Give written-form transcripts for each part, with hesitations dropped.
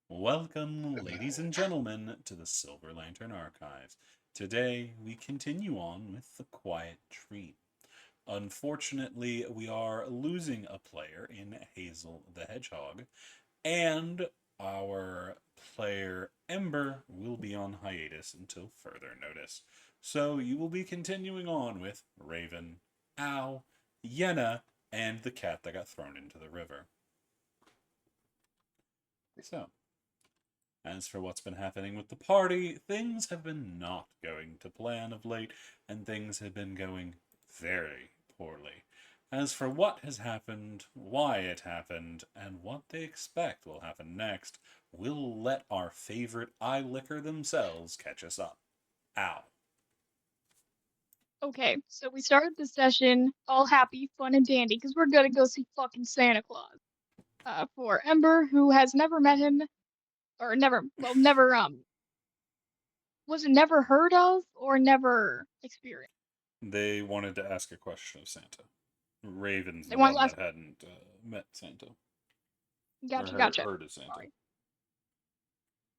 Welcome, ladies and gentlemen, to the Silver Lantern Archives. Today, we continue on with The Quiet Tree. Unfortunately, we are losing a player in Hazel the Hedgehog, and our player Ember will be on hiatus until further notice. So, you will be continuing on with Raven, Ow, Yenna, and the cat that got thrown into the river. So, as for what's been happening with the party, things have been not going to plan of late, and things have been going very poorly. As for what has happened, why it happened, and what they expect will happen next, we'll let our favorite eye licker themselves catch us up. Ow. Okay, so we started the session all happy, fun, and dandy because we're gonna go see fucking Santa Claus. For Ember, who has never met him, or never, was it never heard of or never experienced? They wanted to ask a question of Santa. Raven's They the want one to ask. that hadn't met Santa, or Gotcha, heard, gotcha. heard of Santa. Sorry.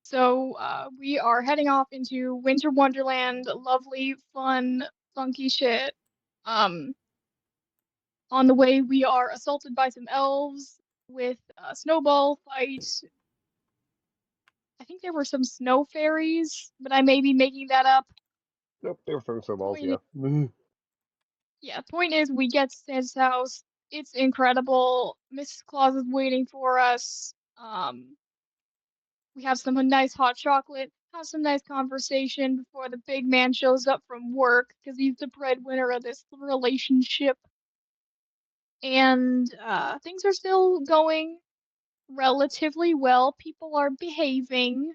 So we are heading off into Winter Wonderland, lovely, fun, funky shit. Um, on the way, we are assaulted by some elves with a snowball fight. I think there were some snow fairies, but I may be making that up. Nope, they were throwing snowballs, Point, yeah. yeah, point is, we get to Santa's house. It's incredible. Mrs. Claus is waiting for us. We have some nice hot chocolate, have some nice conversation before the big man shows up from work because he's the breadwinner of this relationship. And things are still going relatively well. People are behaving.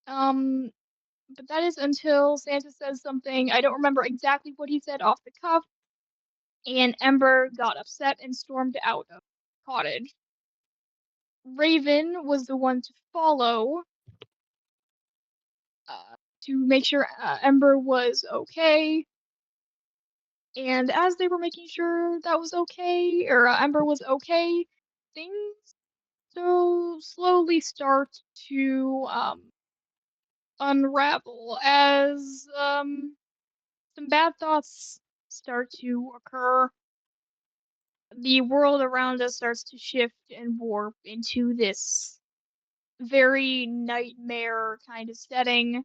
Um, but that is until Santa says something. I don't remember exactly what he said off the cuff, and Ember got upset and stormed out of the cottage. Raven was the one to follow to make sure Ember was okay. And as they were making sure that was okay, or Ember was okay, things so slowly start to unravel as some bad thoughts start to occur. The world around us starts to shift and warp into this very nightmare kind of setting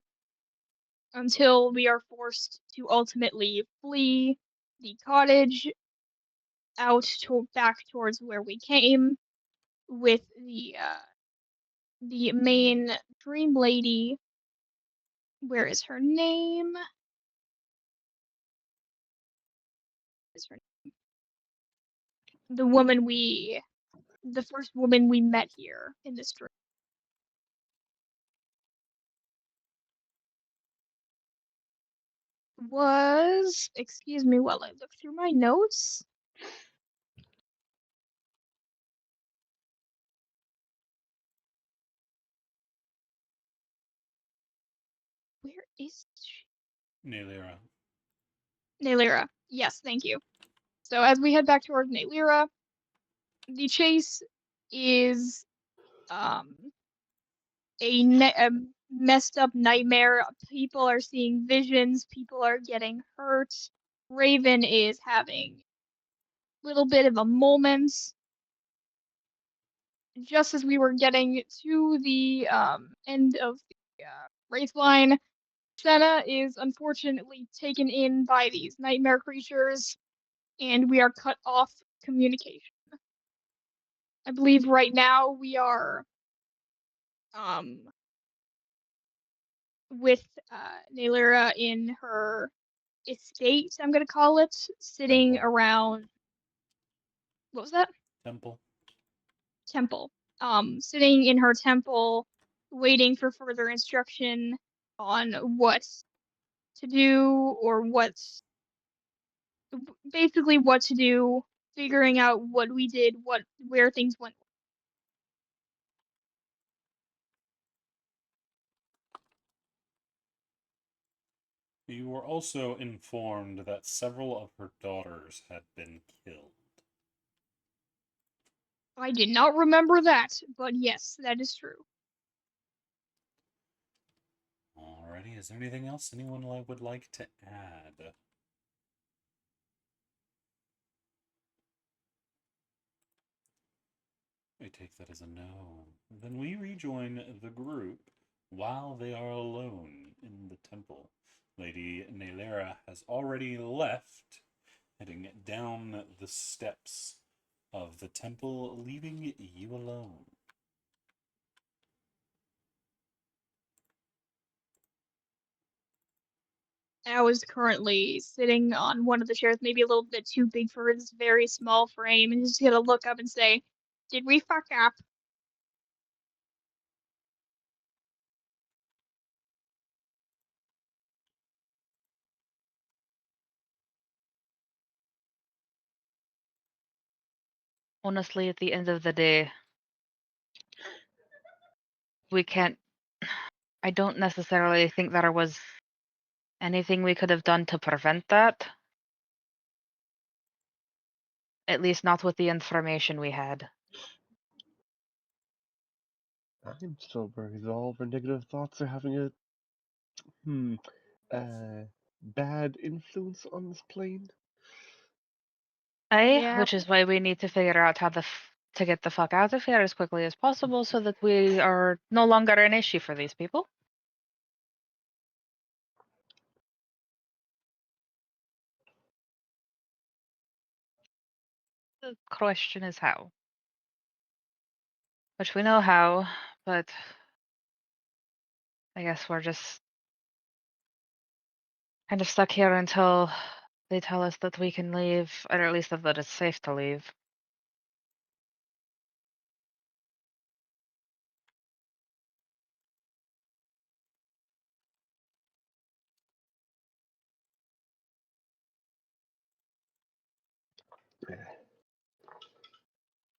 until we are forced to ultimately flee the cottage back towards where we came with the main dream lady. Where is her name? Is her the woman we the first woman we met here in this dream was, excuse me while I look through my notes. Where is she? Nailera. Nailira. Yes, thank you. So as we head back towards Nailira, the chase is um a messed up nightmare. People are seeing visions, people are getting hurt. Raven is having a little bit of a moment just as we were getting to the end of the race line. Senna is unfortunately taken in by these nightmare creatures, and we are cut off communication. I believe right now we are um, with Naylira in her estate, I'm gonna call it, sitting Temple. around. What was that? Temple. Temple. Sitting in her temple, waiting for further instruction on what to do or basically what to do, figuring out what we did, where things went. You were also informed that several of her daughters had been killed. I did not remember that, but yes, that is true. Alrighty, is there anything else anyone would like to add? I take that as a no. Then we rejoin the group while they are alone in the temple. Lady Nailera has already left, heading down the steps of the temple, leaving you alone. I was currently sitting on one of the chairs, maybe a little bit too big for his very small frame, and he's gonna look up and say, "Did we fuck up?" Honestly, at the end of the day, we can't. I don't necessarily think there was anything we could have done to prevent that. At least not with the information we had. I'm still worried that all of our negative thoughts are having a bad influence on this plane. Yeah. Which is why we need to figure out how to get the fuck out of here as quickly as possible so that we are no longer an issue for these people. The question is how. Which we know how, but I guess we're just kind of stuck here until they tell us that we can leave, or at least that it's safe to leave.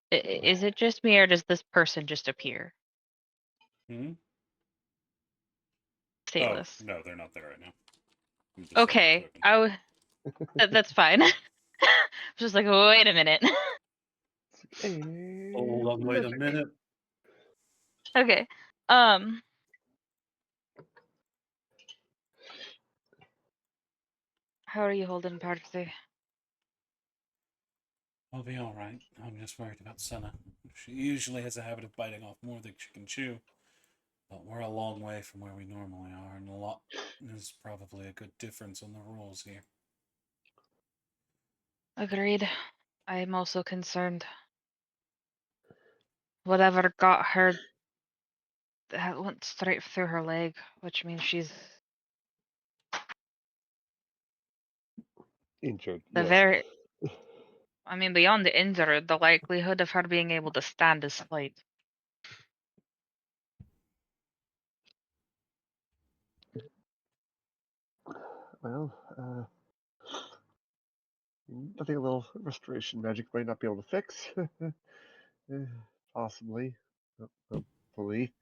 Is it just me, or does this person just appear? Hmm? Salus. Oh, no, they're not there right now. We just Okay, that's fine. I was just like, wait a minute. Hold on, wait a minute. Okay. How are you holding, Party? I'll be alright. I'm just worried about Senna. She usually has a habit of biting off more than she can chew. But we're a long way from where we normally are, and a lot is probably a good difference in the rules here. Agreed. I am also concerned. Whatever got her, that went straight through her leg, which means she's Injured, the yes. beyond the injury, the likelihood of her being able to stand is slight. Well, nothing a little restoration magic might not be able to fix. Possibly. Hopefully.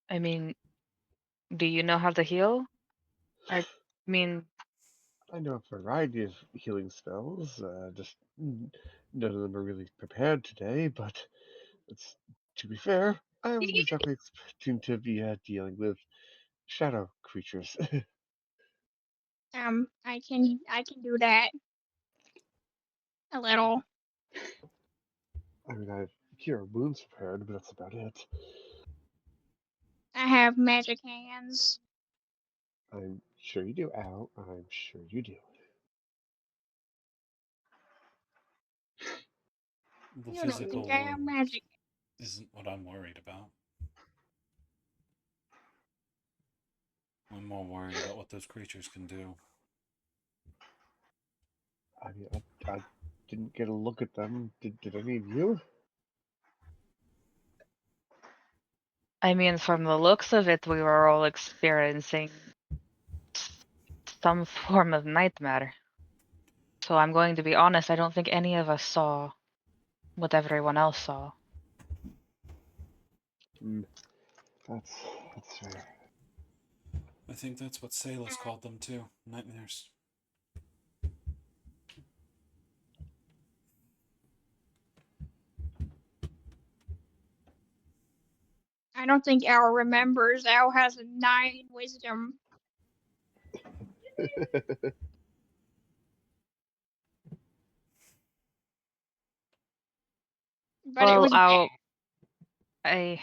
I mean, do you know how to heal? I mean, I know a variety of healing spells. Just none of them are really prepared today, but it's, to be fair, I wasn't exactly expecting to be dealing with shadow creatures. I can do that. A little. I mean, I have cure wounds prepared, but that's about it. I have magic hands. I'm sure you do, Al. I'm sure you do. The You don't think physical I have wounds magic. isn't what I'm worried about. I'm more worried about what those creatures can do. I mean, I didn't get a look at them. Did any of you? I mean, from the looks of it, we were all experiencing some form of nightmare. So I'm going to be honest, I don't think any of us saw what everyone else saw. That's fair. I think that's what Salus called them too. Nightmares. don't think Al remembers. Al has a 9 wisdom. But it Well, was bad. I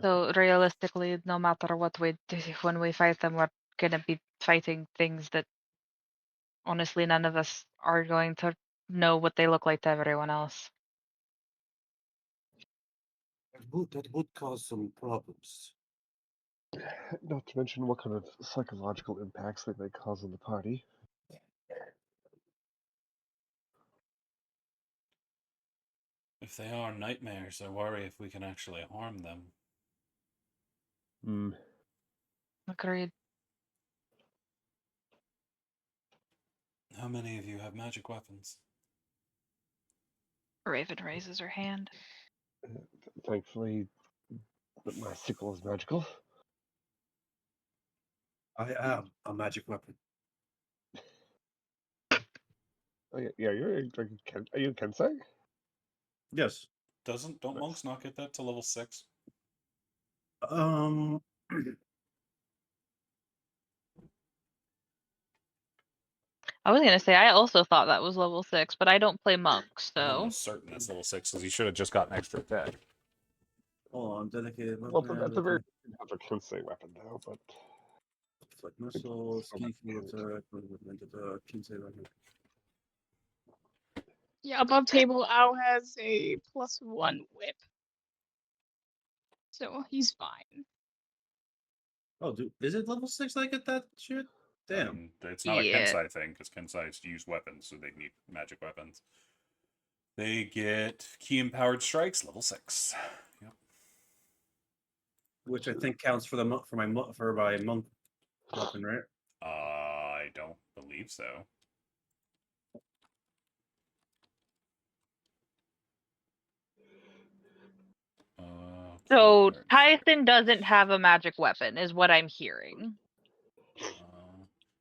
so realistically, no matter what we do, when we fight them, we're gonna be fighting things that honestly none of us are going to know what they look like to everyone else. That would cause some problems. Not to mention what kind of psychological impacts they may cause on the party. If they are nightmares, I worry if we can actually harm them. Hmm. Agreed. How many of you have magic weapons? Raven raises her hand. Thankfully, my sickle is magical. I am a magic weapon. Oh, yeah, are you Kensei? Yes. Don't Nice. monks not get that to level 6? Um. I was gonna say I also thought that was level 6, but I don't play monks, I'm so almost certain that's level 6, because you should have just gotten extra attack. Hold on, dedicated Well, weapon. at the very least, have a Kensei weapon now, but like missile, Still not ski good. attack, Kinsei weapon. Yeah, above table, Al has a +1 whip. So he's fine. Oh, dude, is it level 6? I get that shit. Damn. It's not a Yeah. Kensei thing, because Kensei's use weapons, so they need magic weapons. They get key empowered strikes, level 6. Yep. Which I think counts for my monk weapon, right? I don't believe so. So key empowered Tyson doesn't have a magic weapon, is what I'm hearing.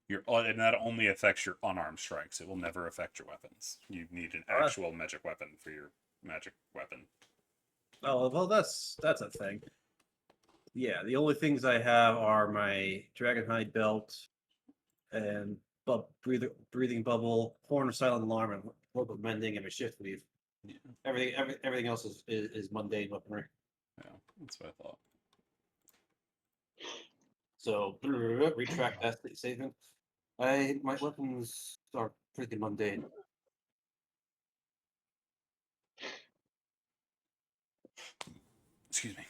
and that only affects your unarmed strikes. It will never affect your weapons. You need an Oh, actual magic weapon for your magic weapon. Oh well, that's a thing. Yeah, the only things I have are my Dragonhide belt and breathing bubble, horn of silent alarm, and rope of mending, and my shift weave. Yeah, Everything else is mundane weaponry. yeah, that's what I thought. So retract that statement. My weapons are pretty mundane. Excuse me.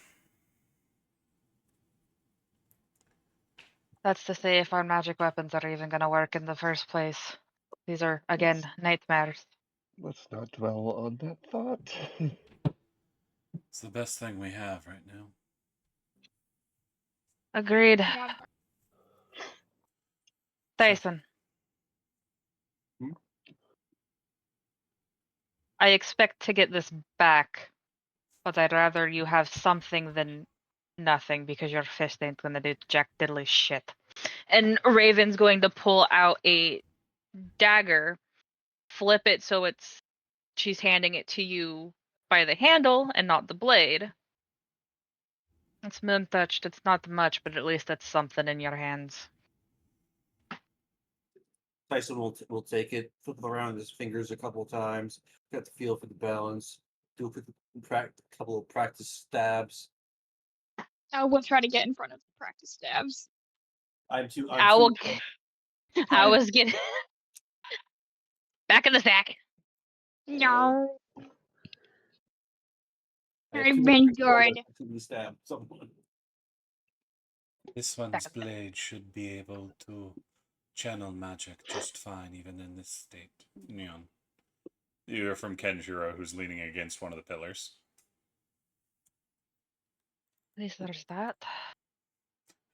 That's to say if our magic weapons are even gonna work in the first place. These are, again, nightmares. let's not dwell on that thought. It's the best thing we have right now. Agreed. Yeah, Tyson. Hmm? I expect to get this back, but I'd rather you have something than nothing because your fist ain't gonna do jack diddly shit. And Raven's going to pull out a dagger, flip it so she's handing it to you by the handle and not the blade. It's moon touched, it's not much, but at least it's something in your hands. Tyson will take it, flip it around his fingers a couple of times, get the feel for the balance, do a quick couple of practice stabs. Al will try to get in front of the practice stabs. I'm too. I was getting back in the sack. No, I have I've too been much control good. to stab someone. This one's blade should be able to channel magic just fine, even in this state. Neon. You're from Kenjiro, who's leaning against one of the pillars. At least there's that.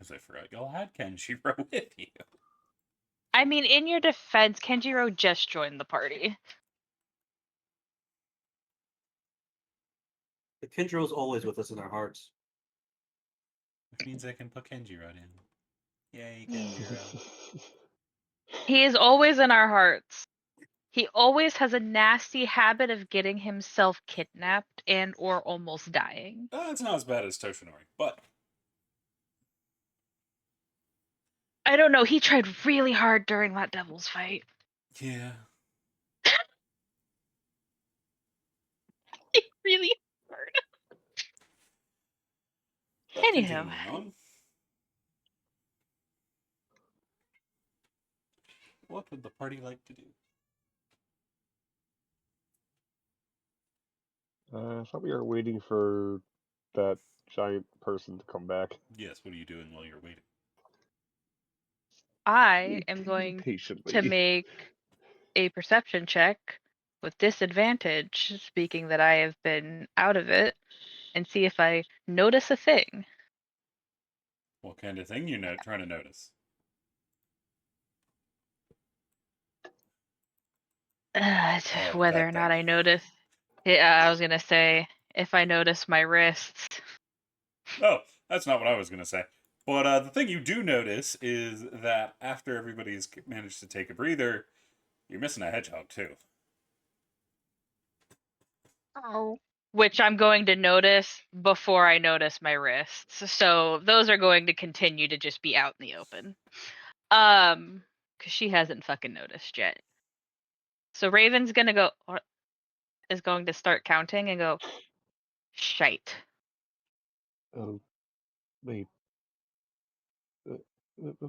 As I forgot, y'all had Kenjiro with you. I mean, in your defense, Kenjiro just joined the party. The Kenjiro's always with us in our hearts. Which means I can put Kenjiro in. Yay, Kenjiro. He is always in our hearts. He always has a nasty habit of getting himself kidnapped and or almost dying. It's not as bad as Toshinori, but I don't know, he tried really hard during that devil's fight. yeah. Really hard. But Anyhow. continuing on. What would the party like to do? I thought we were waiting for that giant person to come back. Yes, what are you doing while you're waiting? I am Waiting going to patiently. make a perception check with disadvantage, speaking that I have been out of it, and see if I notice a thing. What kind of thing you're trying to notice? Oh, Whether that or not thing. I notice. Yeah, I was gonna say if I notice my wrists. Oh, that's not what I was going to say. But the thing you do notice is that after everybody's managed to take a breather, you're missing a hedgehog too. Oh, Which I'm going to notice before I notice my wrists. So those are going to continue to just be out in the open. Because she hasn't fucking noticed yet. So Raven's gonna go, or is going to start counting and go, shite. Oh, wait. Uh, uh,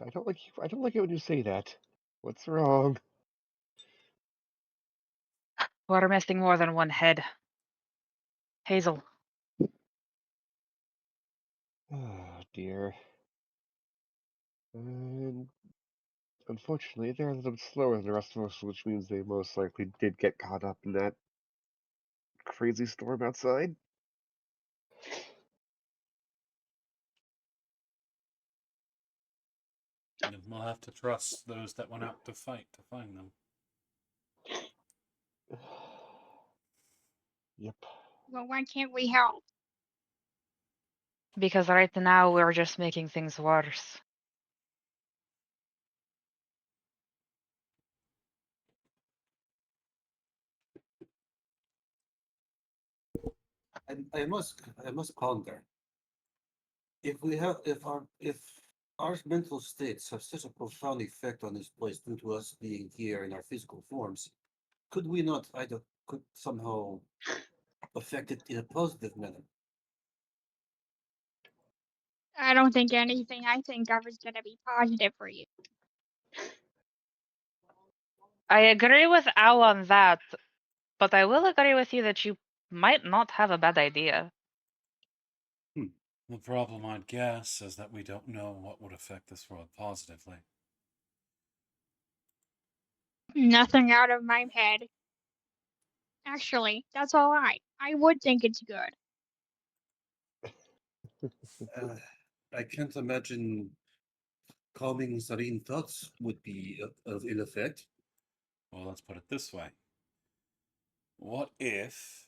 I don't like you. I don't like it when you say that. What's wrong? We're missing more than one head. Hazel. Oh dear. And unfortunately, they're a little bit slower than the rest of us, which means they most likely did get caught up in that crazy storm outside. And we'll have to trust those that went out to fight to find them. Yep. well, why can't we help? Because right now we're just making things worse. I must ponder. If our mental states have such a profound effect on this place due to us being here in our physical forms, could we not either could somehow affect it in a positive manner? I don't think anything I think of is gonna be positive for you. I agree with Al on that, but I will agree with you that you might not have a bad idea. The problem, I'd guess, is that we don't know what would affect this world positively. Nothing out of my head. Actually, that's all right. I would think it's good. Uh, I can't imagine calming serene thoughts would be of ill effect. Well, let's put it this way. What if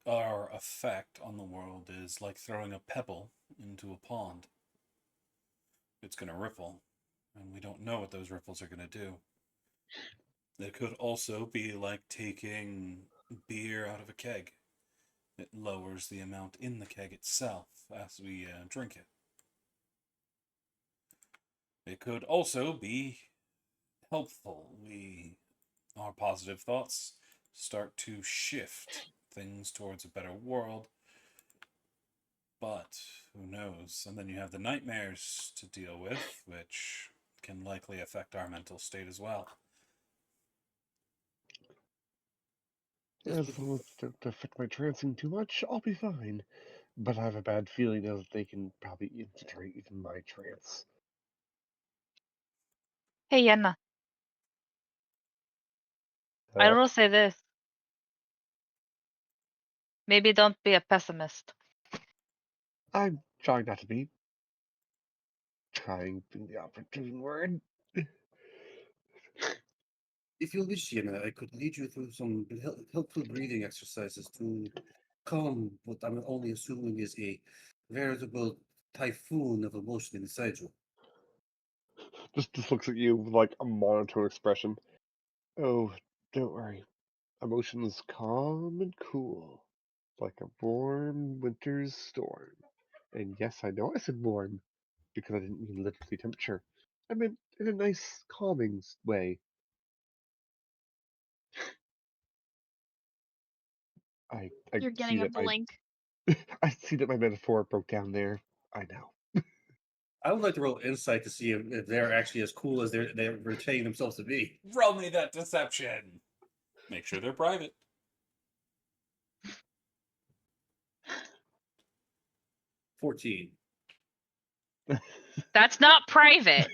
our effect on the world is like throwing a pebble into a pond? It's going to ripple, and we don't know what those ripples are going to do. It could also be like taking beer out of a keg. It lowers the amount in the keg itself as we drink it. It could also be helpful. Our positive thoughts start to shift things towards a better world. But who knows? And then you have the nightmares to deal with, which can likely affect our mental state as well. As long as they don't affect my trancing too much, I'll be fine. But I have a bad feeling that they can probably infiltrate even my trance. Hey, Yenna, I Uh, will say this. Maybe don't be a pessimist. I'm trying not to be. Trying being the opportune word. If you wish, Yenna, I could lead you through some helpful breathing exercises to calm what I'm only assuming is a veritable typhoon of emotion inside you. just looks at you with like a monotone expression. Oh, don't worry. Emotions calm and cool, like a warm winter's storm. And yes, I know I said warm, because I didn't mean literally temperature. I meant in a nice, calming way. I You're see getting a that my blink. I see that my metaphor broke down there. I know. I would like to roll insight to see if they're actually as cool as they're retaining themselves to be. Roll me that deception. Make sure they're private. 14. That's not private.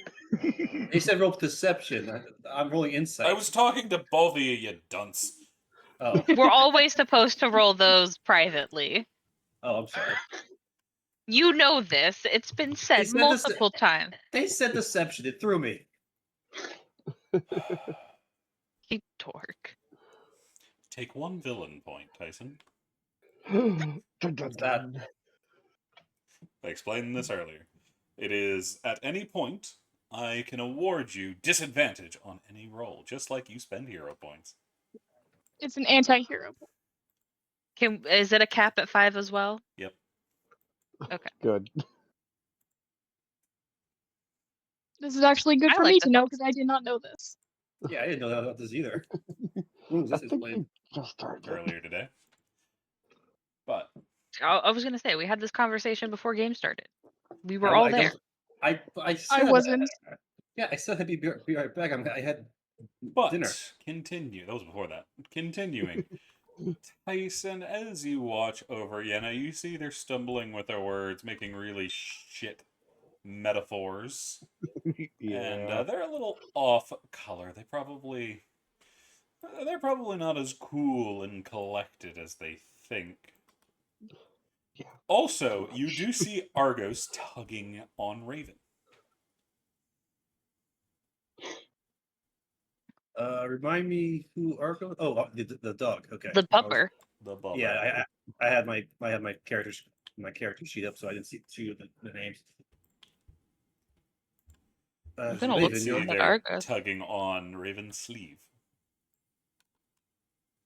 They said roll deception. I'm rolling insight. I was talking to both of you dunce. Oh, We're always supposed to roll those privately. oh, I'm sorry. You know this. It's been said said this- multiple times. They said deception. It threw me. You dork. Take 1 villain point, Tyson. Dun, dun, What's that? dun. I explained this earlier. It is at any point I can award you disadvantage on any roll, just like you spend hero points. It's an anti-hero. Is it a cap at 5 as well? Yep. Good. This is actually good I for like me this to know one. because I did not know this. Yeah, I didn't know about this either. When was I this think explained? we just started. Earlier today. But I was gonna say we had this conversation before game started. We were I- all I there. don't- I said, I wasn't. Yeah, I said I'd be right back. I had But dinner. continue. That was before that. Continuing. Tyson, as you watch over Yenna, you see they're stumbling with their words, making really shit metaphors. And Yeah. they're a little off color. They're probably not as cool and collected as they think. Yeah. Also, you do see Argos tugging on Raven. Remind me who Arco? Oh, the dog. Okay. The pupper. The bubble. Yeah, I had my character sheet up, so I didn't see the names. I'm gonna You look can Raven, see at they're Argos. tugging on Raven's sleeve.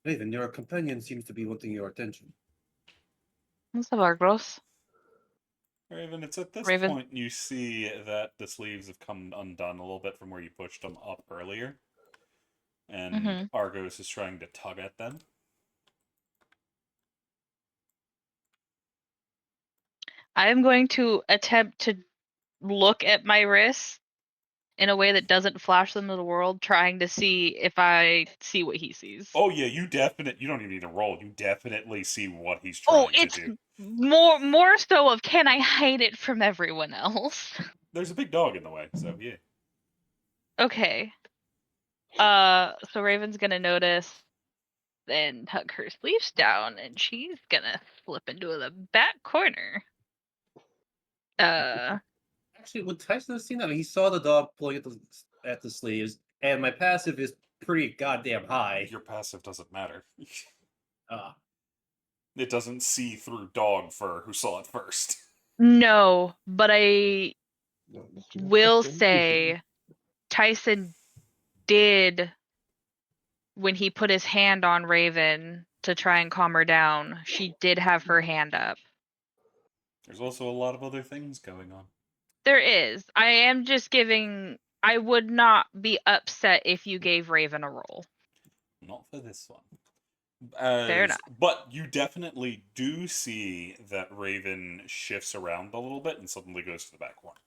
Raven, your companion seems to be wanting your attention. What's up, Argos? Raven, it's at this Raven. point you see that the sleeves have come undone a little bit from where you pushed them up earlier. And Mhm. Argos is trying to tug at them. I am going to attempt to look at my wrists in a way that doesn't flash them to the world, trying to see if I see what he sees. Oh yeah, you don't even need to roll. You definitely see what he's trying It's to do. more so of can I hide it from everyone else? There's a big dog in the way, so yeah. Okay. So Raven's gonna notice and tuck her sleeves down, and she's gonna slip into the back corner. Actually, when Tyson has seen that, he saw the dog pulling at the sleeves, and my passive is pretty goddamn high. Your passive doesn't matter. Uh, It doesn't see through dog fur who saw it first. No, but I No, just do will that. say Tyson did, when he put his hand on Raven to try and calm her down, she did have her hand up. There's also a lot of other things going on. There is. I am just giving. I would not be upset if you gave Raven a roll. Not for this one. Fair enough. But you definitely do see that Raven shifts around a little bit and suddenly goes to the back corner.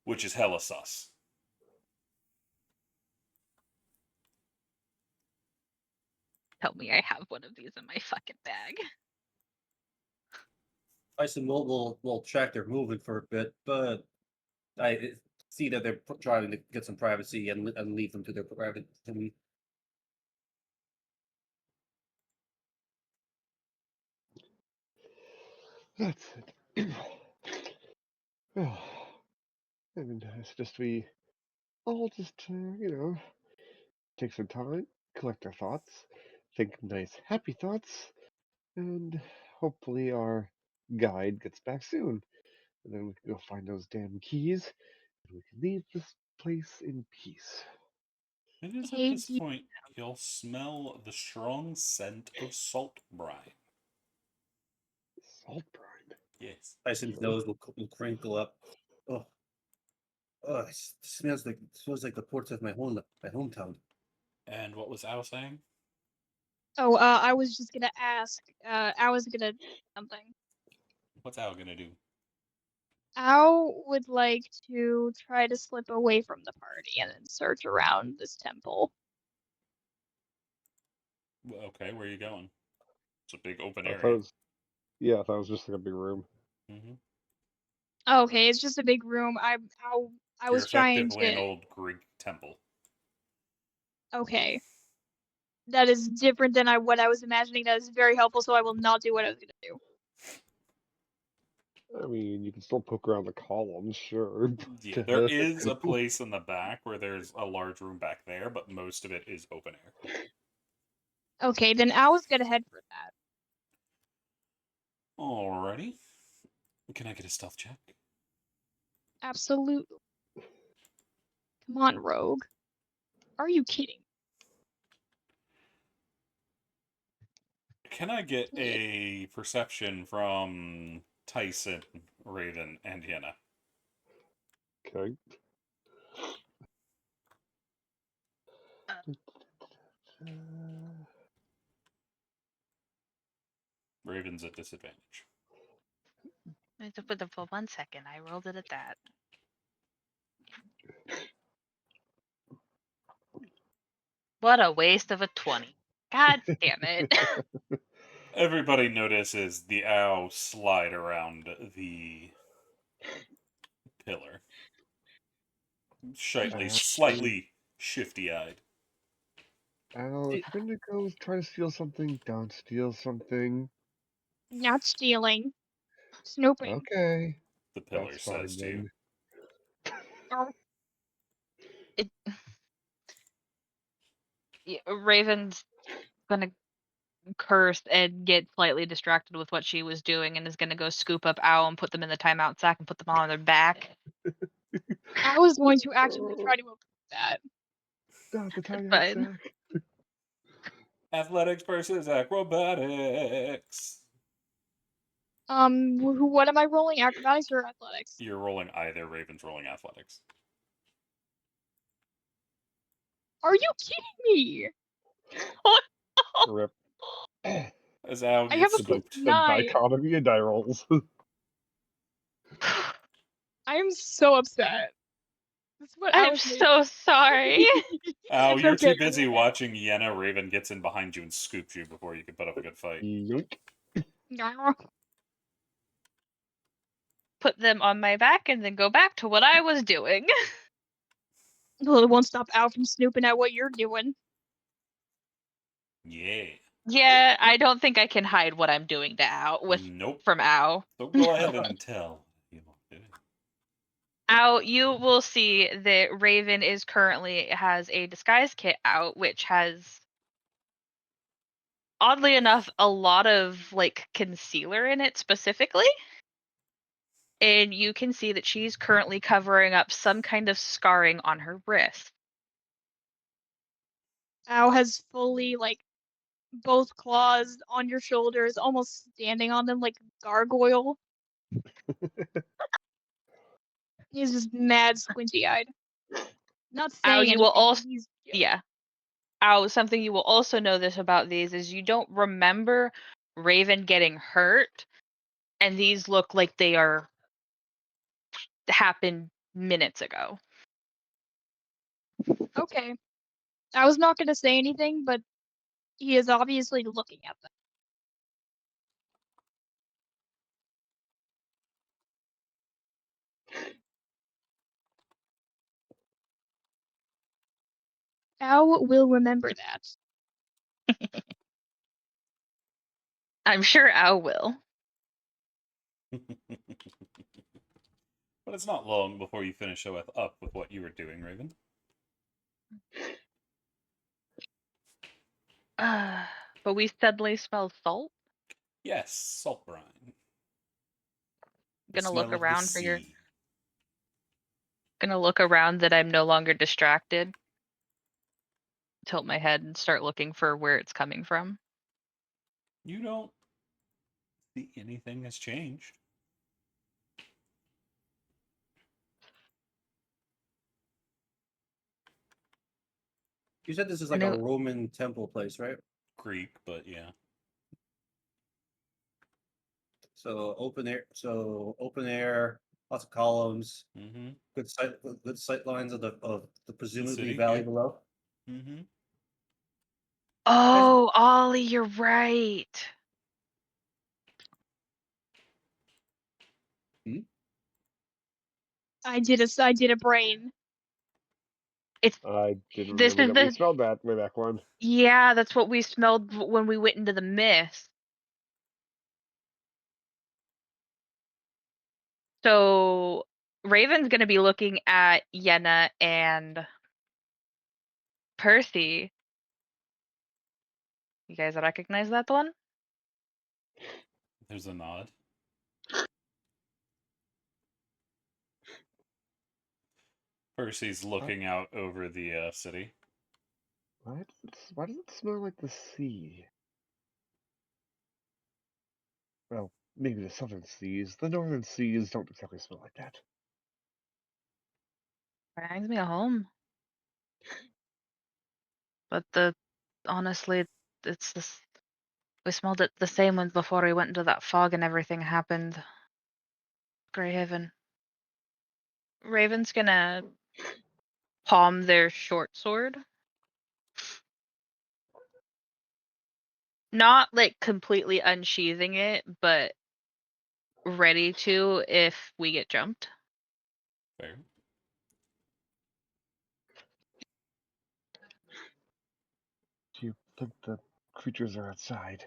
Which is hella sus. Tell me I have one of these in my fucking bag. Tyson will track their movement for a bit, but I see that they're trying to get some privacy and leave them to their private. That's it. I mean, it's just we all just, take some time, collect our thoughts, think nice, happy thoughts, and hopefully our guide gets back soon. and then we can go find those damn keys, and we can leave this place in peace. It is at Hey, this point you'll smell the strong scent of salt brine. Salt brine. Yes. Tyson's nose will crinkle up. Oh, oh, smells like the ports of my hometown. And what was Al saying? Oh, I was just gonna ask. I was gonna something. What's Al gonna do? Al would like to try to slip away from the party and then search around this temple. Okay, where are you going? It's a big open I thought it area. was, yeah, I thought it was just like a big room. Mm-hmm. Okay, it's just a big room. I You're was trying effectively an to. old Greek temple. Okay, that is different than what I was imagining. That is very helpful. So I will not do what I was gonna do. I mean, you can still poke around the columns, sure. Yeah, there is a place in the back where there's a large room back there, but most of it is open air. Okay, then I was gonna head for that. Alrighty. Can I get a stealth check? Absolutely. Come on, rogue. Are you kidding? Can I get Yeah. a perception from Tyson, Raven, and Yenna? Okay. Raven's at disadvantage. For 1 second, I rolled it at that. What a waste of a 20. God damn it. Everybody notices the owl slide around the pillar. Slightly shifty-eyed. Al, if you're gonna go try to steal something, don't steal something. Not stealing. Snooping. Okay. The pillar That's says fine to you. Oh, Raven's gonna curse and get slightly distracted with what she was doing and is gonna go scoop up Owl and put them in the timeout sack and put them all on their back. I was going to actually try to avoid that. Not the tiny Fine. sack. Athletics versus acrobatics. What am I rolling? Acrobatics or athletics? You're rolling either. Raven's rolling athletics. Are you kidding me? Rip. As Al I gets have a scooped. The +9. dichotomy of die rolls. I am so upset. That's what I I'm was made so sorry. Al, It's you're okay, too busy it's okay. watching Yenna. Raven gets in behind you and scoops you before you can put up a good fight. Yoink. Put them on my back and then go back to what I was doing. Well, it won't stop Al from snooping at what you're doing. Yeah. Yeah, I don't think I can hide what I'm doing to Ow Nope. from Ow. So go ahead and tell. Ow, you will see that Raven has a disguise kit out, which has, oddly enough, a lot of like concealer in it specifically. And you can see that she's currently covering up some kind of scarring on her wrist. Al has fully, like, both claws on your shoulders, almost standing on them like a gargoyle. He's just mad squinty-eyed. Not Ow, saying you will anything. also He's yeah. Ow, something you will also notice about these is you don't remember Raven getting hurt, and these look like they are happened minutes ago. okay. I was not gonna say anything, but he is obviously looking at them. Al will remember that. I'm sure Ow will. But it's not long before you finish up with what you were doing, Raven. But we suddenly smell salt. Yes, salt brine. The Gonna look smell of the around for your. sea. Gonna look around that I'm no longer distracted. Tilt my head and start looking for where it's coming from. You don't see anything has changed. You said this is I like a know- Roman temple place, right? Greek, but yeah. So open air, lots of columns, Mm-hmm. good sight lines of the presumably city, valley yeah. below. Mm-hmm. Oh, Ollie, you're right. I did a brain. I didn't This remember is that we the smelled that way back when. Yeah, that's what we smelled when we went into the mist. So Raven's gonna be looking at Yenna and Percy. You guys recognize that one? There's a nod. Percy's looking out over the city. Why does it smell like the sea? Well, maybe the southern seas. The northern seas don't exactly smell like that. Reminds me of home. But honestly, it's this. We smelled it the same when before we went into that fog and everything happened. Greyhaven. Raven's gonna palm their short sword. Not like completely unsheathing it, but ready to if we get jumped. Fair. Do you think the creatures are outside?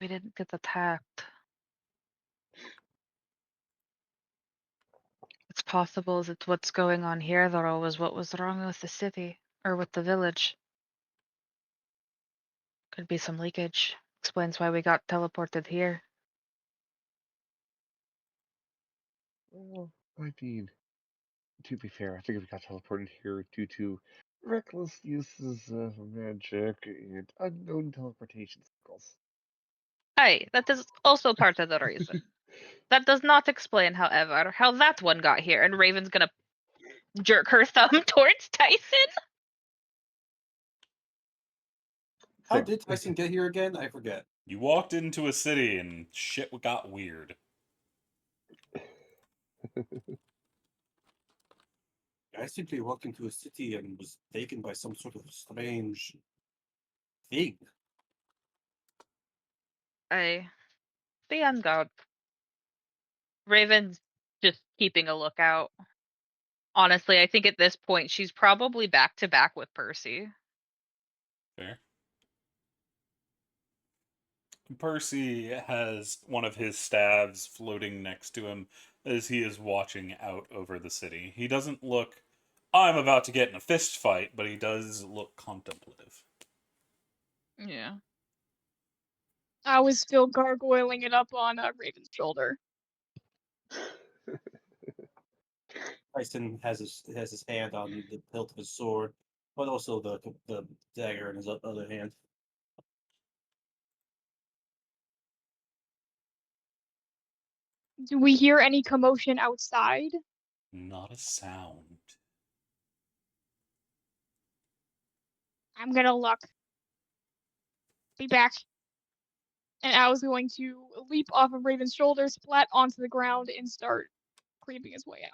We didn't get attacked. It's possible that what's going on here, though, was what was wrong with the city or with the village. Could be some leakage. Explains why we got teleported here. Well, I mean, to be fair, I think we got teleported here due to reckless uses of magic and unknown teleportation circles. Aye, that is also part of the reason. That does not explain, however, how that one got here. And Raven's gonna jerk her thumb towards Tyson. How Fair. did Tyson get here again? I forget. You walked into a city and shit got weird. I simply walked into a city and was taken by some sort of strange thing. Aye. The unguard. Raven's just keeping a lookout. Honestly, I think at this point she's probably back to back with Percy. Fair. Percy has one of his staves floating next to him as he is watching out over the city. He doesn't look, I'm about to get in a fist fight, but he does look contemplative. Yeah. I was still gargoyling it up on Raven's shoulder. Tyson has his hand on the hilt of his sword, but also the dagger in his other hand. Do we hear any commotion outside? Not a sound. I'm gonna look. Be back. And I was going to leap off of Raven's shoulder, splat onto the ground, and start creeping his way out.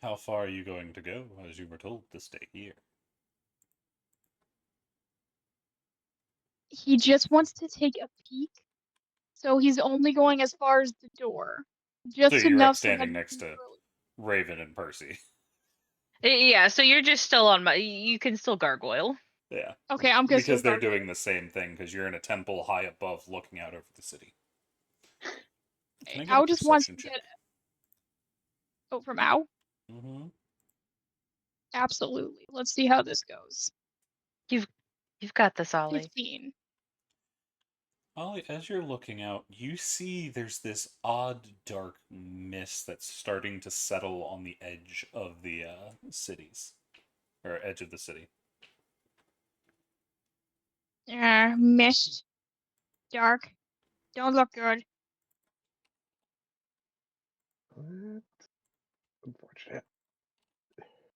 How far are you going to go, as you were told to stay here? He just wants to take a peek, so he's only going as far as the door. Just So you're enough standing so that next to Raven and Percy. Yeah, so you're just still on my. You can still gargoyle. Yeah. Okay, I'm gonna Because still they're gargoyle. doing the same thing, because you're in a temple high above looking out over the city. Can I get Ow a just wants to perception get. check? Oh, from Ow? Mm-hmm. Absolutely. Let's see how this goes. You've got this, Ollie. 15. Ollie, as you're looking out, you see there's this odd dark mist that's starting to settle on the edge of the cities, or edge of the city. Mist. Dark. Don't look good. What? Unfortunate.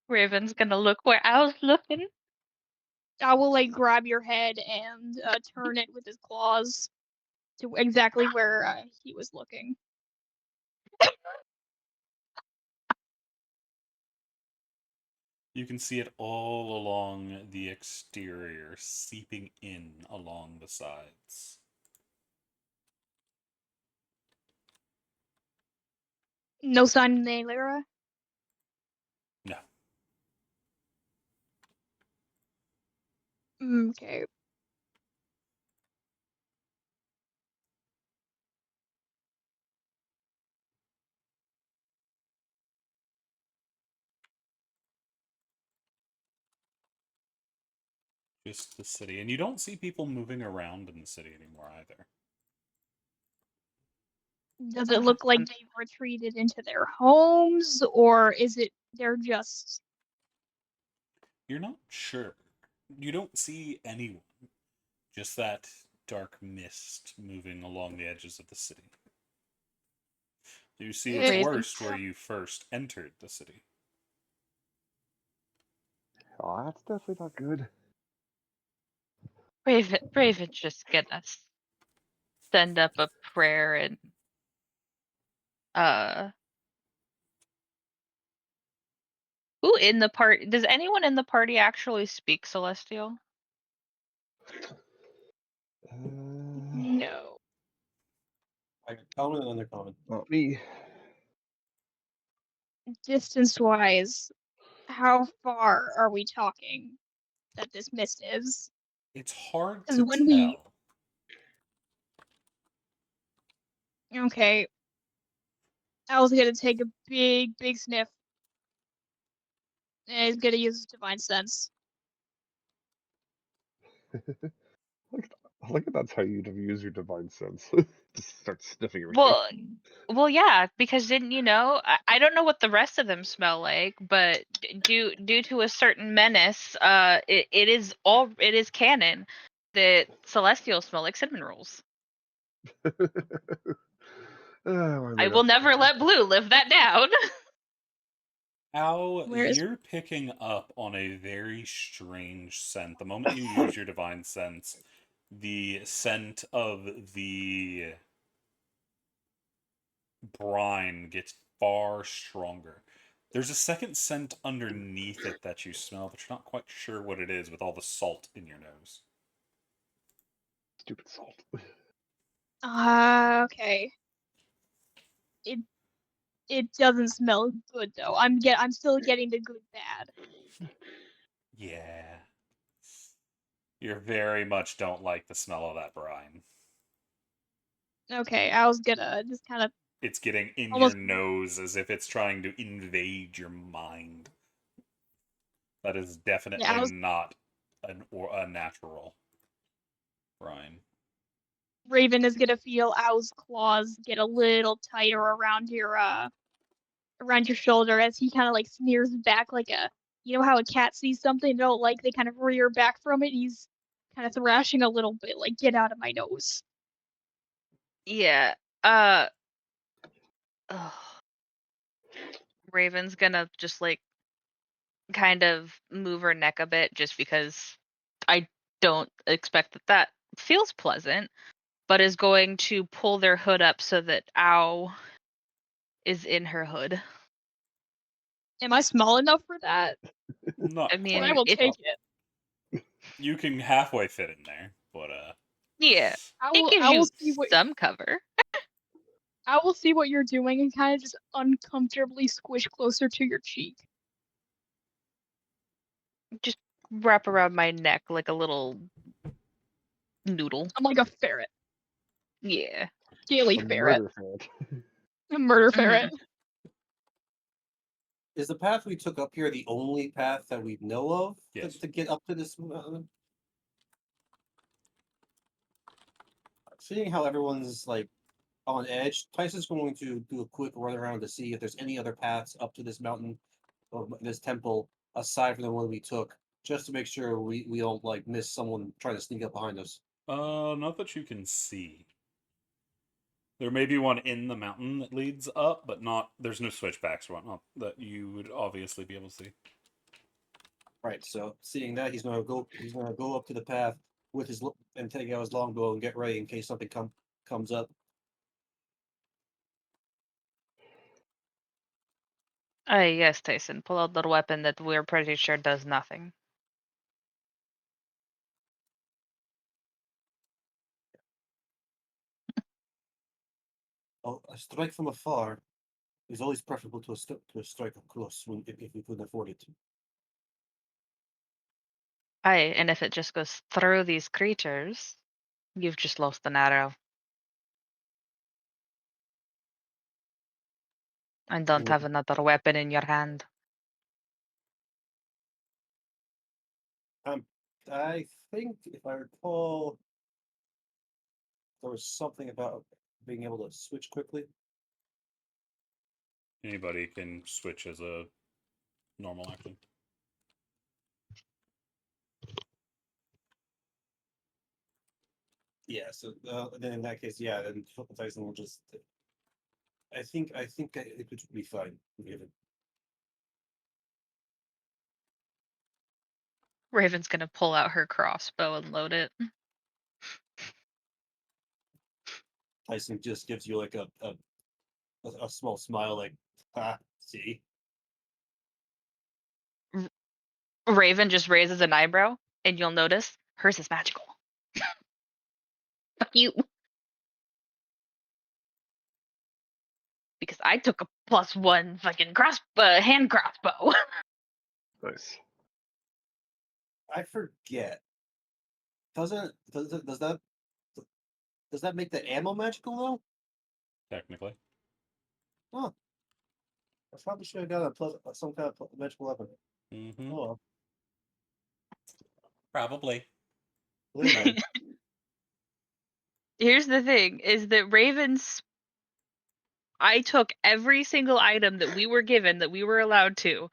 Raven's gonna look where I was looking. I will like grab your head and turn it with his claws to exactly where he was looking. You can see it all along the exterior, seeping in along the sides. No sign of Naylira? No. Okay. Just the city. And you don't see people moving around in the city anymore either. Does it look like they've retreated into their homes, or is it they're just... You're not sure. You don't see anyone. Just that dark mist moving along the edges of the city. You see it's Raven. worst where you first entered the city. Oh, that's definitely not good. Raven's just gonna send up a prayer and who in the party does anyone in the party actually speak Celestial? No. I can common and undercommon. Not me. Distance-wise, how far are we talking that this mist is? It's hard 'Cause to when we- tell. Okay. I was gonna take a big sniff. And he's gonna use his divine sense. I like that's how you'd use your divine sense. Just start sniffing everything. Well, yeah, because didn't you know? I don't know what the rest of them smell like, but due to a certain menace, it is canon that Celestials smell like cinnamon rolls. I will never let Blue live that down. Al, Where is- you're picking up on a very strange scent. The moment you use your divine sense, the scent of the brine gets far stronger. There's a second scent underneath it that you smell, but you're not quite sure what it is with all the salt in your nose. Stupid salt. Okay. It doesn't smell good though. I'm still getting the good bad. Yeah. You very much don't like the smell of that brine. Okay, I was gonna just kind of It's getting in Almost- your nose as if it's trying to invade your mind. That is definitely not a natural brine. Raven is gonna feel Owl's claws get a little tighter around your shoulder as he kind of like sneers back like a, you know how a cat sees something they don't like, they kind of rear back from it. He's kind of thrashing a little bit like, get out of my nose. Yeah. Raven's gonna just like kind of move her neck a bit just because I don't expect that feels pleasant, but is going to pull their hood up so that Ow is in her hood. Am I small enough for that? Not I mean, I quite. will it- take it. You can halfway fit in there, but Yeah, I it will, gives I will you see what some cover. I will see what you're doing and kind of just uncomfortably squish closer to your cheek. Just wrap around my neck like a little noodle. I'm like a ferret. Yeah. Scaly A ferret. murder ferret. A murder Mhm. ferret. Is the path we took up here the only path that we know of Yes. to get up to this mountain? Seeing how everyone's like on edge, Tyson's going to do a quick run around to see if there's any other paths up to this mountain or this temple aside from the one we took, just to make sure we don't like miss someone trying to sneak up behind us. Not that you can see. There may be one in the mountain that leads up, but not. There's no switchbacks or whatnot that you would obviously be able to see. Right. So seeing that, he's gonna go. He's gonna go up to the path with his and take out his longbow and get ready in case something comes up. Yes, Tyson. Pull out the weapon that we're pretty sure does nothing. Oh, a strike from afar is always preferable to a strike up close if we couldn't afford it. And if it just goes through these creatures, you've just lost an arrow. And don't Mm. have another weapon in your hand. I think if I recall, there was something about being able to switch quickly. Anybody can switch as a normal action. Yeah. So then in that case, yeah, then Tyson will just. I think it would be fine. Given. Raven's gonna pull out her crossbow and load it. Tyson just gives you like a small smile, like, ah, see. Raven just raises an eyebrow, and you'll notice hers is magical. Fuck you. Because I took a +1 fucking hand crossbow. Nice. I forget. Does that make the ammo magical though? Technically. Huh. I probably should have got some kind of magical weapon. Mm-hmm. Oh, well. Probably. Anyway, Here's the thing: is that I took every single item that we were given that we were allowed to,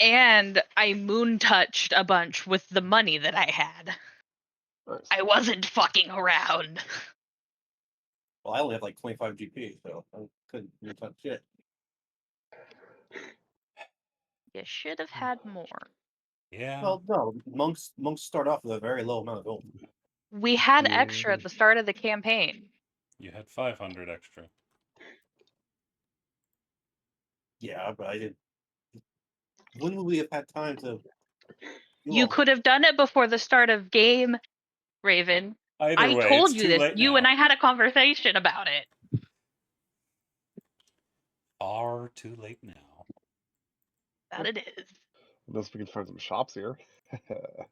and I moon touched a bunch with the money that I had. Nice. I wasn't fucking around. well, I only have like 25 GP, so I couldn't even touch shit. You should have had more. Yeah. Well, no, monks start off with a very low amount of gold. We had extra at the start of the campaign. You had 500 extra. Yeah, but I didn't. When would we have had time to? You could have done it before the start of game, Raven. Either I way, told it's you too this. late You now. and I had a conversation about it. Far too late now. That it is. Unless we can find some shops here. The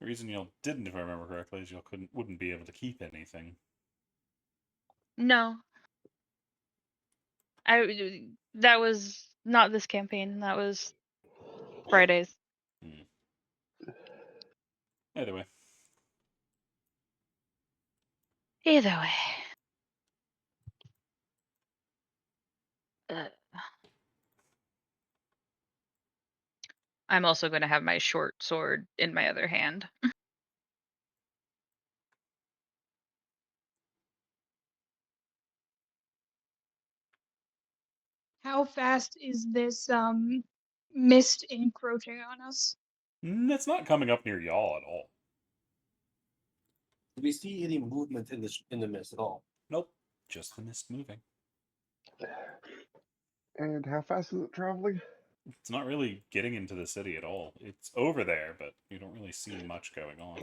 reason y'all didn't, if I remember correctly, is y'all wouldn't be able to keep anything. No. That was not this campaign. That was Fridays. Either way. Either way. I'm also going to have my short sword in my other hand. How fast is this mist encroaching on us? It's not coming up near y'all at all. Do we see any movement in the mist at all? Nope. Just the mist moving. And how fast is it traveling? It's not really getting into the city at all. It's over there, but you don't really see much going on.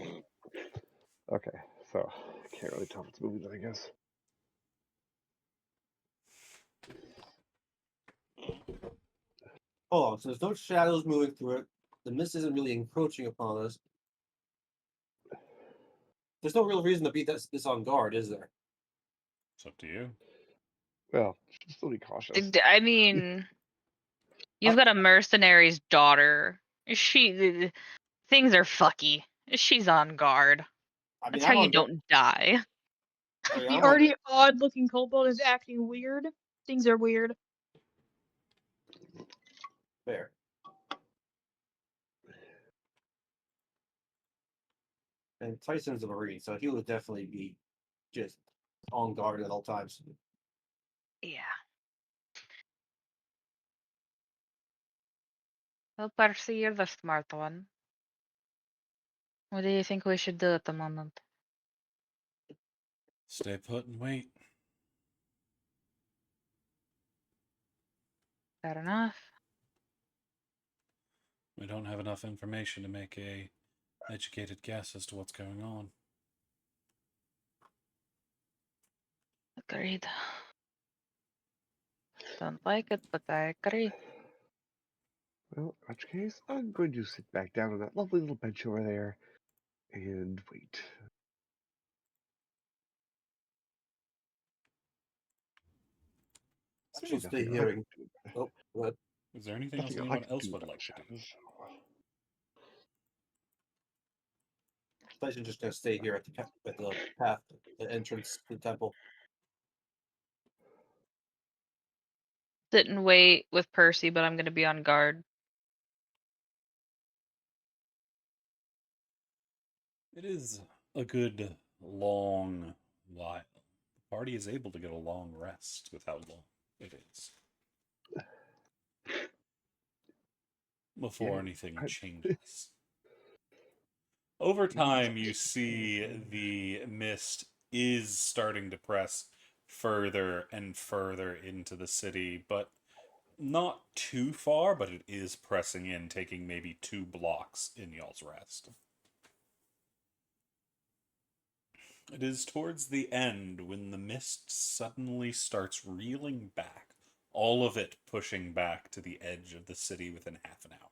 Okay, so I can't really tell if it's moving, I guess. Hold on, so there's no shadows moving through it. The mist isn't really encroaching upon us. There's no real reason to be this on guard, is there? It's up to you. Well, should still be cautious. I mean, You've got a mercenary's daughter. Things are fucky. She's on guard. I mean, That's how I'm you on guard. don't die. I mean, The I'm on already odd-looking kobold is acting weird. Things are weird. fair. And Tyson's a Marine, so he would definitely be just on guard at all times. Yeah. Well, Percy, you're the smart one. What do you think we should do at the moment? Stay put and wait. Fair enough. We don't have enough information to make a educated guess as to what's going on. Agreed. Don't like it, but I agree. Well, in which case, I'm going to sit back down on that lovely little bench over there and wait. I shall stay Nothing I here. can do. Oh, but Is there anything else Nothing I anyone can else do would about like to do? shadows. Tyson's just gonna stay here at the path, the entrance to the temple. Sit and wait with Percy, but I'm going to be on guard. It is a good long while. The party is able to get a long rest with how long it is before Yeah, anything I- changes. Over time, you see the mist is starting to press further and further into the city, but not too far, but it is pressing in, taking maybe 2 blocks in y'all's rest. It is towards the end when the mist suddenly starts reeling back, all of it pushing back to the edge of the city within half an hour.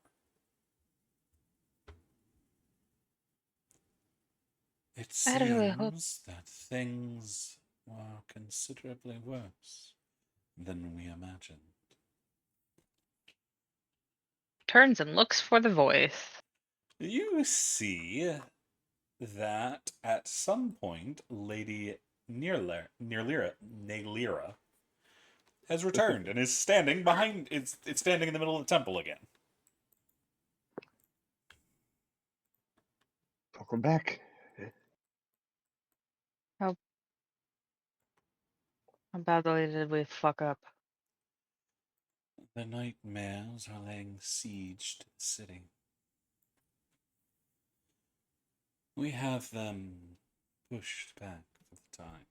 It I really hope- seems that things were considerably worse than we imagined. Turns and looks for the voice. You see that at some point, Lady Nalira has returned and is standing behind. It's standing in the middle of the temple again. Welcome back. How badly did we fuck up? The nightmares are laying siege to the city. We have them pushed back for the time.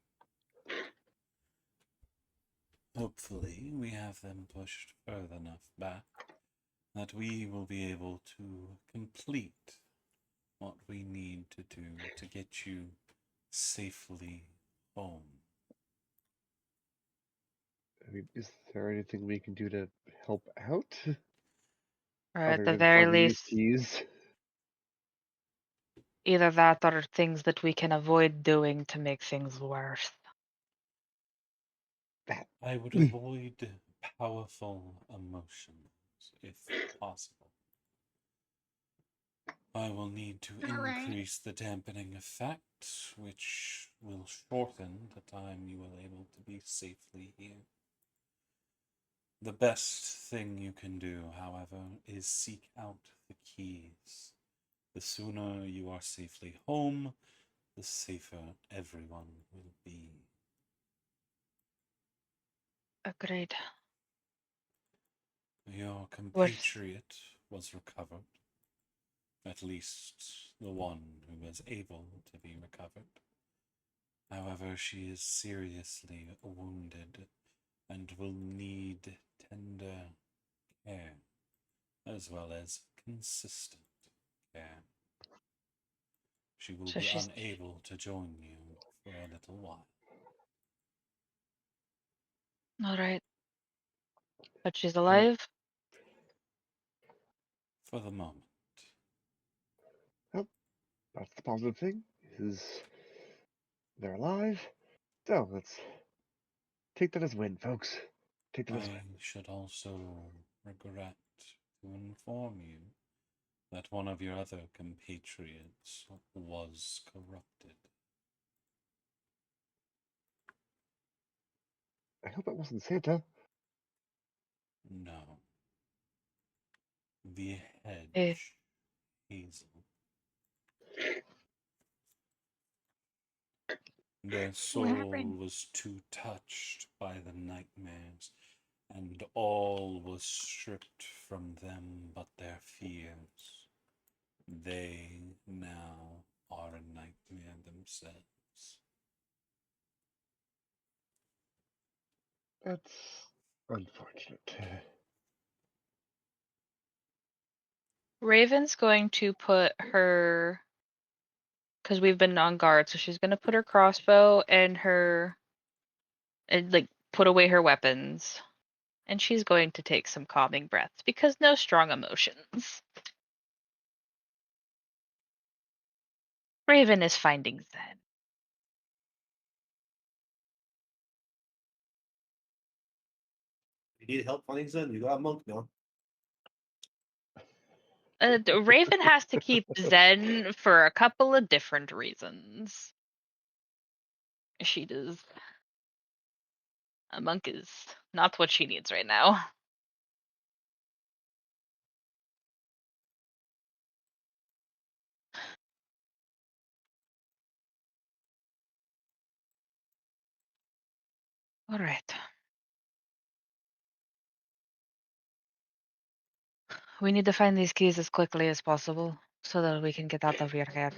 Hopefully, we have them pushed further enough back that we will be able to complete what we need to do to get you safely home. I mean, is there anything we can do to help out? Or at Other the than very finding these least, keys? either that or things that we can avoid doing to make things worse. That. I would avoid powerful emotions if possible. I will need to Alright. increase the dampening effect, which will shorten the time you will able to be safely here. The best thing you can do, however, is seek out the keys. The sooner you are safely home, the safer everyone will be. Agreed. Your compatriot was recovered. At least the one who was able to be recovered. However, she is seriously wounded and will need tender care, as well as consistent care. She will So be she's- unable to join you for a little while. Alright. But she's alive? For the moment. That's the positive thing, is they're alive. So let's take that as a win, folks. Take that as a I win. should also regret to inform you that one of your other compatriots was corrupted. I hope it wasn't Santa. No. The Eh. hedge, Hazel. Their soul happened? was too touched by the nightmares, and all was stripped from them but their fears. They now are a nightmare themselves. That's unfortunate. Raven's going to put her, because we've been on guard, so she's going to put her crossbow and like put away her weapons. And she's going to take some calming breaths because no strong emotions. Raven is finding zen. You need help finding Zen? You got a monk now. Raven has to keep zen for a couple of different reasons. She does. A monk is not what she needs right now. All right. We need to find these keys as quickly as possible so that we can get out of your hair.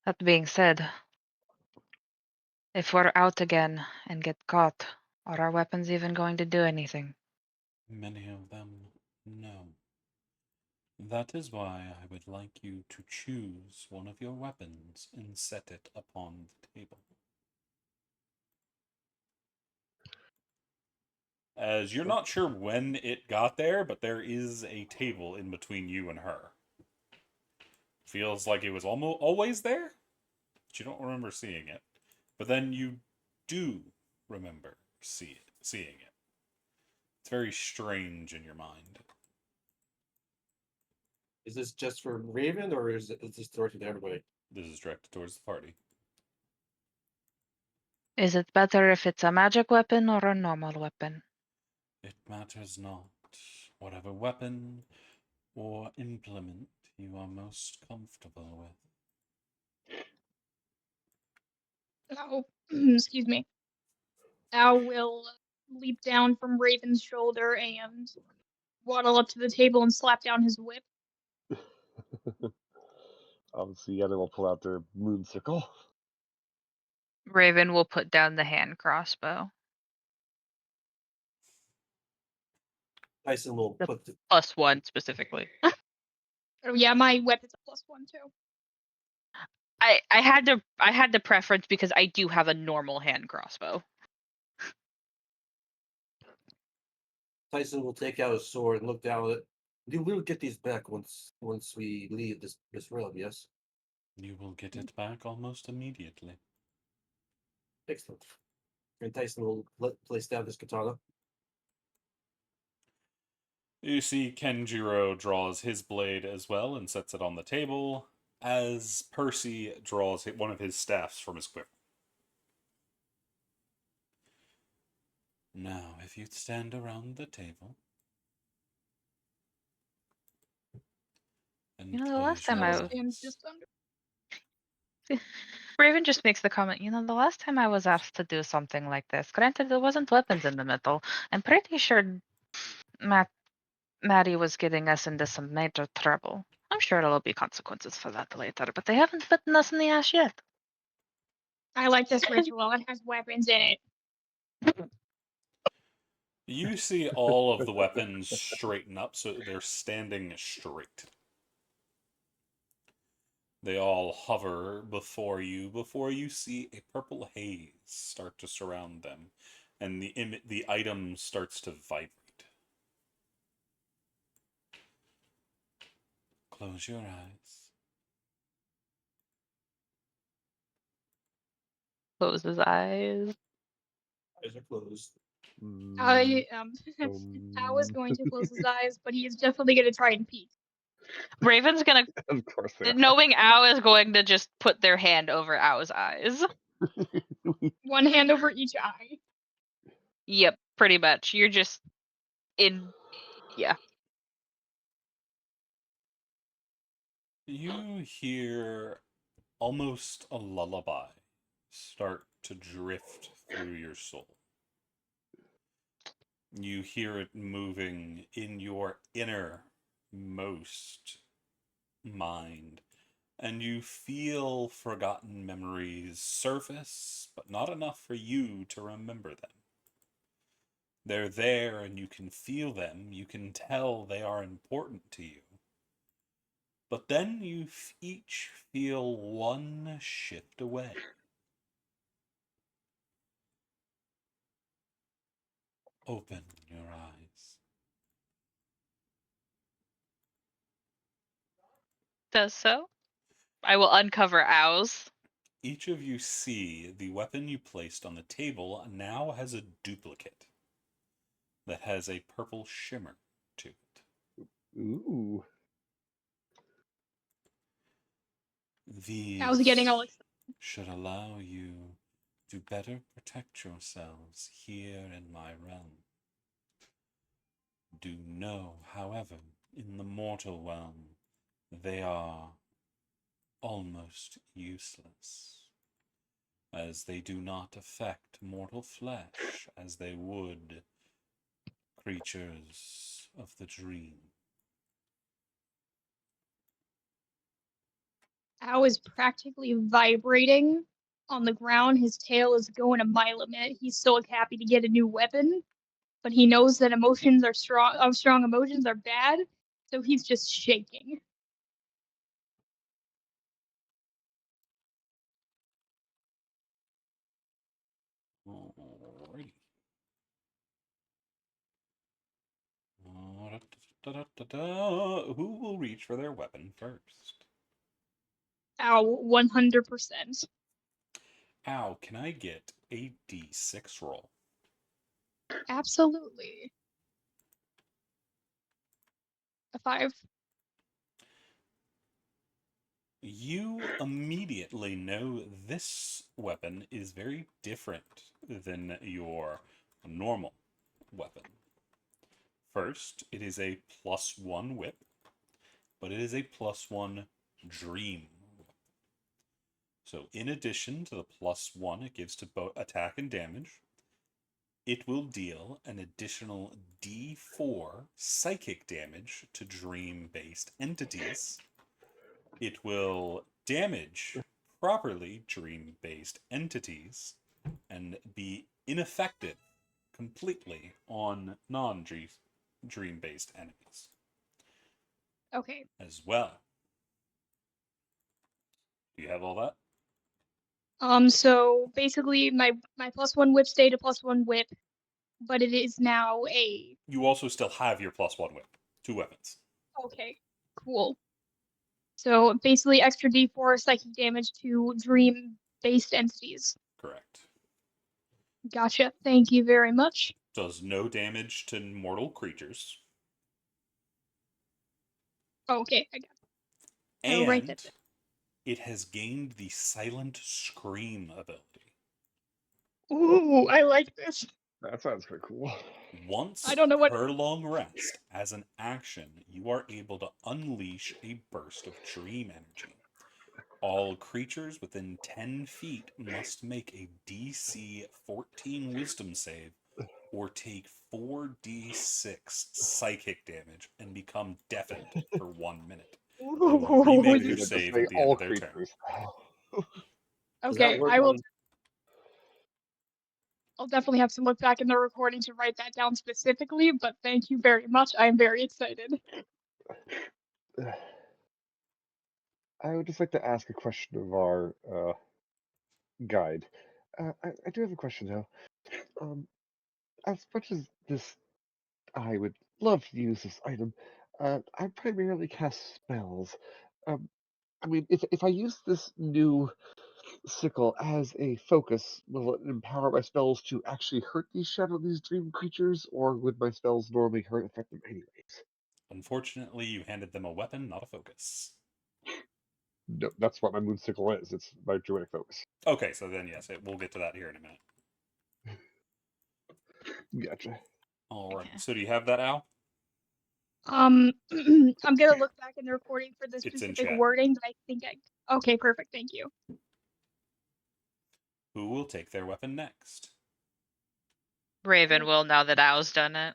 That being said, if we're out again and get caught, are our weapons even going to do anything? Many of them, no. That is why I would like you to choose one of your weapons and set it upon the table. As you're not sure when it got there, but there is a table in between you and her. Feels like it was almost always there, but you don't remember seeing it. But then you do remember seeing it. It's very strange in your mind. Is this just for Raven, or is this directed to everybody? This is directed towards the party. Is it better if it's a magic weapon or a normal weapon? It matters not. Whatever weapon or implement you are most comfortable with. Oh, excuse me. Al will leap down from Raven's shoulder and waddle up to the table and slap down his whip. Obviously, the other will pull out their moon sickle. Raven will put down the hand crossbow. Tyson will The- put the, +1 specifically. Oh yeah, my weapon's a +1 too. I had the preference because I do have a normal hand crossbow. Tyson will take out his sword and look down at it. We will get these back once we leave this realm. Yes. You will get it back almost immediately. Excellent. And Tyson will place down his katana. You see Kenjiro draws his blade as well and sets it on the table, as Percy draws one of his staffs from his quiver. Now, if you'd stand around the table and You know, the last close time your I I will was- stand eyes. just under. Raven just makes the comment, you know, the last time I was asked to do something like this, granted there wasn't weapons in the middle, I'm pretty sure Maddie was getting us into some major trouble. I'm sure there'll be consequences for that later, but they haven't bitten us in the ass yet. I like this ritual. It has weapons in it. You see all of the weapons straighten up so they're standing straight. They all hover before you see a purple haze start to surround them, and the item starts to vibrate. Close your eyes. Close his eyes. Eyes are closed. I Mm, I was going to close his eyes, but he is definitely going to try and peek. Raven's gonna, of course they are. knowing Ao is going to just put their hand over Ao's eyes. One hand over each eye. Yep, pretty much. You're just in. Yeah. You hear almost a lullaby start to drift through your soul. You hear it moving in your innermost mind, and you feel forgotten memories surface, but not enough for you to remember them. They're there and you can feel them, you can tell they are important to you. But then you each feel one shift away. Open your eyes. Does so. I will uncover Ao's. Each of you see the weapon you placed on the table now has a duplicate that has a purple shimmer to it. Ooh. I was getting all These excited. should allow you to better protect yourselves here in my realm. Do know, however, in the mortal realm, they are almost useless, as they do not affect mortal flesh as they would creatures of the dream. Ao is practically vibrating on the ground. His tail is going a mile a minute. He's so happy to get a new weapon, but he knows that emotions are strong. Strong emotions are bad, so he's just shaking. Alrighty. Who will reach for their weapon first? Ao, 100%. Ow, can I get a d6 roll? Absolutely. A 5. You immediately know this weapon is very different than your normal weapon. First, it is a +1 whip, but it is a +1 dream whip. So in addition to the +1 it gives to both attack and damage, it will deal an additional d4 psychic damage to dream-based entities. It will damage properly dream-based entities and be ineffective completely on non-dream-based enemies Okay. as well. Do you have all that? So basically my +1 whip stayed a +1 whip, but it is now a You also still have your +1 whip. 2 weapons. okay, cool. So basically extra D4 psychic damage to dream-based entities. Correct. Gotcha. Thank you very much. Does no damage to mortal creatures. Okay, I got it. I will write that And it has gained the silent scream ability. down. Ooh, I like this. That sounds pretty cool. Once I don't know what. per long rest, as an action, you are able to unleash a burst of dream energy. All creatures within 10 feet must make a DC 14 wisdom save or take 4d6 psychic damage and become deafened for 1 minute. They will Ooh, remake Maybe their just save make at the end all of their turn. creatures. Does that okay, work I will. on- I'll definitely have to look back in the recording to write that down specifically. But thank you very much. I am very excited. I would just like to ask a question of our guide. I do have a question though. As much as this, I would love to use this item. I primarily cast spells. I mean, if I use this new sickle as a focus, will it empower my spells to actually hurt these dream creatures, or would my spells normally affect them anyways? Unfortunately, you handed them a weapon, not a focus. No, that's what my moon sickle is. It's my druidic focus. Okay, so then yes, we'll get to that here in a minute. Gotcha. All right. Okay. So do you have that, Al? I'm gonna look back in the recording for the It's in specific chat. wording, but I think I. Okay, perfect. Thank you. Who will take their weapon next? Raven will now that Ow's done it.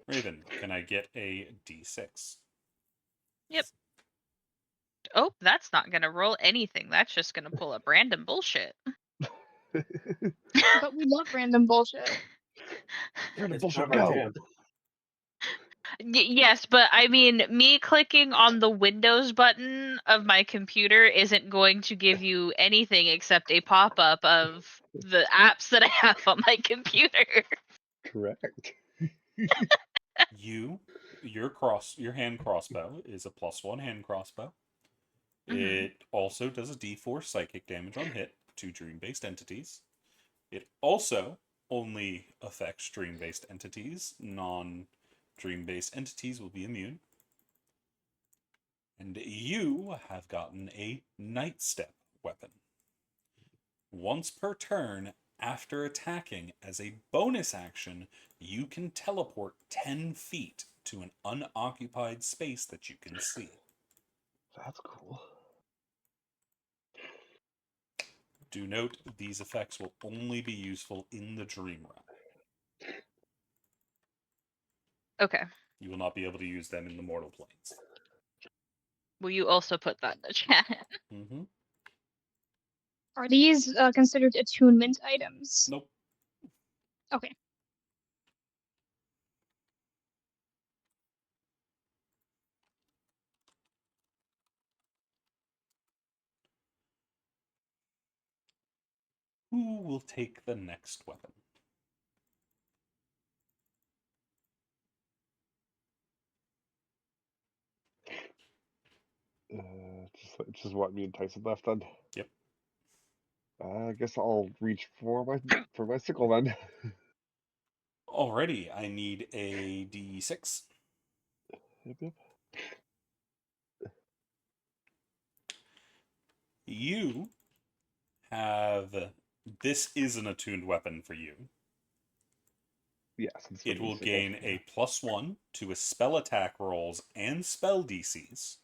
Raven, can I get a d6? Yep. Oh, that's not gonna roll anything. That's just gonna pull up random bullshit. But we love random bullshit. Random It's bullshit, not my go! jam. Yes, but I mean, me clicking on the Windows button of my computer isn't going to give you anything except a pop-up of the apps that I have on my computer. Correct. Your hand crossbow is a +1 hand crossbow. Mhm. It also does a d4 psychic damage on hit to dream-based entities. It also only affects dream-based entities. Non-dream-based entities will be immune. And you have gotten a Night Step weapon. Once per turn, after attacking, as a bonus action, you can teleport 10 feet to an unoccupied space that you can see. That's cool. Do note, these effects will only be useful in the dream realm. Okay. You will not be able to use them in the mortal planes. Will you also put that in the chat? Mm-hmm. Are these considered attunement items? Nope. Okay. Who will take the next weapon? Just what me and Tyson left on. Yep. I guess I'll reach for my sickle then. Alrighty, I need a d6. Yep. You have... This is an attuned weapon for you. Yes. It's It for me, will sickle. gain a +1 to its spell attack rolls and spell DCs.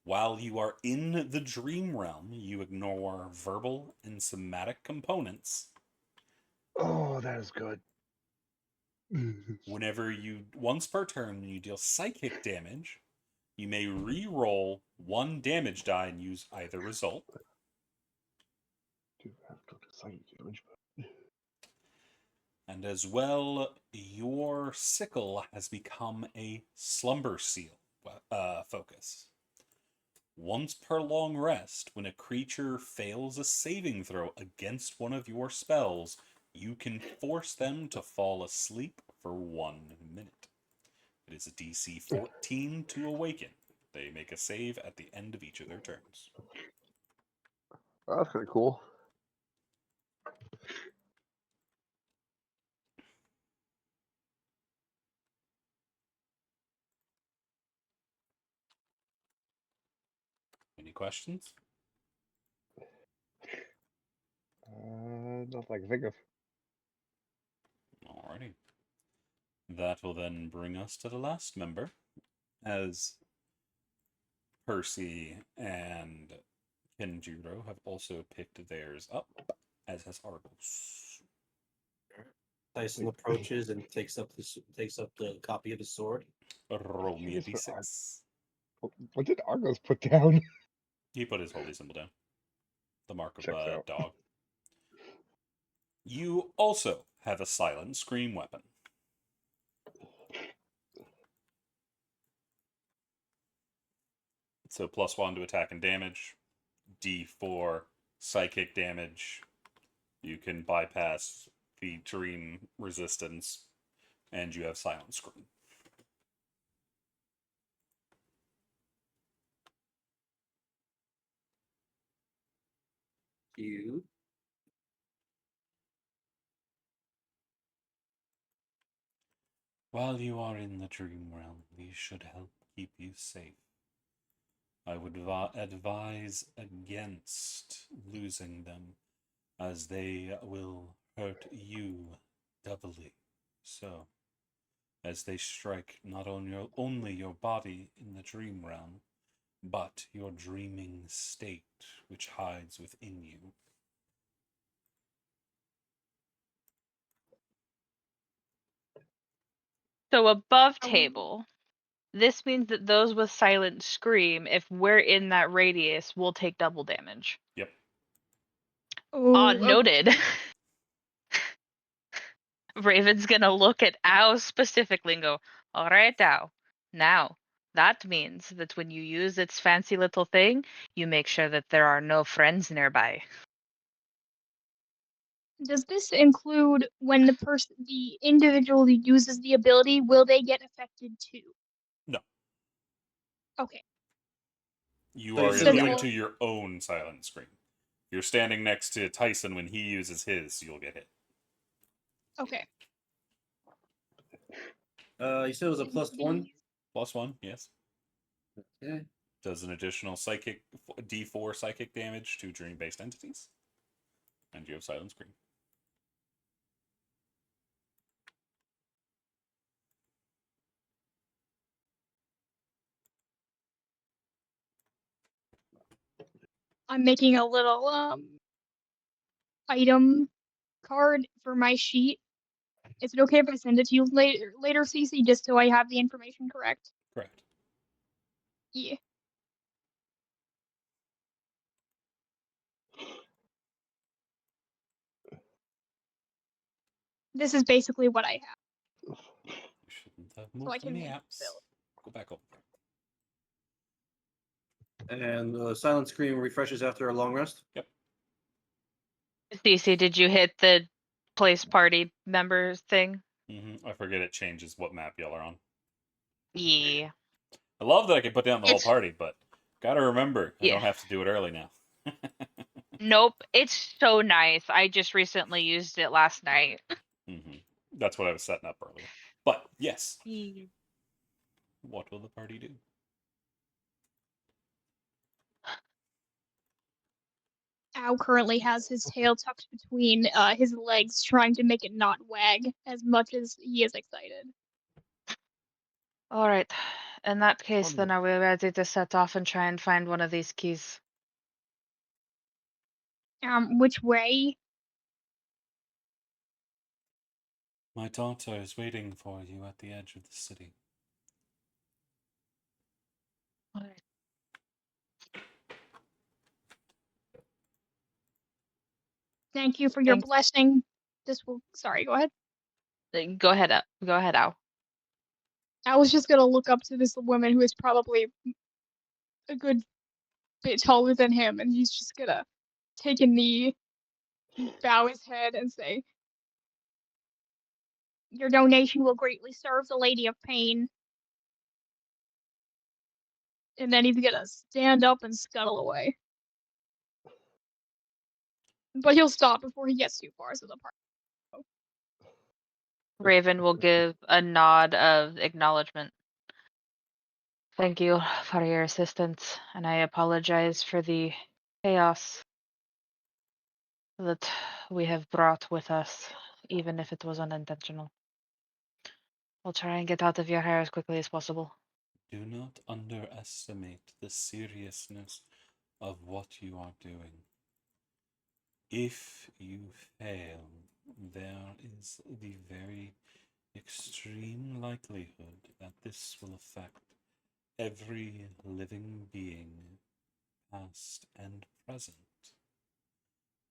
While you are in the dream realm, you ignore verbal and somatic components. Oh, that is good. Once per turn, when you deal psychic damage, you may re-roll 1 damage die and use either result. Do have to do psychic damage, but And as well, your sickle has become a slumber seal focus. Once per long rest, when a creature fails a saving throw against one of your spells, you can force them to fall asleep for 1 minute. It is a DC 14 to awaken. They make a save at the end of each of their turns. oh, that's kind of cool. Any questions? Not like I think of. Alrighty. That will then bring us to the last member, as Percy and Kenjiro have also picked theirs up, as has Argos. Tyson approaches and takes up the copy of the sword. Roll me a Curious what d6. What did Argos put down? He put his holy symbol down. The mark of Checks a out. dog. You also have a silent scream weapon. So +1 to attack and damage. D4 psychic damage. You can bypass the dream resistance. And you have silent scream. You. While you are in the dream realm, these should help keep you safe. I would advise against losing them, as they will hurt you doubly. So, as they strike not only your body in the dream realm, but your dreaming state, which hides within you. So above Oh. table, this means that those with silent scream, if we're in that radius, will take double damage. Yep. Oh, Noted. Raven's gonna look at Ow specifically and go, all right, Ow. Now, that means that when you use its fancy little thing, you make sure that there are no friends nearby. Does this include when the individual who uses the ability, will they get affected too? No. Okay. You So you are said immune like- to your own silent scream. You're standing next to Tyson when he uses his, you'll get hit. Okay. You said it was a +1. +1, yes. Okay. Does an additional psychic D4 psychic damage to dream-based entities. And you have silent scream. I'm making a little item card for my sheet. Is it okay if I send it to you later, CC, just so I have the information correct? Correct. Yeah. This is basically what I have. You shouldn't have I moved can any make it apps. fill. Go back over. And silent scream refreshes after a long rest. Yep. Cece, did you hit the place party members thing? I forget it changes what map y'all are on. Yeah. I love that I can put down the whole It's- party, but gotta remember, I Yeah. don't have to do it early now. Nope. It's so nice. I just recently used it last night. That's what I was setting up earlier. But yes, Yeah. what will the party do? Ow currently has his tail tucked between his legs, trying to make it not wag as much as he is excited. All right. In that case, Um, then are we ready to set off and try and find one of these keys? Which way? My daughter is waiting for you at the edge of the city. All right. Thank you for your Thanks. blessing. This will. Sorry, go ahead. Go ahead. Go ahead, Al. I was just gonna look up to this woman who is probably a good bit taller than him, and he's just gonna take a knee, bow his head, and say, "Your donation will greatly serve the Lady of Pain." And then he's gonna stand up and scuttle away. But he'll stop before he gets too far, so the party. Raven will give a nod of acknowledgement. Thank you for your assistance, and I apologize for the chaos that we have brought with us, even if it was unintentional. We'll try and get out of your hair as quickly as possible. Do not underestimate the seriousness of what you are doing. If you fail, there is the very extreme likelihood that this will affect every living being, past and present,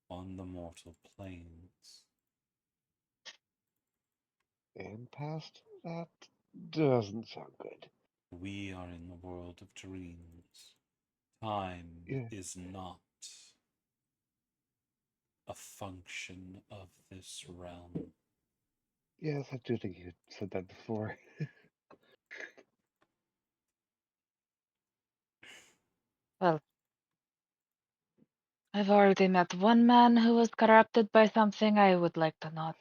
on the mortal planes. and past that doesn't sound good. We are in the world of dreams. Time Yeah. is not a function of this realm. Yes, I do think you said that before. Well, I've already met one man who was corrupted by something. I would like to not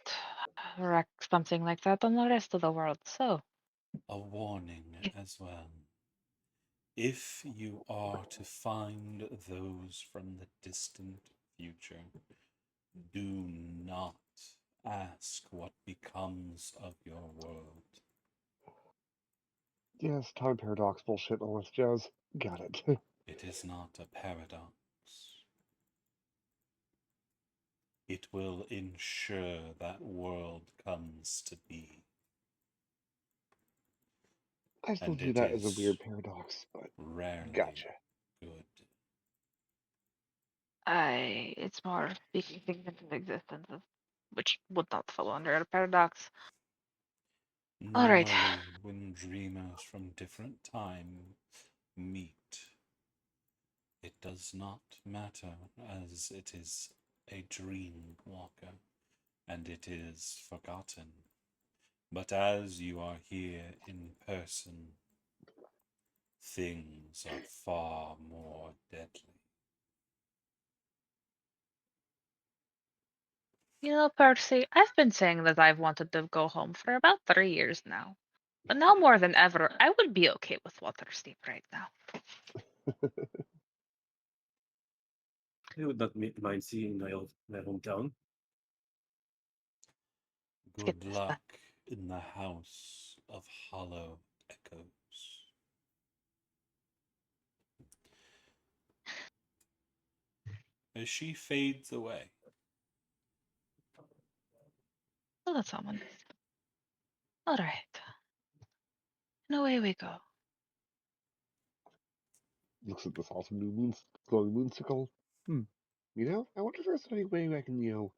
wreck something like that on the rest of the world. So, A warning as well. If you are to find those from the distant future, do not ask what becomes of your world. Yes, time paradox bullshit, all this jazz. Got it. It is not a paradox. It will ensure that world comes to be. I still And view it that as a is weird paradox, but rarely gotcha. good. it's more speaking things into existence, which would not fall under a paradox. All right. Normally, when dreamers from different time meet, it does not matter, as it is a dream walker, and it is forgotten. But as you are here in person, things are far more deadly. You know, Percy, I've been saying that I've wanted to go home for about 3 years now. But now more than ever, I would be okay with Waterdeep right now. I would not mind seeing my hometown. Let's get Good this done. luck in the House of Hollow Echoes. As she fades away, Oh, that's someone. All right. And away we go. Looks at this awesome new glowing moonsicle. You know, I wonder if there's any way I can,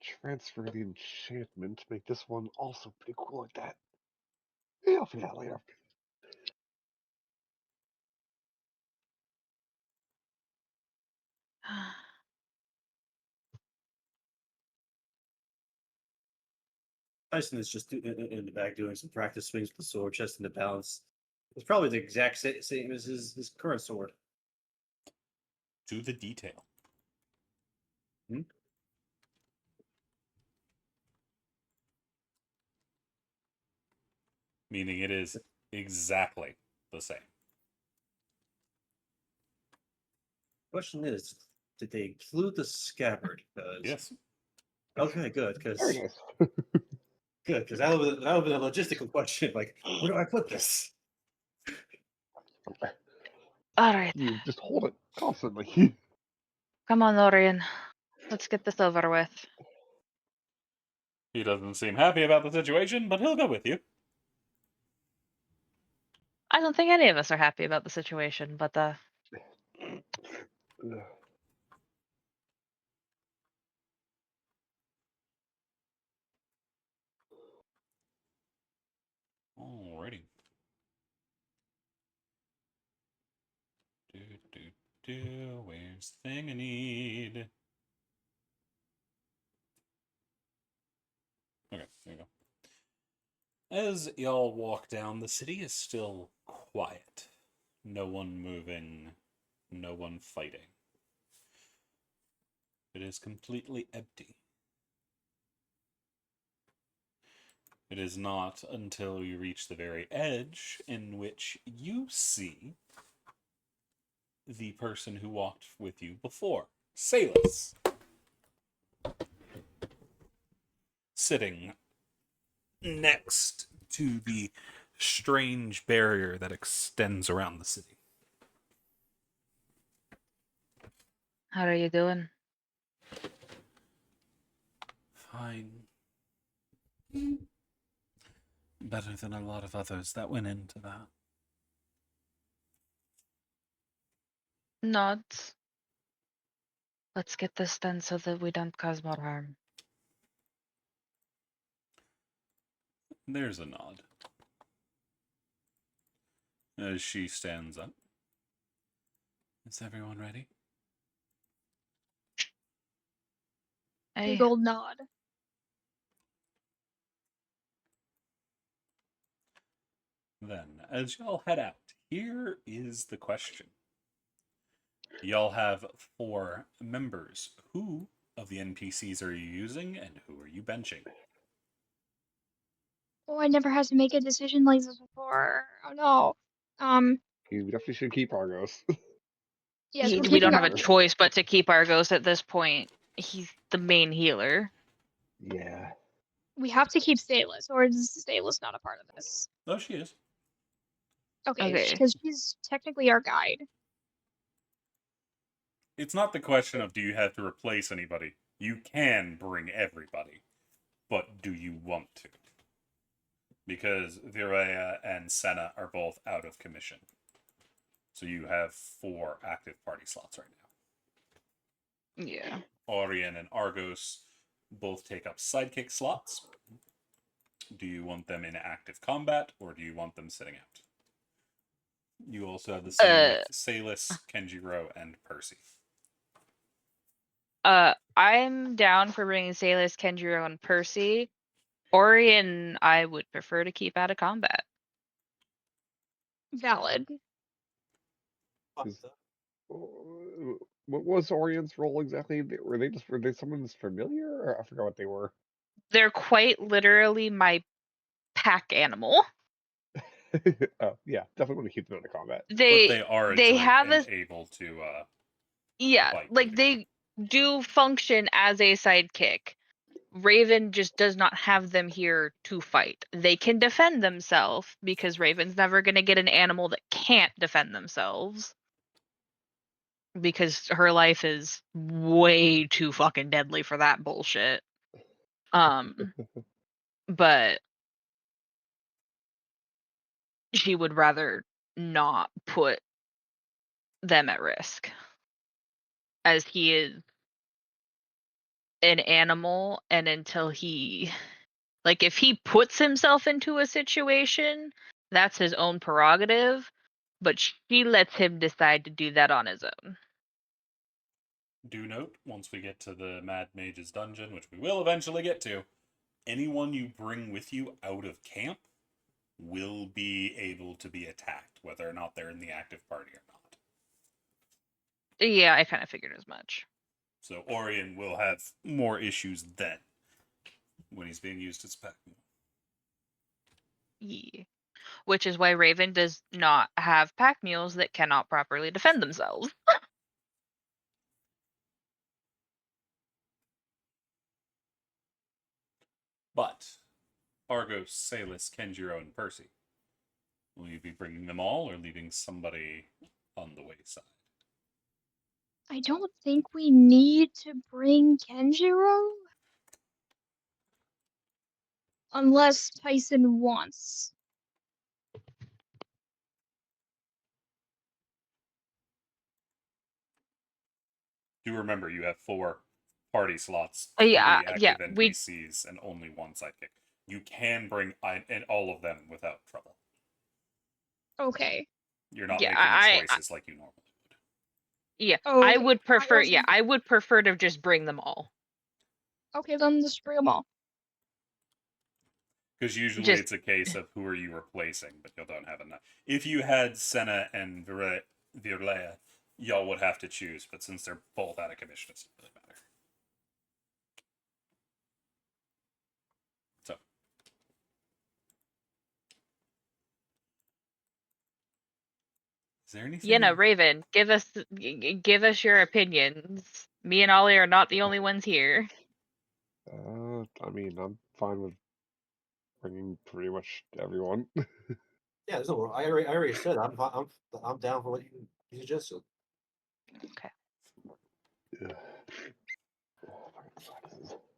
transfer the enchantment to make this one also pretty cool like that. Yeah, I'll figure that later. Tyson is just in the back doing some practice swings with the sword, chest into balance. It's probably the exact same as his current sword. to the detail. Hmm? Meaning it is exactly the same. Question is, did they include the scabbard? 'Cause- Yes. Okay, good. Very Because nice. that would have been a logistical question. Like, where do I put this? All right. You just hold it constantly. Come on, Lorian. Let's get this over with. He doesn't seem happy about the situation, but he'll go with you. I don't think any of us are happy about the situation, but Alrighty. Do, do, do. Where's the thing I need? Okay, there you go. As y'all walk down, the city is still quiet. No one moving, no one fighting. It is completely empty. It is not until you reach the very edge in which you see the person who walked with you before, Salus, sitting next to the strange barrier that extends around the city. how are you doing? Fine. Better than a lot of others that went into that. Nods. Let's get this done so that we don't cause more harm. There's a nod. As she stands up. Is everyone ready? Big Hey, old nod. Then, as y'all head out, here is the question. Y'all have 4 members. Who of the NPCs are you using, and who are you benching? Oh, I never had to make a decision like this before. Oh no. You definitely should keep Argos. Yes, we're We keeping don't have a Argos. choice but to keep Argos at this point. He's the main healer. Yeah. We have to keep Stayless, or is Stayless not a part of this? Oh, she is. Okay, Okay. because she's technically our guide. It's not the question of do you have to replace anybody. You can bring everybody, but do you want to? Because Virea and Senna are both out of commission. So you have 4 active party slots right now. Yeah. Orion and Argos both take up sidekick slots. Do you want them in active combat, or do you want them sitting out? You also have the same with Salis, Kenjiro, and Percy. I'm down for bringing Salis, Kenjiro, and Percy. Orion, I would prefer to keep out of combat. Valid. Is- What was Orion's role exactly? Were they someone's familiar? Or I forgot what they were. They're quite literally my pack animal. Oh yeah, definitely want to keep them out of combat. But they are they adroit have and a able to yeah, fight like with they do function as a sidekick. Raven just does not have them here to fight. They can defend themselves because Raven's never going to get an animal that can't defend themselves because her life is way too fucking deadly for that bullshit. But she would rather not put them at risk as he is an animal, and until he like if he puts himself into a situation, that's his own prerogative, but she lets him decide to do that on his own. Do note, once we get to the Mad Mage's dungeon, which we will eventually get to, anyone you bring with you out of camp will be able to be attacked, whether or not they're in the active party or not. Yeah, I kind of figured as much. So Orion will have more issues then when he's being used as pack mule. Yeah. Which is why Raven does not have pack mules that cannot properly defend themselves. But Argos, Salis, Kenjiro, and Percy, will you be bringing them all or leaving somebody on the wayside? I don't think we need to bring Kenjiro. Unless Tyson wants. Do remember you have 4 party slots, 3 active NPCs, and only 1 sidekick. You can bring and all of them without trouble. Okay. You're not Yeah, making choices like you normally would. Yeah, Oh, I okay. would prefer. wasn't- Yeah, I would prefer to just bring them all. Okay, then just bring them all. Because usually Just- it's a case of who are you replacing, but you don't have enough. If you had Senna and Virlea, y'all would have to choose, but since they're both out of commission, it doesn't really matter. So. Is there anything? You know, Raven, give us your opinions. Me and Ollie are not the only ones here. I mean, I'm fine with bringing pretty much everyone. Yeah, there's no. I already said I'm down for what you suggested. Okay.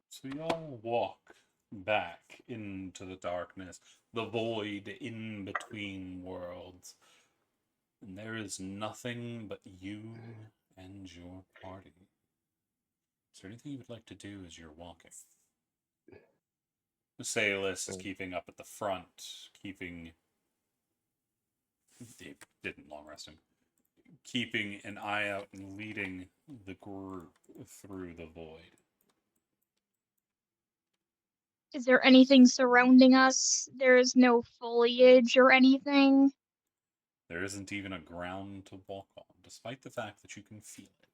So y'all walk back into the darkness, the void in between worlds. And there is nothing but you and your party. Is there anything you would like to do as you're walking? Salis is keeping up at the front, keeping... They didn't long rest him. Keeping an eye out and leading the group through the void. Is there anything surrounding us? There is no foliage or anything. There isn't even a ground to walk on, despite the fact that you can feel it.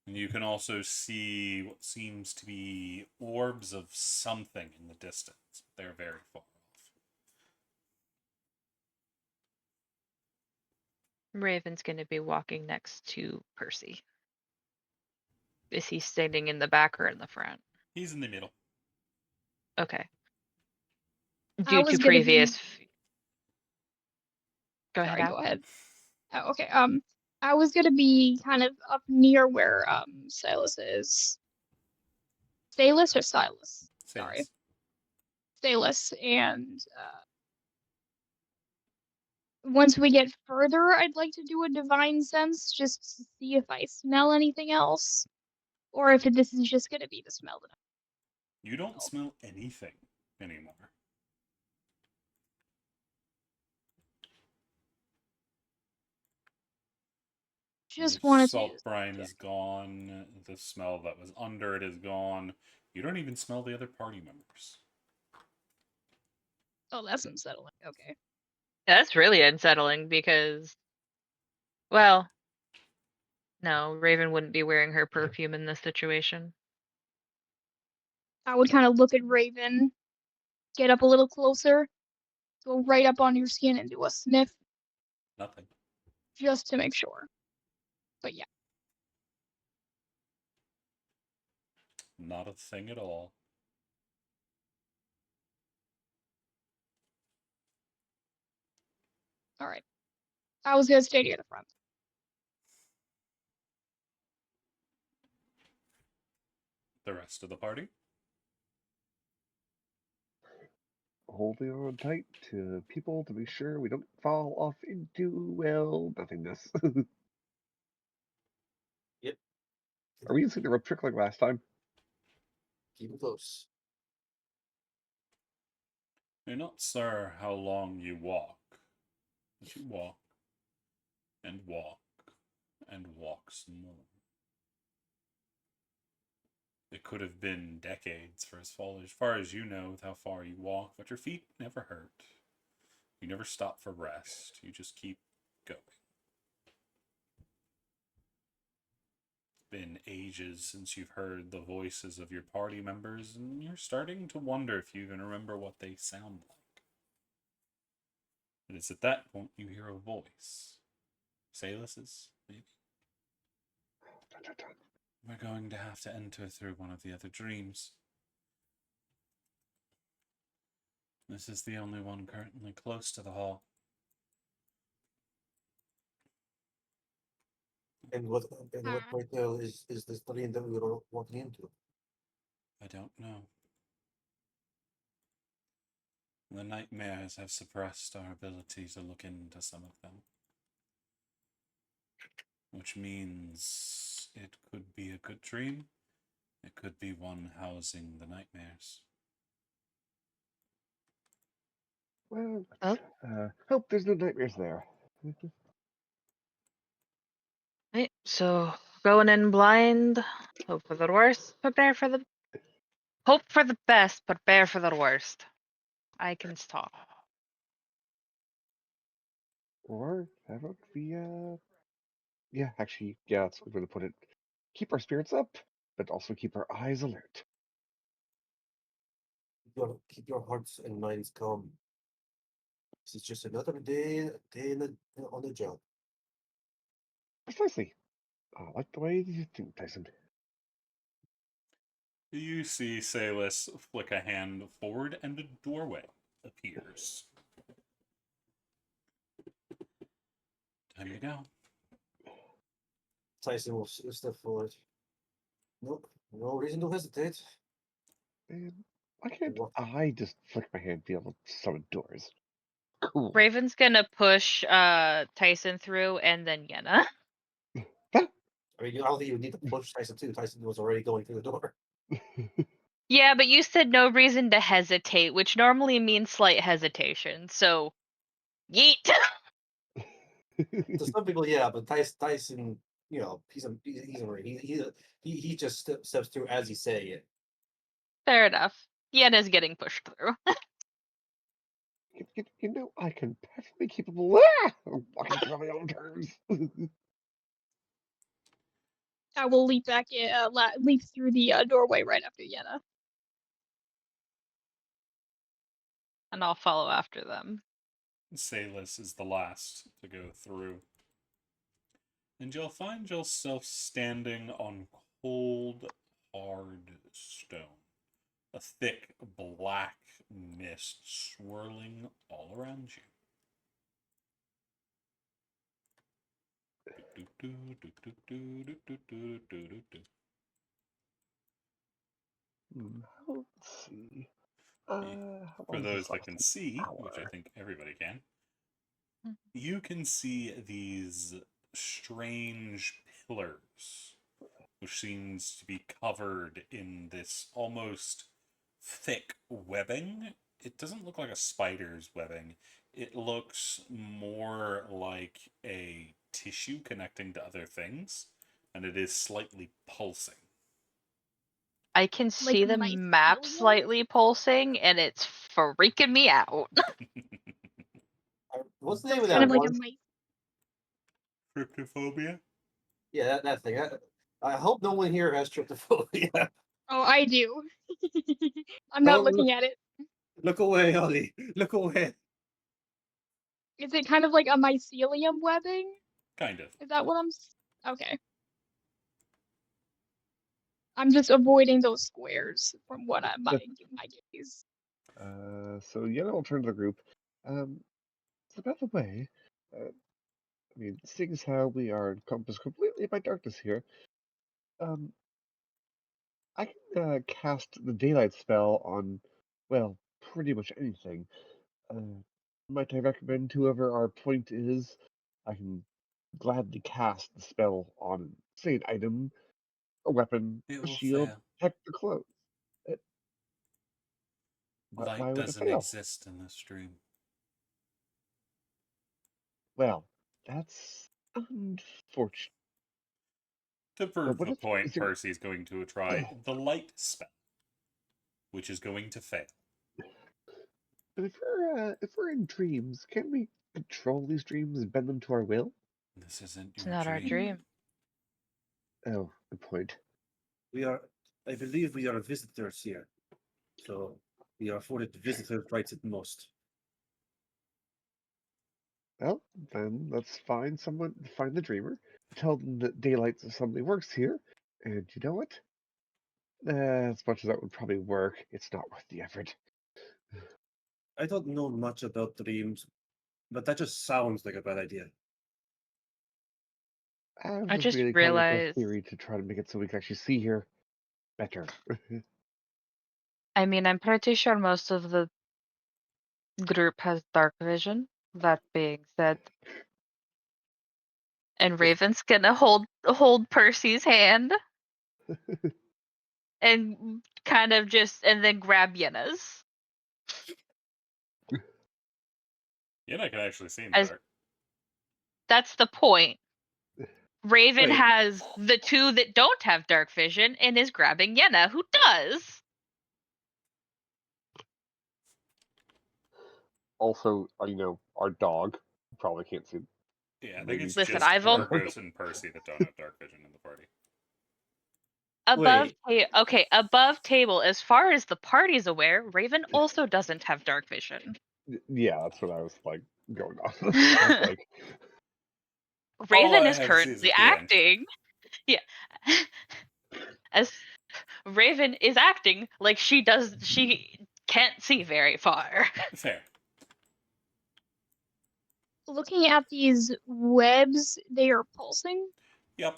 And you can also see what seems to be orbs of something in the distance. They're very far off. Raven's going to be walking next to Percy. Is he standing in the back or in the front? He's in the middle. Okay. I Due was to gonna be- previous. Go ahead. Sorry, Al. go ahead. Oh, okay. I was gonna be kind of up near where Silas is. Silas or Silas? Sorry. Says. Silas, and once we get further, I'd like to do a divine sense just to see if I smell anything else, or if this is just gonna be the smell that You don't smell anything anymore. just The wanted to salt use. brine is gone. The smell that was under it is gone. You don't even smell the other party members. Oh, that's unsettling. Okay. That's really unsettling because, well, no, Raven wouldn't be wearing her perfume in this situation. I would kind of look at Raven, get up a little closer, go right up on your skin and do a sniff Nothing. just to make sure. But yeah. Not a thing at all. All right. I was gonna stay near the front. The rest of the party? Holding on tight to people to be sure we don't fall off into, well, nothingness. Yep. Are we using the rope trick like last time? Keep it close. You're not sure how long you walk, but you walk and walk and walk some more. It could have been decades for as far as you know with how far you walk, but your feet never hurt. You never stop for rest. You just keep going. It's been ages since you've heard the voices of your party members, and you're starting to wonder if you even remember what they sound like. And it's at that point you hear a voice. Salus's, maybe? Dun, dun, dun. We're going to have to enter through one of the other dreams. This is the only one currently close to the hall. And what portal is this dream that we were walking into? I don't know. The nightmares have suppressed our ability to look into some of them. Which means it could be a good dream. It could be one housing the nightmares. Well, Oh. hope there's no nightmares there. Right, so going in blind, hope for the worst, prepare for the hope for the best, prepare for the worst. I can stop. Or how about we, yeah, actually, yeah, that's a good way to put it. Keep our spirits up, but also keep our eyes alert. Keep your hearts and minds calm. This is just another day on the job. Precisely. I like the way you think, Tyson. You see Salus flick a hand forward and a doorway appears. Time to go. Tyson will step forward. Nope, no reason to hesitate. Man, why can't What? I just flick my hand and be able to summon doors? Cool. Raven's gonna push Tyson through and then Yenna. I mean, I don't think you need to push Tyson too. Tyson was already going through the door. Yeah, but you said no reason to hesitate, which normally means slight hesitation. So, yeet. To some people, yeah, but Tyson, you know, he's he just steps through as he's saying it. Fair enough. Yenna's getting pushed through. You know, I can perfectly capable walking through on my own terms. I will leap back in, leap through the doorway right after Yenna. And I'll follow after them. Salus is the last to go through. And you'll find yourself standing on cold, hard stone. A thick, black mist swirling all around you. Let's see. For How long does those this that last? can An see, which I hour. think everybody can, Mhm. you can see these strange pillars, which seems to be covered in this almost thick webbing. It doesn't look like a spider's webbing. It looks more like a tissue connecting to other things, and it is slightly pulsing. I can Like see the map mycelium? slightly pulsing, and it's freaking me out. What's the So name of it's kind that of like one? a mice. Tryptophobia? Yeah, that thing. I hope no one here has tryptophobia. Oh, I do. I'm not Oh, looking at it. Look away, Ollie. Look away. Is it kind of like a mycelium webbing? Kind of. Is that what okay. I'm just avoiding those squares from what my gaze. So Yenna will turn to the group. So by the way, I mean, seeing as how we are encompassed completely by darkness here, I can cast the daylight spell on, well, pretty much anything. Might I recommend whoever our point is? I can gladly cast the spell on, say, an item, a weapon, It a will shield, fail. heck, the clothes. Why Light would it doesn't fail? exist in this dream. Well, that's unfortunate. To prove What the is point, there? Percy's going to try the light spell, which is going to fail. But if we're in dreams, can we control these dreams and bend them to our will? This isn't It's your not our dream. dream. Oh, good point. I believe we are visitors here. So we are afforded visitor rights at most. Well, then let's find the dreamer, tell them that daylight suddenly works here, and you know what? As much as that would probably work, it's not worth the effort. I don't know much about dreams, but that just sounds like a bad idea. I I was just really coming up with a realized. theory to try to make it so we can actually see here better. I mean, I'm pretty sure most of the group has dark vision. That being said, and Raven's gonna hold Percy's hand and kind of just and then grab Yenna's. I can actually see in the As dark. that's the point. Raven Wait. has the two that don't have dark vision and is grabbing Yenna, who does. Also, our dog probably can't see. Yeah, I think Maybe it's Listen, just I've only Argos and Percy that don't have dark vision in the party. above table. As far as the party's aware, Raven also doesn't have dark vision. Yeah, that's what I was going on. I was like, All Raven I is had to see is currently at the end. acting. Yeah. As Raven is acting like she can't see very far. Fair. Looking at these webs, they are pulsing. Yep.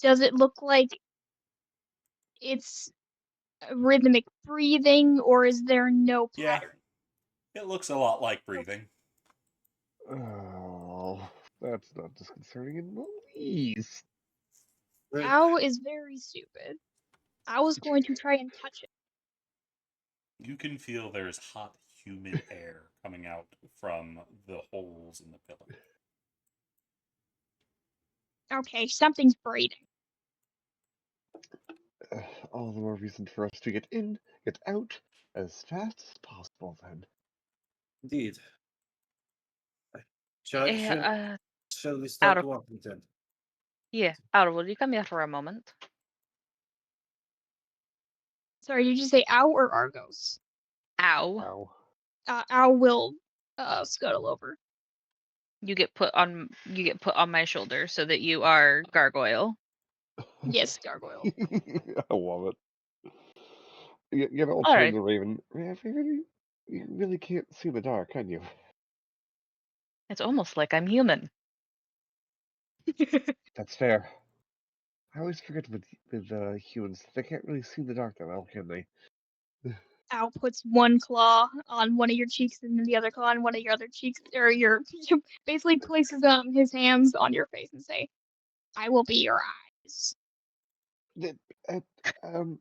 Does it look like it's rhythmic breathing, or is there no Yeah. pattern? It looks a lot like breathing. oh, that's not disconcerting in the least. Right. Owl is very stupid. I was going to try and touch it. You can feel there's hot, humid air coming out from the holes in the pillar. Okay, something's braiding. all the more reason for us to get in, get out as fast as possible. Then. Indeed. Shall, Eh, shall, uh, shall we out start of walking then? yeah, Outer, will you come here for a moment? Sorry, did you say Ow or Argos? Ow. Ow. Ow will scuttle over. You get put on my shoulder so that you are gargoyle. Yes, gargoyle. I love it. You know, I'll All turn right. to Raven. Raven, you really can't see in the dark, can you? It's almost like I'm human. That's fair. I always forget with humans, they can't really see in the dark that well, can they? Ow puts one claw on one of your cheeks and then the other claw on one of your other cheeks, or your basically places his hands on your face and say, "I will be your eyes." That, uh, um,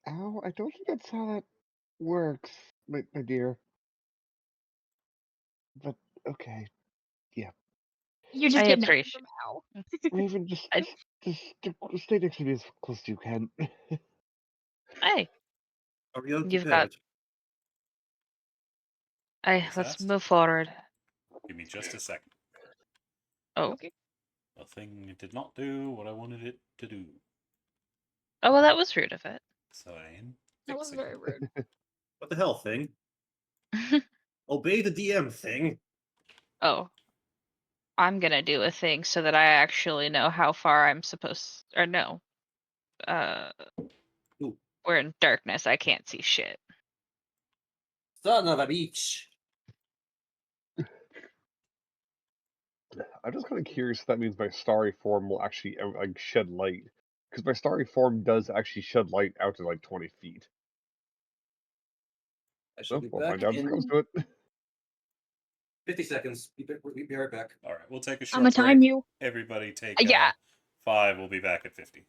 Ow, I don't think that's how that works, my dear. But okay, yeah. You just I get nothing appreciate. from Ow. Raven, just I, stay next to me as close as you can. hey, Are we you've got. unprepared? What's Let's that? move forward. Give me just a second. Oh, Okay. The thing did not do what I wanted it to do. oh well, that was rude of it. So I am That was fixing very it. rude. What the hell, thing? Obey the DM, thing. Oh, I'm gonna do a thing so that I actually know how far I'm supposed. Or no, uh, Ooh. we're in darkness. I can't see shit. Son of a bitch. I'm just kind of curious if that means my starry form will actually like shed light, because my starry form does actually shed light out to like 20 feet. I shall So be we'll back find out if it comes in to it. 50 seconds. We'll be right back. All right, we'll take a I'm gonna short time break. you. Everybody take Yeah, 5. We'll be back at 50.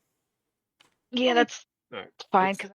yeah, Okay. that's All right. fine. It's 'Cause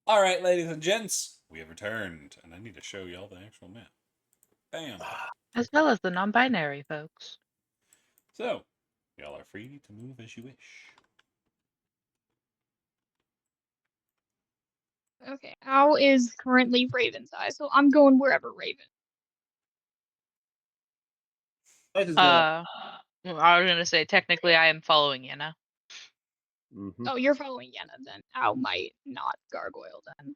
All right, ladies and gents, we have returned, and I need to show y'all the actual map. Bam. As well as the non-binary folks. So, y'all are free to move as you wish. Okay, Owl is currently Raven's eye, so I'm going wherever Raven. Tyson's going. I was gonna say technically I am following Yenna. Mm-hmm. Oh, you're following Yenna then. Owl might not gargoyle then.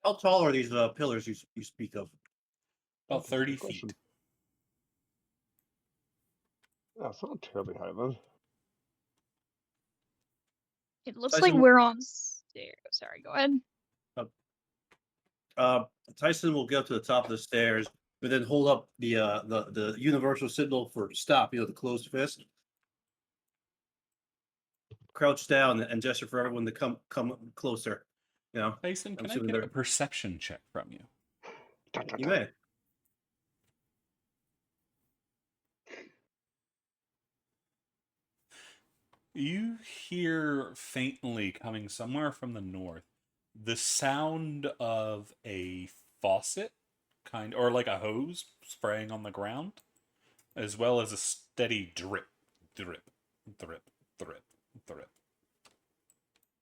How tall are these pillars you speak of? About That's a good 30 question. feet. Yeah, it's not terribly high then. It looks Tyson- like we're on stairs. Sorry, go ahead. Tyson will go to the top of the stairs, but then hold up the universal signal for stop. You know, the closed fist. Crouch down and gesture for everyone to come closer. You know, Tyson, can I assuming get a they're- perception check from you? Dun, dun, you dun. may. You hear faintly coming somewhere from the north the sound of a faucet, or like a hose spraying on the ground, as well as a steady drip, drip, drip, drip, drip.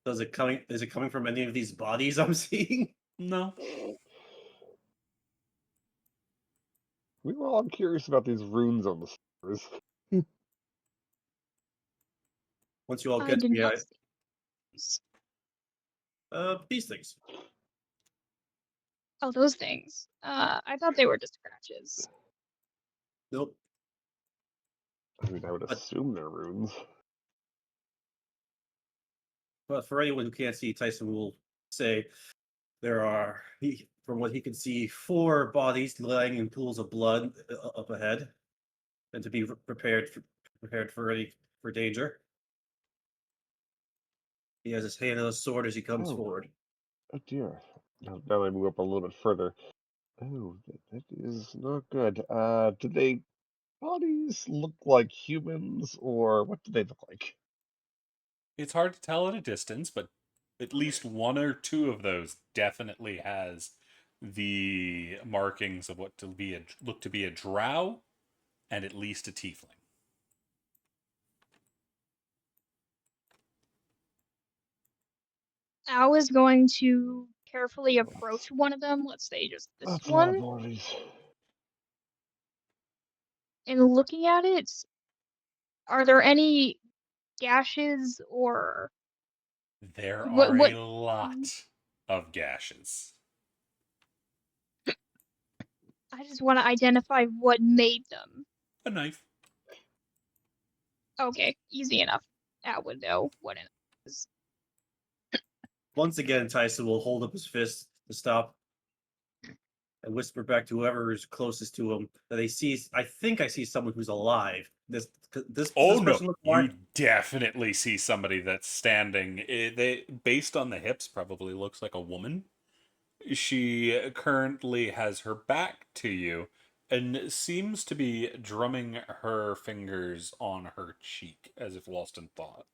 Is it coming from any of these bodies I'm seeing? No. We were all curious about these runes on the stairs. Once you all I get did to not see these. these things. Oh, those things. I thought they were just scratches. Nope. I mean, I would But- assume they're runes. But for anyone who can't see, Tyson will say there are, from what he can see, 4 bodies lying in pools of blood up ahead, and to be prepared for danger. He has his hand on his sword as he comes Oh. forward. Oh dear. Now I move up a little bit further. Oh, that is not good. Do they bodies look like humans, or what do they look like? It's hard to tell at a distance, but at least one or two of those definitely has the markings of what look to be a drow and at least a tiefling. Owl is going to carefully approach one of them. Let's say just this That's a lot of one. bodies. And looking at it, are there any gashes or There What- are what- a lot of gashes. I just want to identify what made them. A knife. Okay, easy enough. Owl would know what it is. Once again, Tyson will hold up his fist to stop and whisper back to whoever is closest to him that he sees. I think I see someone who's alive. This Oh this person no, look alive? you definitely see somebody that's standing. They, based on the hips, probably looks like a woman. She currently has her back to you and seems to be drumming her fingers on her cheek as if lost in thought.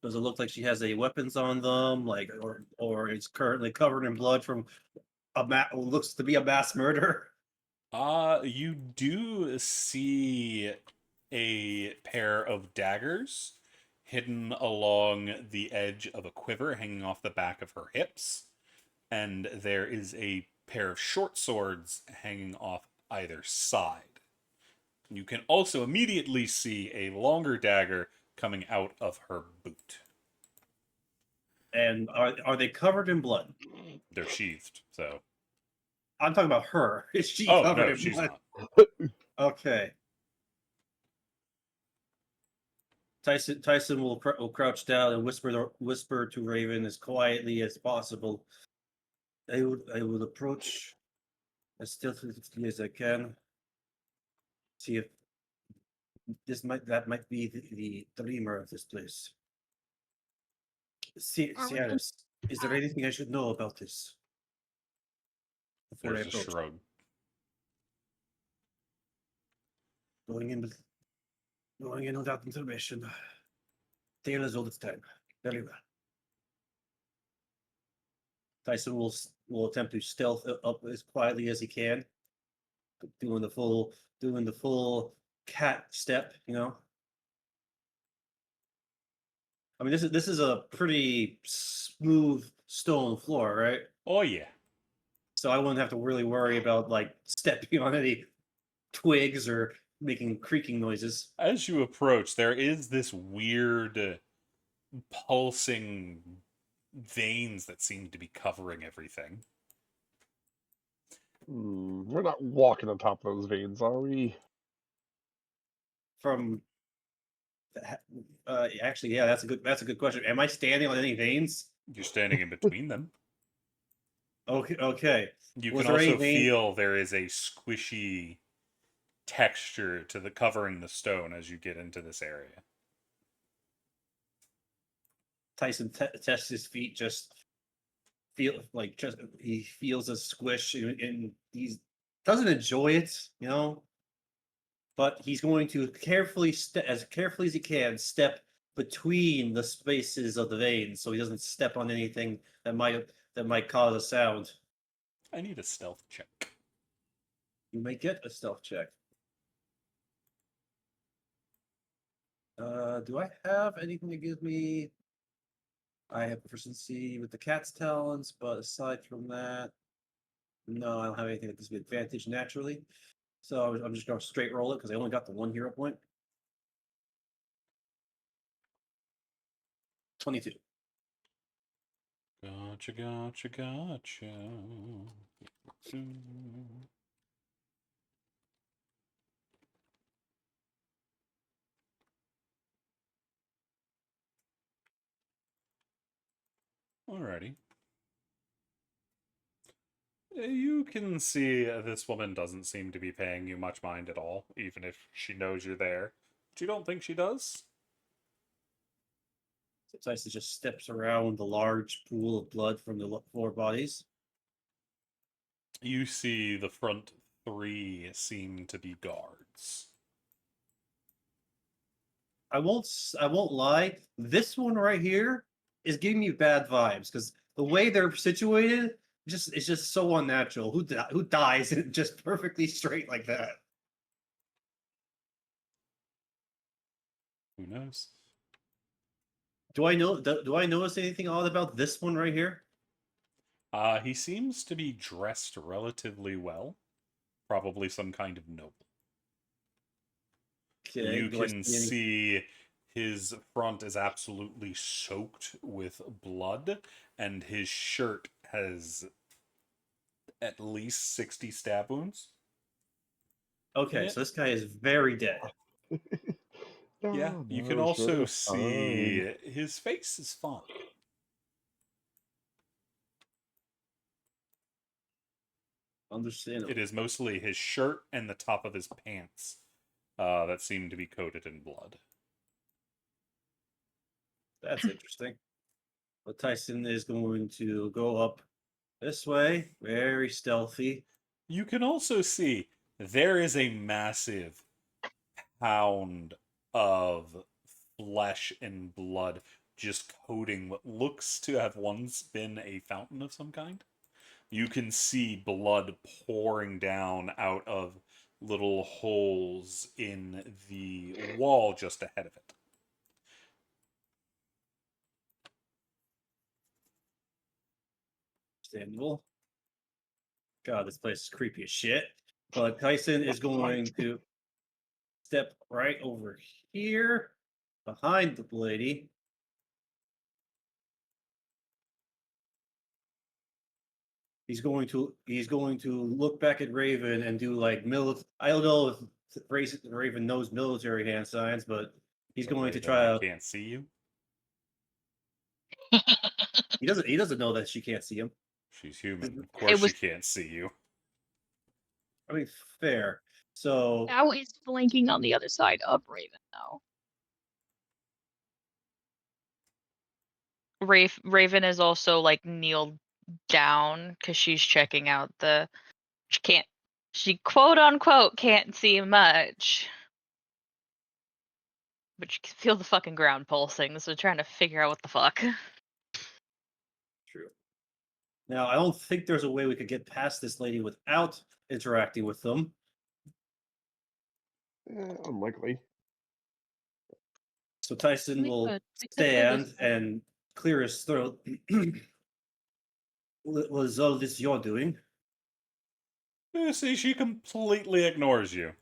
Does it look like she has any weapons on them, like, or is currently covered in blood from looks to be a mass murder? You do see a pair of daggers hidden along the edge of a quiver hanging off the back of her hips, and there is a pair of short swords hanging off either side. You can also immediately see a longer dagger coming out of her boot. And are they covered in blood? They're sheathed, so. I'm talking about her. Is she Oh, covered no, in she's blood? not. Okay. Tyson will crouch down and whisper to Raven as quietly as possible. I would approach as stealthily as I can. See if that might be the dreamer of this place. Are we Cialis, is there anything I should know about this? Before I There's a approach. shrug. Going in without information. Tale as old as time. Very well. Tyson will attempt to stealth up as quietly as he can, doing the full cat step. You know. I mean, this is a pretty smooth stone floor, right? Oh yeah. So I wouldn't have to really worry about like stepping on any twigs or making creaking noises. As you approach, there is this weird pulsing veins that seem to be covering everything. We're not walking on top of those veins, are we? From actually, yeah, that's a good question. Am I standing on any veins? You're standing in between them. Okay. You Was can there any also vein- feel there is a squishy texture to the covering the stone as you get into this area. Tyson tests his feet, just he feels a squish and he doesn't enjoy it, you know. But he's going to as carefully as he can, step between the spaces of the veins, so he doesn't step on anything that might cause a sound. I need a stealth check. You may get a stealth check. Do I have anything that gives me? I have proficiency with the cat's talents, but aside from that, no, I don't have anything that gives me advantage naturally. So I'm just going to straight roll it because I only got the 1 hero point. 22. Gotcha. Alrighty. You can see this woman doesn't seem to be paying you much mind at all, even if she knows you're there. But you don't think she does? So Tyson just steps around the large pool of blood from the floor bodies. You see the front 3 seem to be guards. I won't lie. This one right here is giving me bad vibes because the way they're situated it's just so unnatural. Who dies just perfectly straight like that? Who knows? Do I notice anything odd about this one right here? He seems to be dressed relatively well. Probably some kind of noble. Okay, You do I can see any- see his front is absolutely soaked with blood, and his shirt has at least 60 stab wounds. Okay, Yeah. so this guy is very dead. Yeah, you can No, also sure, see fine. his face is fine. Understandable. It is mostly his shirt and the top of his pants that seem to be coated in blood. That's interesting. But Tyson is going to go up this way, very stealthy. You can also see there is a massive pound of flesh and blood just coating what looks to have once been a fountain of some kind. You can see blood pouring down out of little holes in the wall just ahead of it. Understandable. God, this place is creepy as shit. But Tyson is going to step right over here behind the lady. He's going to look back at Raven and do like I don't know if Raven knows military hand signs, but he's But going to Raven, try I to. can't see you. He doesn't know that she can't see him. She's human. Of course was- she can't see you. I mean, fair. So Now is flanking on the other side of Raven, though. Raven is also like kneeled down because she's checking out she quote unquote can't see much. but you can feel the fucking ground pulsing, so trying to figure out what the fuck. True. Now, I don't think there's a way we could get past this lady without interacting with them. Unlikely. So Tyson We will could do stand this. and clear his throat. What was all this you're doing? You see, she completely ignores you,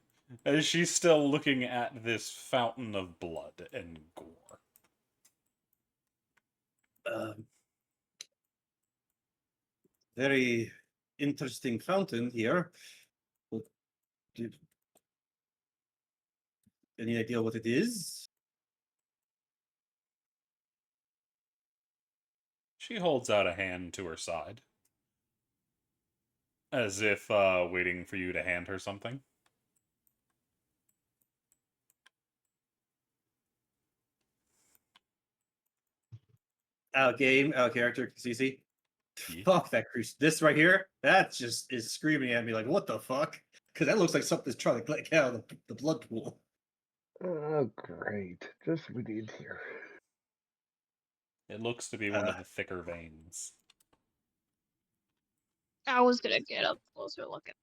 as she's still looking at this fountain of blood and gore. Very interesting fountain here. What, do, any idea what it is? She holds out a hand to her side, as if waiting for you to hand her something. Out of game, out of character, CC. Yeah. Fuck that creature. This right here, that just is screaming at me like, what the fuck? Because that looks like something's trying to get out of the blood pool. Oh, great. Just what we need here. It looks to be one of the thicker veins. I was gonna get a closer look at.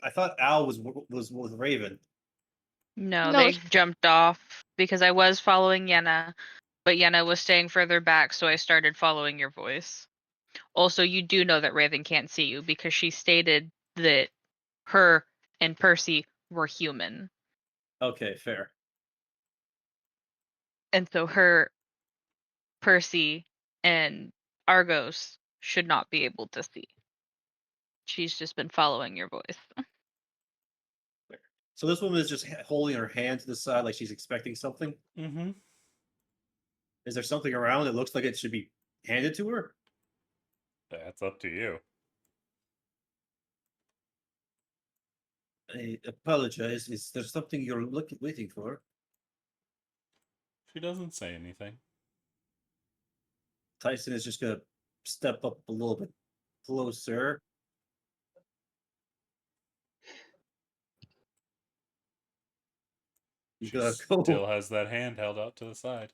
I thought Al was with Raven. No, No, they it's- jumped off because I was following Yenna, but Yenna was staying further back, so I started following your voice. Also, you do know that Raven can't see you because she stated that her and Percy were human. Okay, fair. And so her, Percy, and Argos should not be able to see. She's just been following your voice. So this woman is just holding her hand to the side like she's expecting something. Mm-hmm. Is there something around that looks like it should be handed to her? That's up to you. I apologize. Is there something you're waiting for? She doesn't say anything. Tyson is just gonna step up a little bit closer. He's She gonna still go. has that hand held out to the side.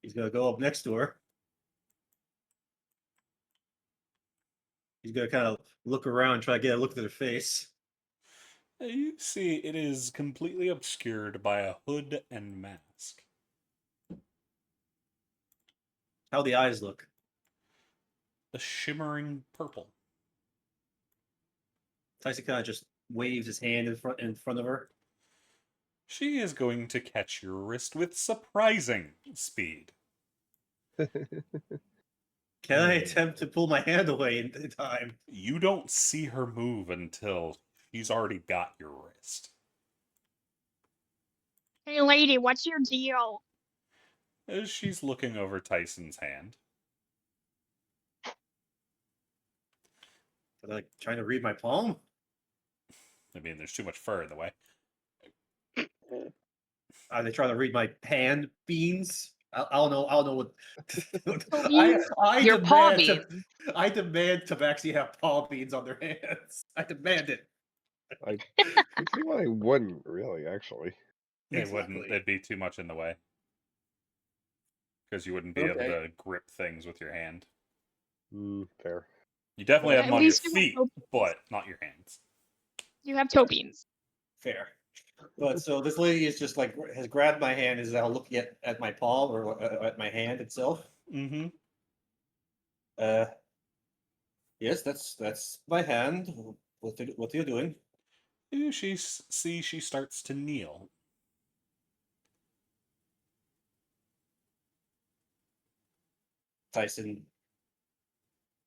He's gonna go up next to her. He's gonna kind of look around, try to get a look at her face. You see, it is completely obscured by a hood and mask. How the eyes look. A shimmering purple. Tyson kind of just waves his hand in front of her. She is going to catch your wrist with surprising speed. Can I attempt to pull my hand away in time? You don't see her move until she's already got your wrist. Hey, lady, what's your deal? As she's looking over Tyson's hand. Are they, like, trying to read my palm? I mean, there's too much fur in the way. Are they trying to read my hand beans? I don't know. I don't know what. Beans? Your paw beans. I demand to actually have paw beans on their hands. I demand it. I can see why I wouldn't, really, actually. It wouldn't. Exactly. It'd be too much in the way. Because you wouldn't be able to grip things with your hand. Fair. You definitely Well, have them at on your least you have feet, toe- but not your hands. You have toe beans. Fair. But so this lady is just like has grabbed my hand, is now looking at my palm or at my hand itself. Mm-hmm. Yes, that's my hand. What are you doing? She starts to kneel. Tyson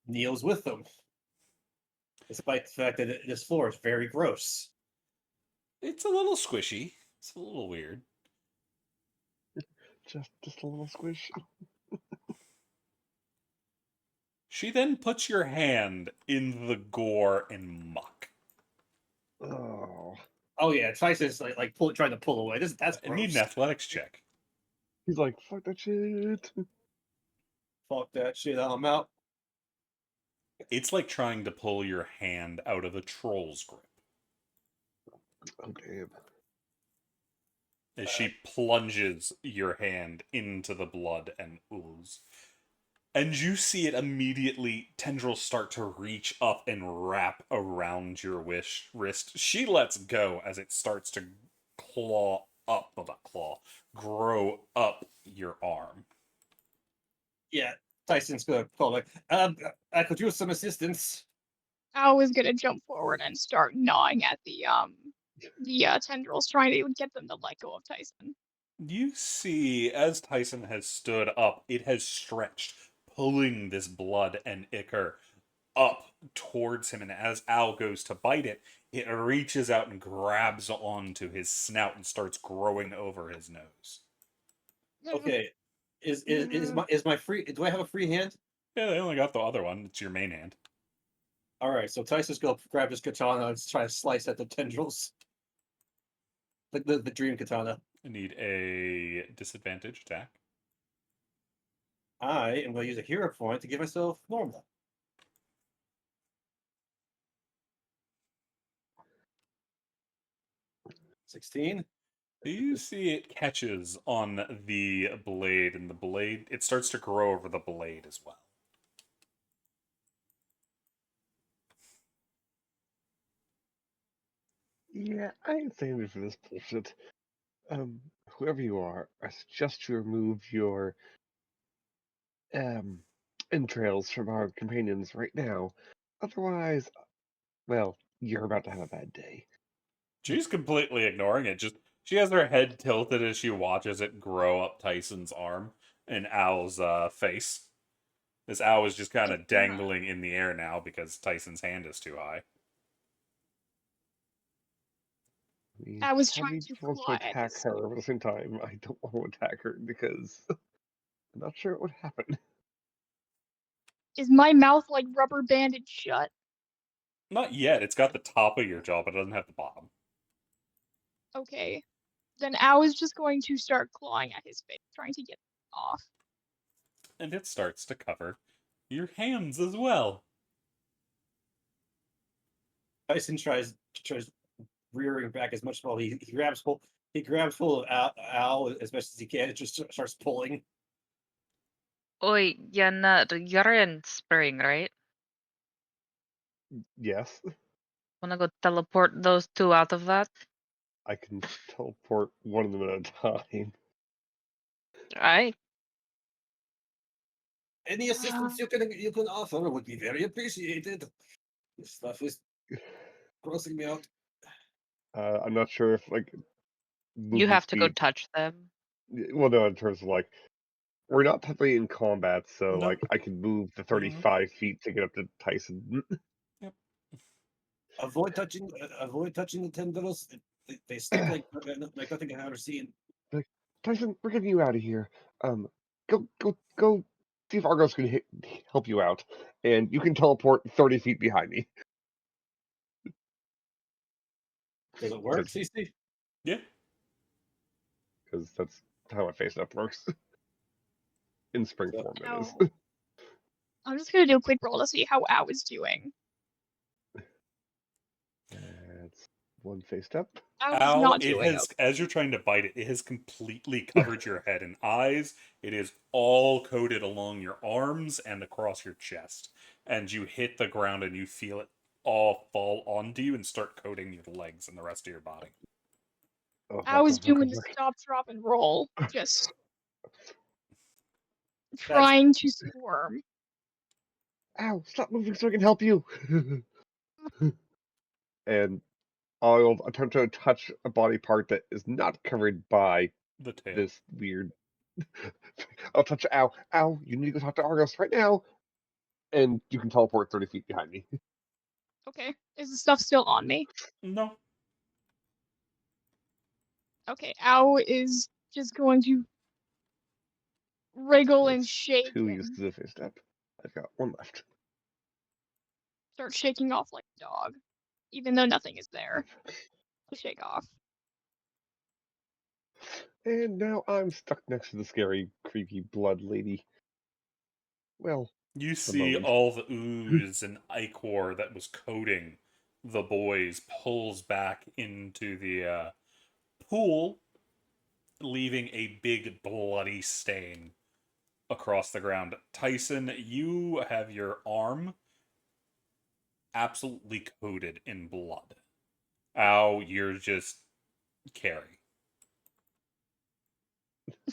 kneels with them, despite the fact that this floor is very gross. It's a little squishy. It's a little weird. Just a little squish. She then puts your hand in the gore and muck. Oh. Oh yeah, Tyson's like trying to pull away. That's I gross. need an athletics check. He's like, fuck that shit. Fuck that shit. I'm out. It's like trying to pull your hand out of a troll's grip. Oh, damn. as she plunges your hand into the blood and ooze. And you see it immediately, tendrils start to reach up and wrap around your wrist. She lets go as it starts to claw up, well, not claw, grow up your arm. Yeah, Tyson's gonna call like, I could use some assistance. Al is gonna jump forward and start gnawing at the tendrils, trying to get them to let go of Tyson. You see, as Tyson has stood up, it has stretched, pulling this blood and ichor up towards him. And as Al goes to bite it, it reaches out and grabs onto his snout and starts growing over his nose. Okay, is my free? Do I have a free hand? Yeah, they only got the other one. It's your main hand. All right, so Tyson's gonna grab his katana and try to slice at the tendrils, like the dream katana. I need a disadvantage attack. I am gonna use a hero point to give myself normal. $16. You see it catches on the blade, and the blade, it starts to grow over the blade as well. Yeah, I ain't saying for this bullshit. Whoever you are, I suggest you remove your entrails from our companions right now. Otherwise, well, you're about to have a bad day. She's completely ignoring it. Just she has her head tilted as she watches it grow up Tyson's arm and Al's face. This Al is just kind of dangling in the air now because Tyson's hand is too high. mean, I was part of trying me to wants to claw at attack his her, but at the same time, I don't want to attack her because I'm not sure what would happen. Is my mouth like rubber banded shut? Not yet. It's got the top of your jaw, but it doesn't have the bottom. Okay. Then Al is just going to start clawing at his face, trying to get it off. And it starts to cover your hands as well. Tyson tries rearing back as much as well. He grabs full of Al as best as he can. It just starts pulling. Oi, you're in spring, right? Yes, Wanna go teleport those two out of that? I can teleport one of them at a time. Right. Any assistance you can offer would be very appreciated. This stuff is grossing me out. I'm not sure if like You movement have to go speed. touch them. Well, no, in terms of like we're not technically in combat, so No. like I can move the 35 feet to get up to Tyson. Avoid touching the tendrils. They stick like nothing I've ever seen. Like, Tyson, we're getting you out of here. Go. See if Argos can help you out, and you can teleport 30 feet behind me. Does it work, Because CC? Yeah. that's how my face up works. In spring So- form, that is. Ow. I'm just gonna do a quick roll to see how Al is doing. That's one face step. Al is Al, not it doing has, as you're trying to bite it, it has completely covered your head and eyes. It is all coated along your arms and across your chest. And you hit the ground and you feel it all fall onto you and start coating your legs and the rest of your body. Oh, I was buckle, doing the buckle. stop, drop, and roll, just trying to squirm. Ow! Stop moving so I can help you. And I'll attempt to touch a body part that is not covered by The tail. this weird. I'll touch Ow. Ow! You need to go talk to Argos right now. And you can teleport 30 feet behind me. Okay, is the stuff still on me? No. Okay, Al is just going to wriggle and That's shake 2 and uses of face step. I've got 1 left. start shaking off like a dog, even though nothing is there to shake off. And now I'm stuck next to the scary, creepy blood lady. Well, You the see moment. all the ooze and ichor that was coating the boys pulls back into the pool, leaving a big bloody stain across the ground. Tyson, you have your arm absolutely coated in blood. Ow, you're just Carrie.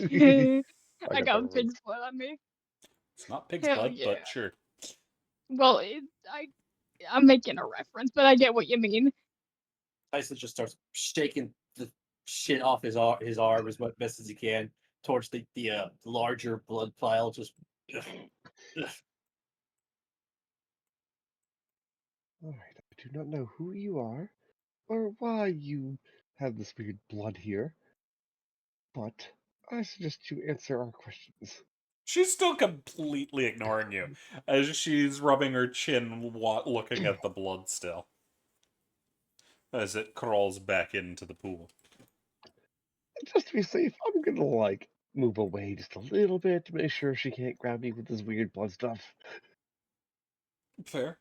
I I got that pig's blood on me. It's not pig's Hell blood, yeah. but sure. Well, I'm making a reference, but I get what you mean. Tyson just starts shaking the shit off his arm as much best as he can towards the larger blood pile. Just ugh, ugh. All right. I do not know who you are or why you have this weird blood here, but I suggest you answer our questions. She's still completely ignoring you as she's rubbing her chin, looking at the blood still as it crawls back into the pool. Just to be safe, I'm gonna like move away just a little bit to make sure she can't grab me with this weird blood stuff. Fair.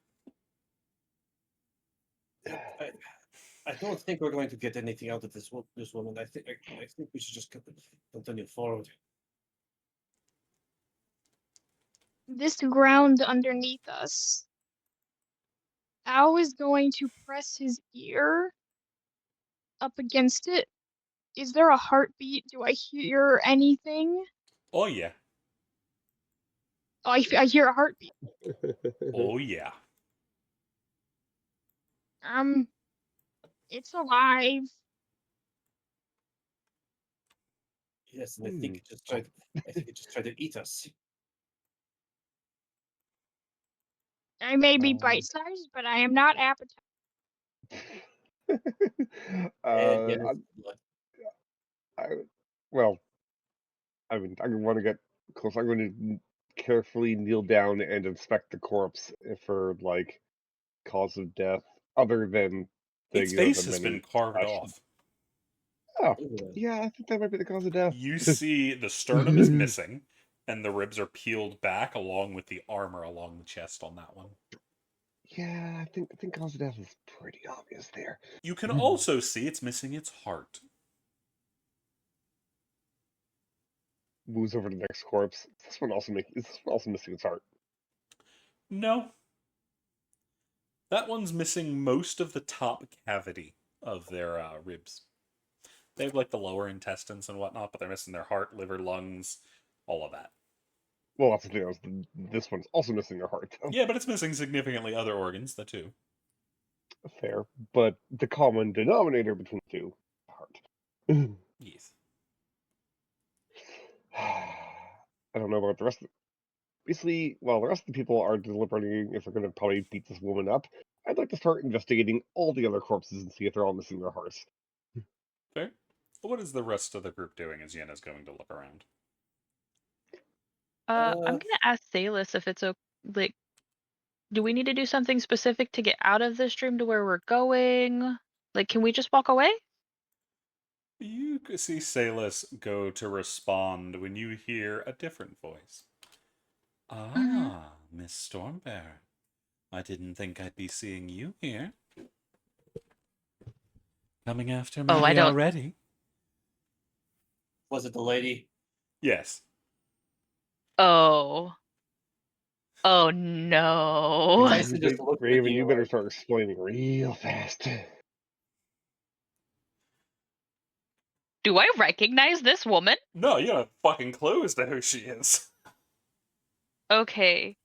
I don't think we're going to get anything out of this woman. I think we should just continue forward. This ground underneath us. Al is going to press his ear up against it. Is there a heartbeat? Do I hear anything? Oh yeah. Oh, I hear a heartbeat. Oh yeah. It's alive. Yes, and I think it just tried. I think it just tried to eat us. I may be Um, bite-sized, but I am not appetized. And yes, I'm, blood. I, well, I want to get close. I'm going to carefully kneel down and inspect the corpse for like cause of death, other than the Its face the has been many carved flesh. off. Oh, Ugh. yeah, I think that might be the cause of death. You see the sternum is missing, and the ribs are peeled back along with the armor along the chest on that one. Yeah, I think cause of death is pretty obvious there. You can also see it's missing its heart. Moves over to the next corpse. Is this one also missing its heart? No. That one's missing most of the top cavity of their ribs. They have like the lower intestines and whatnot, but they're missing their heart, liver, lungs, all of that. Well, that's the thing. This one's also missing their heart, though. Yeah, but it's missing significantly other organs, the two. Fair, but the common denominator between the two, heart. Yes. I don't know about the rest of basically, while the rest of the people are deliberating if they're going to probably beat this woman up, I'd like to start investigating all the other corpses and see if they're all missing their hearts. Fair. What is the rest of the group doing as Yenna's going to look around? I'm gonna ask Salus if it's like, do we need to do something specific to get out of this dream to where we're going? Like, can we just walk away? You see Salus go to respond when you hear a different voice. Ah, Miss Stormbearer. I didn't think I'd be seeing you here. Coming after me I don't- already? Was it the lady? Yes. Oh. Oh no. Tyson just looked at Raven, you you better like- start explaining real fast. Do I recognize this woman? No, you don't have fucking clue as to who she is. Okay.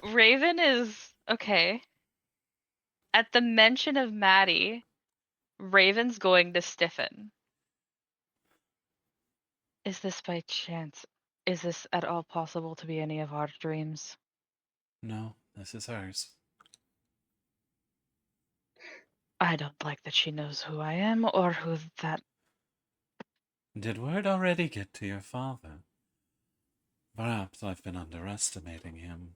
Raven is okay. At the mention of Maddie, Raven's going to stiffen. Is this by chance? Is this at all possible to be any of our dreams? No, this is hers. I don't like that she knows who I am or who that. Did word already get to your father? Perhaps I've been underestimating him.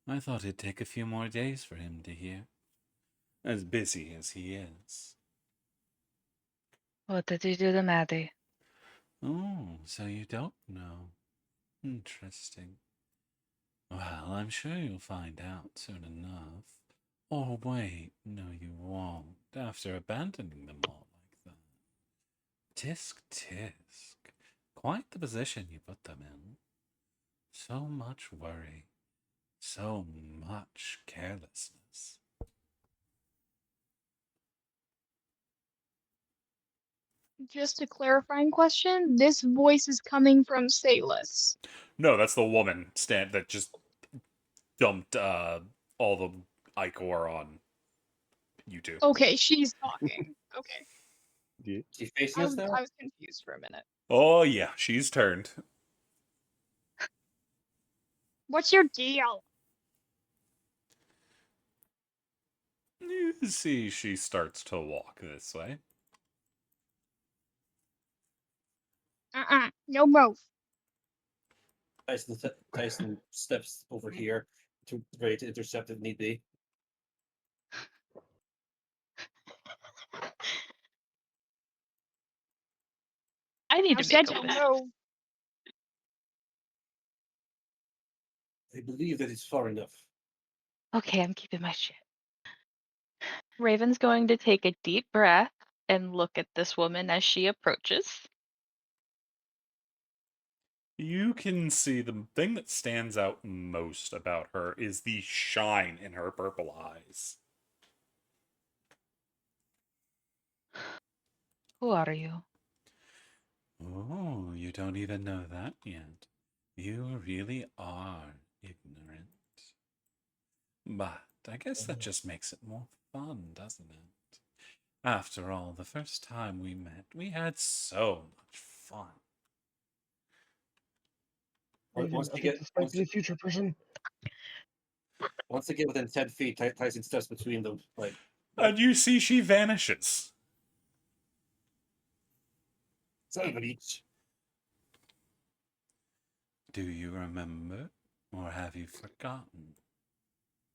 I thought it'd take a few more days for him to hear. As busy as he is. What did you do to Maddie? Oh, so you don't know. Interesting. Well, I'm sure you'll find out soon enough. Or wait, no you won't, after abandoning them all like that. Tisk tisk. Quite the position you put them in. So much worry. So much carelessness. Just a clarifying question. This voice is coming from Salus. No, that's the woman that just dumped all the Ichor on you two. Okay, she's talking. Okay. Yeah. She's facing I us was, now. I was confused for a minute. Oh yeah, she's turned. What's your deal? You see, she starts to walk this way. No move. Tyson steps over here to ready to intercept if need be. I need I to said make a no list. move. I believe that it's far enough. Okay, I'm keeping my shit. Raven's going to take a deep breath and look at this woman as she approaches. You can see the thing that stands out most about her is the shine in her purple eyes. Who are you? Oh, you don't even know that yet. You really are ignorant. But I guess that just makes it more fun, doesn't it? After all, the first time we met, we had so much fun. Once I you think get this might be a future person. once they get within 10 feet, Tyson steps between them. Like And you see she vanishes. 7 of each. Do you remember, or have you forgotten?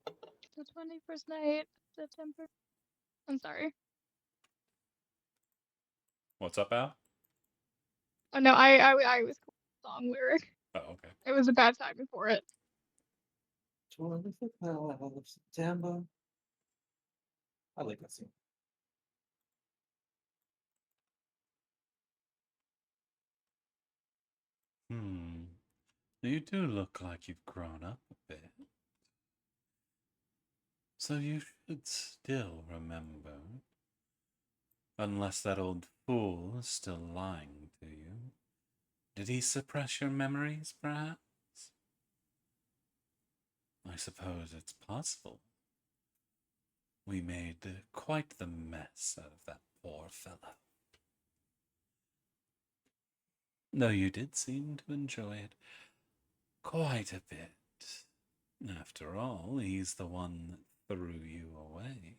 The 21st night of September. I'm sorry. What's up, Al? Oh no, I was song lyric. Oh, okay. It was a bad timing for it. 25th of September. I like that scene. You do look like you've grown up a bit. So you should still remember. Unless that old fool is still lying to you. Did he suppress your memories, perhaps? I suppose it's possible. We made quite the mess out of that poor fellow. Though you did seem to enjoy it quite a bit. After all, he's the one that threw you away.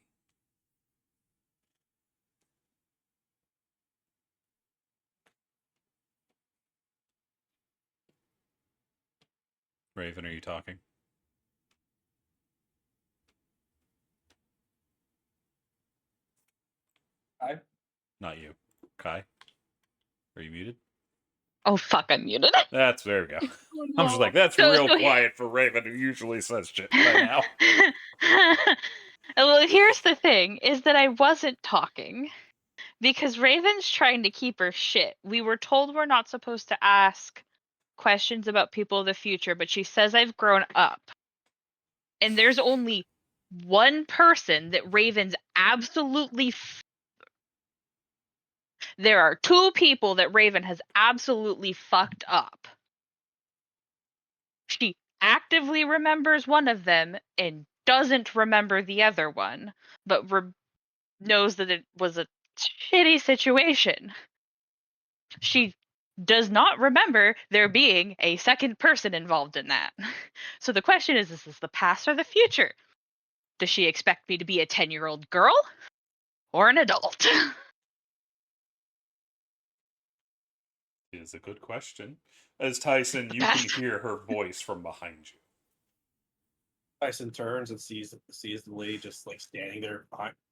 Raven, are you talking? I Not you. Kai? Are you muted? Oh fuck, I'm muted. There we go. Oh, I'm just like, that's So- real so- quiet for Raven, who usually says shit by now. Well, here's the thing: is that I wasn't talking because Raven's trying to keep her shit. We were told we're not supposed to ask questions about people of the future, but she says I've grown up, and there's only one person that Raven's absolutely. There are two people that Raven has absolutely fucked up. She actively remembers one of them and doesn't remember the other one, but knows that it was a shitty situation. She does not remember there being a second person involved in that. So the question is this the past or the future? Does she expect me to be a 10-year-old girl or an adult? Is a good question. As Tyson, you can hear her voice from behind you. Tyson turns and sees the lady just like standing there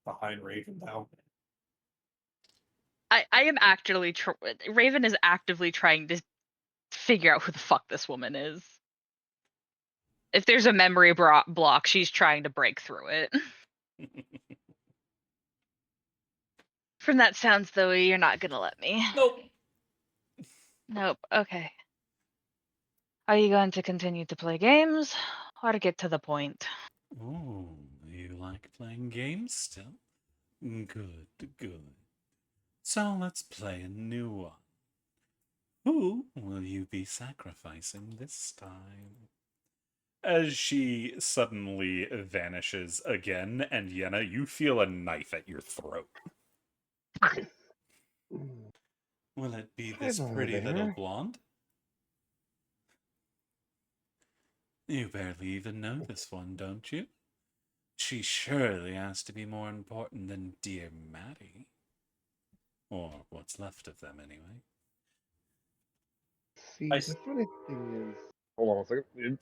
behind Raven now. I am actually Raven is actively trying to figure out who the fuck this woman is. If there's a memory block, she's trying to break through it. From that sounds though, you're not gonna let me. Nope. Nope. Okay. Are you going to continue to play games or get to the point? Ooh, you like playing games still? Good, good. So let's play a new one. Who will you be sacrificing this time? As she suddenly vanishes again, and Yenna, you feel a knife at your throat. Will it be this Hello pretty little there. blonde? You barely even know this one, don't you? She surely has to be more important than dear Maddie. Or what's left of them, anyway. See, I the s- funny thing is, hold on a second.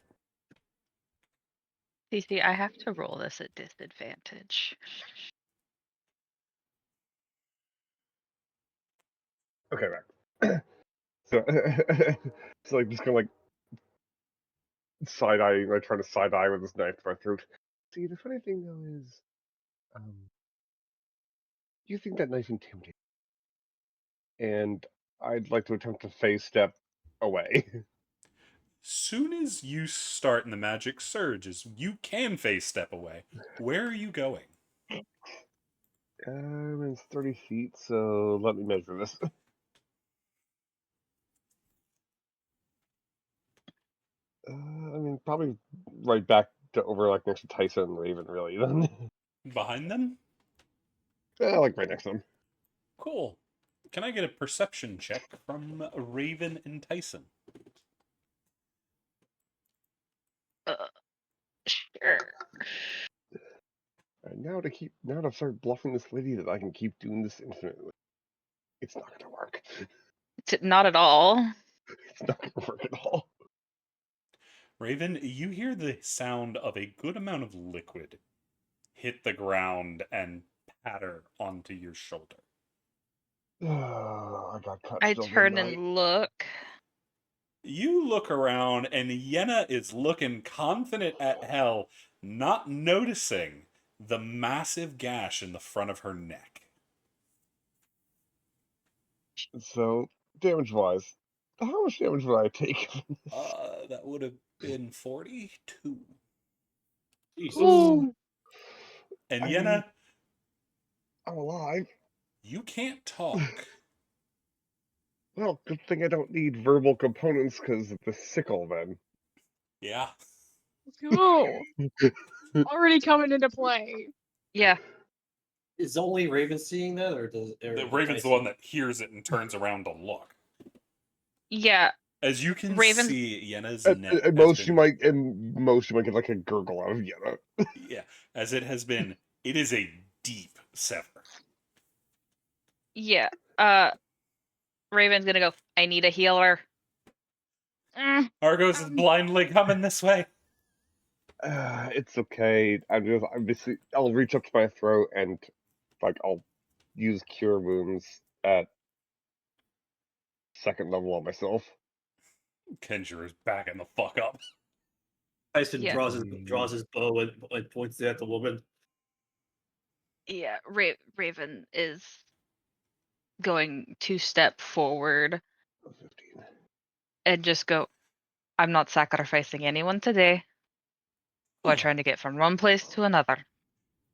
Cece, I have to roll this at disadvantage. Okay, back. So, it's like just kind of like side eyeing, like trying to side eye with this knife to my throat. See, the funny thing though is, you think that knife intimidates, and I'd like to attempt to phase step away. Soon as you start and the magic surges, you can phase step away. Where are you going? It's 30 feet, so let me measure this. I mean, probably right back to over like next to Tyson and Raven, really. Then, Behind them? like right next to them. Cool. Can I get a perception check from Raven and Tyson? Sure. Now to start bluffing this lady that I can keep doing this infinitely. It's not gonna work. Not at all. It's not gonna work at all. Raven, you hear the sound of a good amount of liquid hit the ground and patter onto your shoulder. I got cut I still, turn didn't I? and look. You look around, and Yenna is looking confident at hell, not noticing the massive gash in the front of her neck. So, damage-wise, how much damage would I take? That would have been 42. Jesus. Ooh. And I Yenna, mean, I'm alive. you can't talk. Well, good thing I don't need verbal components because of the sickle, then. Yeah. Let's go. Already coming into play. Yeah. Is only Raven seeing that, or The Raven's the Tyson? one that hears it and turns around to look. Yeah. As you can Raven's- see, Yenna's At, neck at has most, been... you might get like a gurgle out of Yenna. Yeah, as it has been, it is a deep sever. Yeah. Raven's gonna go, I need a healer. Argos is blindly coming this way. It's okay. I'll reach up to my throat and I'll use cure wounds at second level on myself. Kenjiro is backing the fuck up. Tyson Yeah. draws his bow and points it at the woman. Yeah. Raven is going to step forward 15. and just go, I'm not sacrificing anyone today. We're trying to get from one place to another.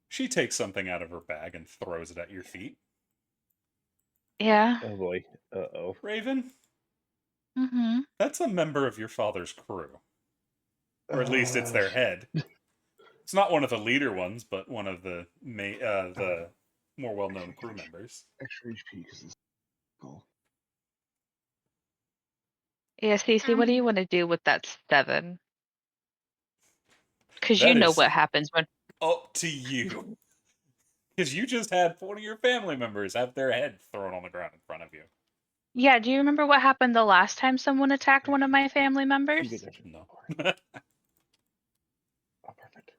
She takes something out of her bag and throws it at your feet. Yeah. Oh boy. Uh-oh. Raven, Mm-hmm. that's a member of your father's crew. Or at least it's their head. It's not one of the leader ones, but one of the the more well-known crew members. Extra HP because it's cool. Yeah, Stacey, what do you want to do with that 7? Because That you know is what happens when. up to you. Because you just had one of your family members have their head thrown on the ground in front of you. Yeah, do you remember what happened the last time someone attacked one of my family members? You get extra. No. Oh, perfect.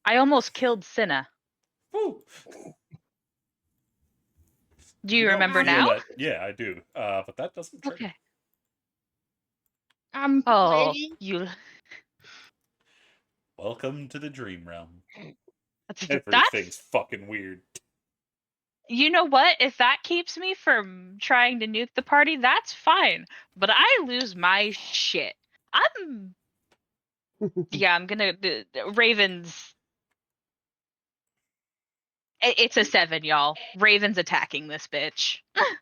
I almost killed Cinna. Woo. Do you don't remember feel now? that- Yeah, I do. But that doesn't trigger. Okay. Oh, Oh, you. Welcome to the dream realm. That's Everything's fucking weird. You know what? If that keeps me from trying to nuke the party, that's fine. But I lose my shit. I'm gonna Ravens. It's a 7, y'all. Ravens attacking this bitch.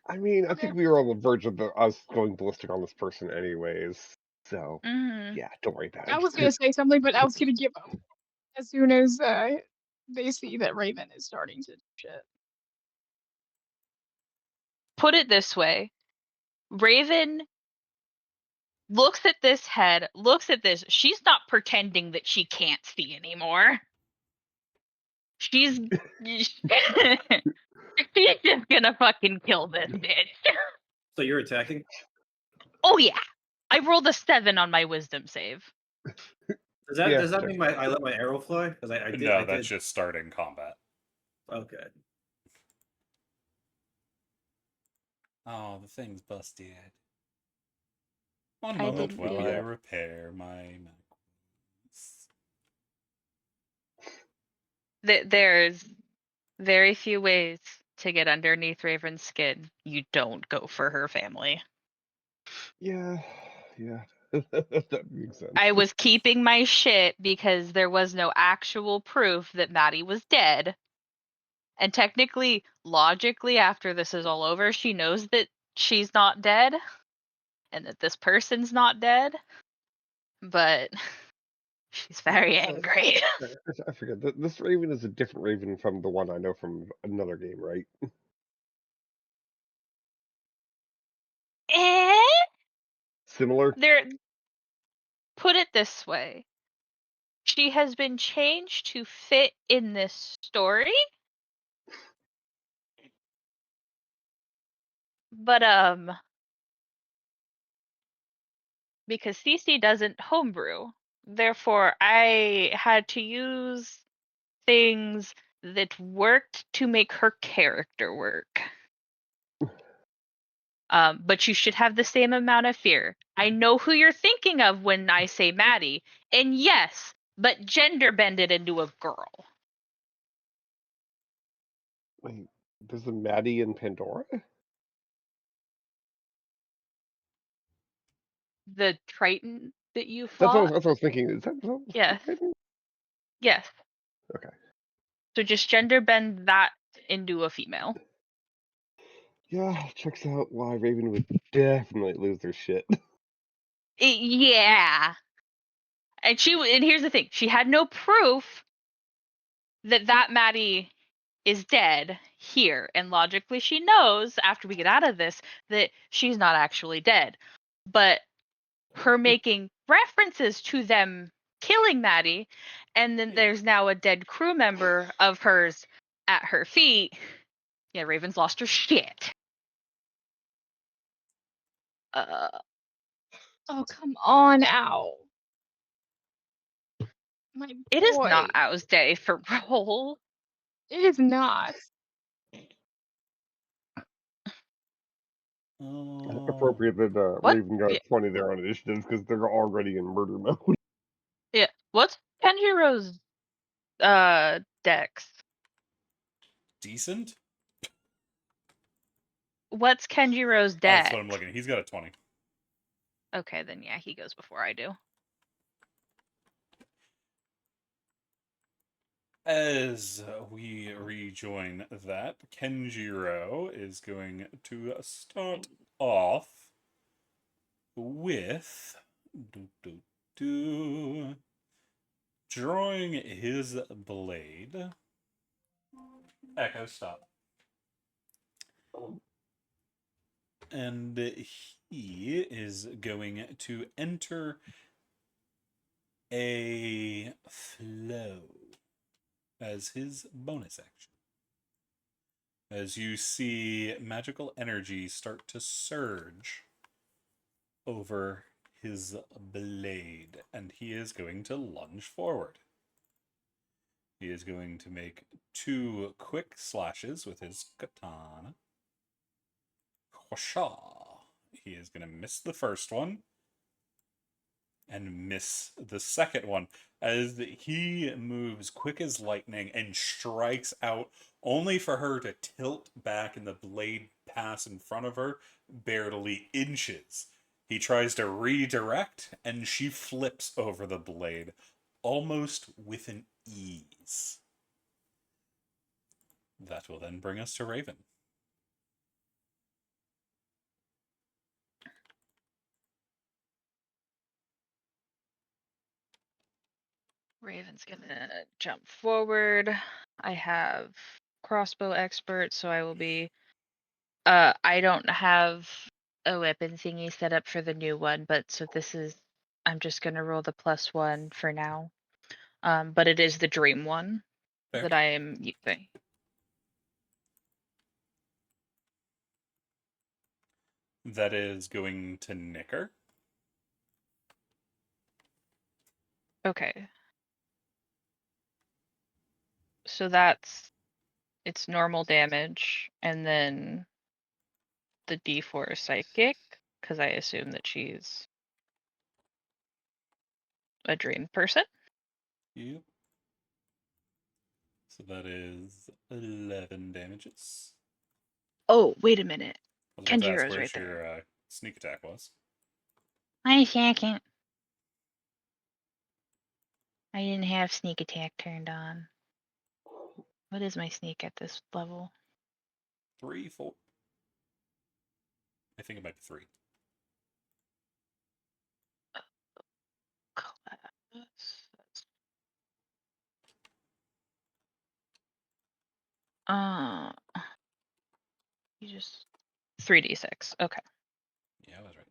I mean, I think we were on the verge of us going ballistic on this person anyways. So, Mm-hmm. yeah, don't worry about I it. was gonna say something, but I was gonna give up as soon as they see that Raven is starting to do shit. Put it this way: Raven looks at this head, looks at this. She's not pretending that she can't see anymore. She's she's just gonna fucking kill this bitch. So you're attacking? Oh yeah, I rolled a 7 on my wisdom save. Yeah, Does that sure. mean I let my arrow fly? Because I did. No, I that's did. just starting combat. Okay. Oh, the thing's busted. One I moment didn't while do I it. repair my Mac. There's very few ways to get underneath Raven's skin. You don't go for her family. Yeah, that makes sense. I was keeping my shit because there was no actual proof that Maddie was dead. And technically, logically, after this is all over, she knows that she's not dead and that this person's not dead. But she's very angry. I forget. This Raven is a different Raven from the one I know from another game, right? Eh? Similar? There. Put it this way: she has been changed to fit in this story. But because Cece doesn't homebrew, therefore I had to use things that worked to make her character work. But you should have the same amount of fear. I know who you're thinking of when I say Maddie, and yes, but gender bended into a girl. Wait, there's a Maddie in Pandora? The Triton that you That's fought? what I was thinking. Is that Yes. Raven? Yes. Okay. So just gender bend that into a female. Yeah, checks out why Raven would definitely lose their shit. Yeah. And here's the thing: she had no proof that Maddie is dead here, and logically she knows after we get out of this that she's not actually dead. But her making references to them killing Maddie, and then there's now a dead crew member of hers at her feet. Yeah, Raven's lost her shit. Oh, come on, Ow. My It is not boy. Ow's day for roll. It is not. Oh, Appropriate that What? Raven got 20 there on initiatives because they're already in murder mode. Yeah. What's Kenjiro's dex? decent? What's Kenjiro's Oh, dex? that's what I'm looking at. He's got a 20. Okay, then yeah, he goes before I do. As we rejoin that, Kenjiro is going to start off with drawing his blade. Echo, stop. And he is going to enter a flow as his bonus action. As you see magical energy start to surge over his blade, and he is going to lunge forward. He is going to make 2 quick slashes with his katana. Whasha! He is going to miss the first one and miss the second one as he moves quick as lightning and strikes out only for her to tilt back and the blade pass in front of her barely inches. He tries to redirect, and she flips over the blade almost with an ease. That will then bring us to Raven. Raven's gonna jump forward. I have crossbow expert, so I will be. I don't have a weapon thingy set up for the new one, but so this is. I'm just gonna roll the +1 for now. But it is the dream one Fair. that I am using. That is going to nick her. Okay. So that's it's normal damage, and then the D4 is psychic, because I assume that she's a dream person. Yep. So that is 11 damages. Oh, wait a minute. I was about to ask Kenjiro's where right your there. sneak attack was. I can't. I didn't have sneak attack turned on. What is my sneak at this level? 3, 4. I think it might be 3. Class. You just 3d6. Okay. Yeah, I was right.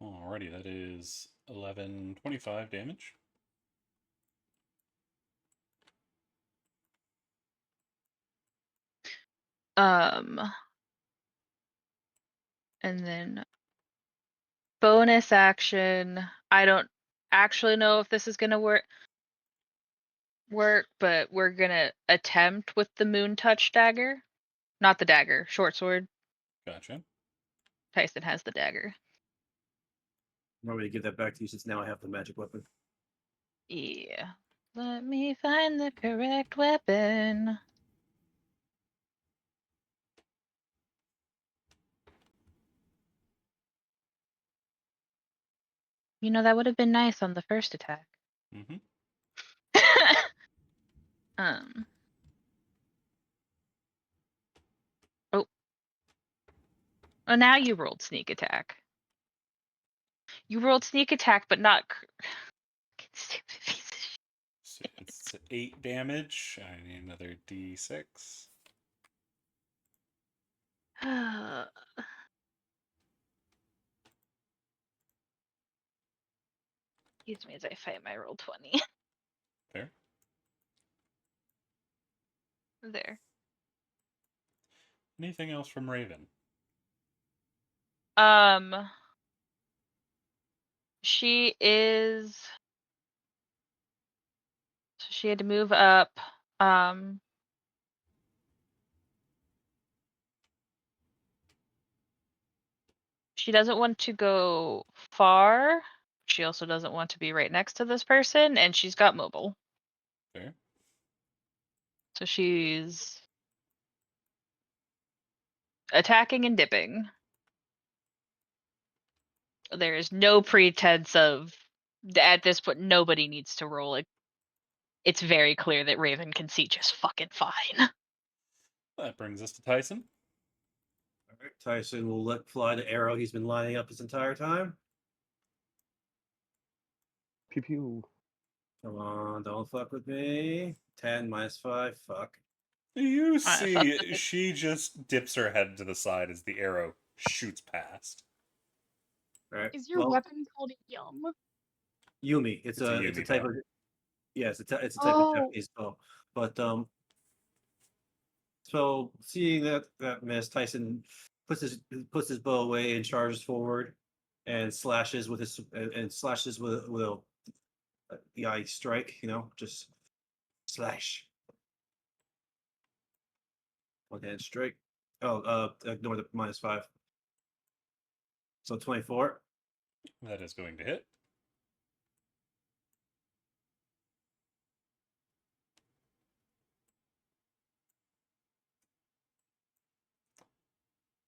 Alrighty, that is 11, 25 damage. And then bonus action. I don't actually know if this is gonna work, but we're gonna attempt with the moon touch dagger. Not the dagger, short sword. Gotcha. Tyson has the dagger. I'm ready to give that back to you since now I have the magic weapon. Yeah. Let me find the correct weapon. You know, that would have been nice on the first attack. Mm-hmm. Oh. Well, now you rolled sneak attack. You rolled sneak attack, but not. Stupid piece of shit. So it's 8 damage. I need another d6. Excuse me as I fight my roll 20. Fair. There. Anything else from Raven? She is. So she had to move up. She doesn't want to go far. She also doesn't want to be right next to this person, and she's got mobile. Fair. So she's attacking and dipping. There is no pretense of at this point nobody needs to roll it. It's very clear that Raven can see just fucking fine. That brings us to Tyson. All right, Tyson will let fly the arrow he's been lining up this entire time. Pew pew. Come on, don't fuck with me. 10 minus 5, fuck. You Fuck see, with it. she just dips her head to the side as the arrow shoots past. All right. Is your well, weapon called Yum? Yumi. It's a a Yumi type bow. of it's a type of Oh. Japanese bow. But so seeing that miss, Tyson puts his bow away and charges forward and slashes with his and slashes with the eye strike, just slash. One hand strike. Oh, ignore the minus 5. So 24. That is going to hit.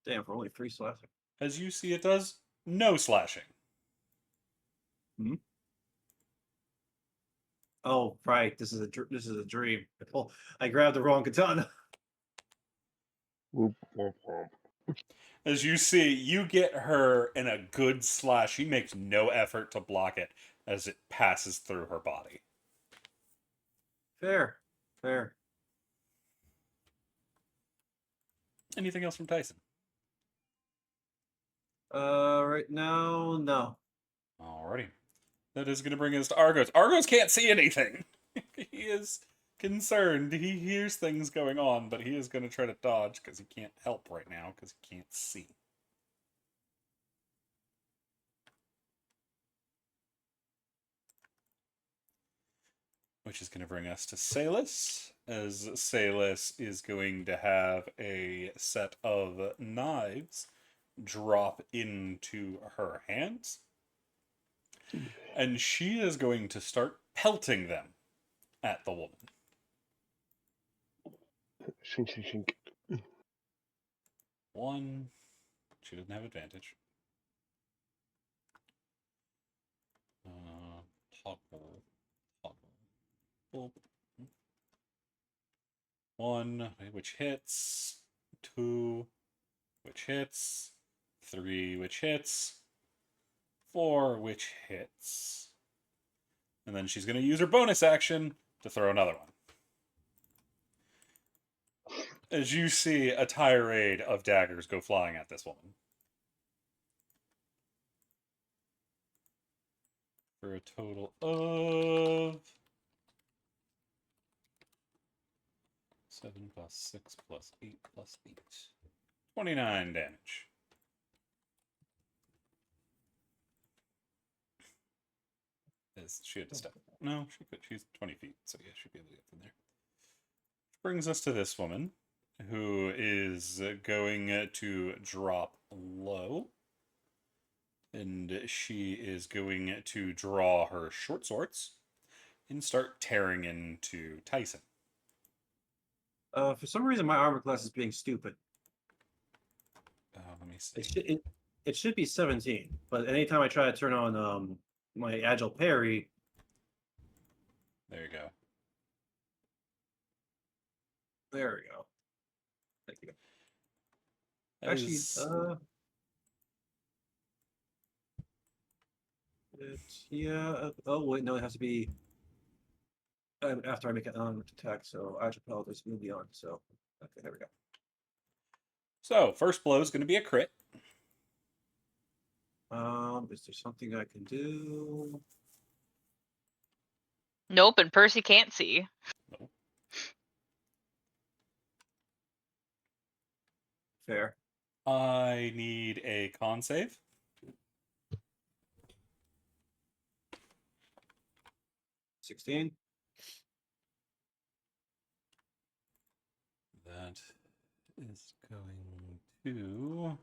Damn, for only 3 slashing. As you see, it does no slashing. Oh, right. This is a dream. I grabbed the wrong katana. Whoop, whoop, whoop. As you see, you get her in a good slash. She makes no effort to block it as it passes through her body. Fair. Anything else from Tyson? Right now, no. Alrighty. That is going to bring us to Argos. Argos can't see anything. He is concerned. He hears things going on, but he is going to try to dodge because he can't help right now because he can't see. Which is going to bring us to Salus, as Salus is going to have a set of knives drop into her hands. And she is going to start pelting them at the woman. Shink, shink, shink. One. She doesn't have advantage. Toggle. Boop. One, which hits. 2, which hits. 3, which hits. 4, which hits. And then she's going to use her bonus action to throw another one. As you see a tirade of daggers go flying at this woman. For a total of 7 plus 6 plus 8 plus 8. 29 damage. As she had to step. No, she could. She's 20 feet, so yeah, she'd be able to get from there. Which brings us to this woman, who is going to drop low. And she is going to draw her short swords and start tearing into Tyson. For some reason, my armor class is being stupid. Let me see. It should be 17, but anytime I try to turn on my agile parry, There you go. there we go. Thank you. Actually, As- oh wait, no, it has to be after I make an unarmed attack. So agile pellet is moving on. So okay, there we go. So, first blow is going to be a crit. Is there something I can do? Nope, and Percy can't see. Fair. I need a con save. $16. That is going to...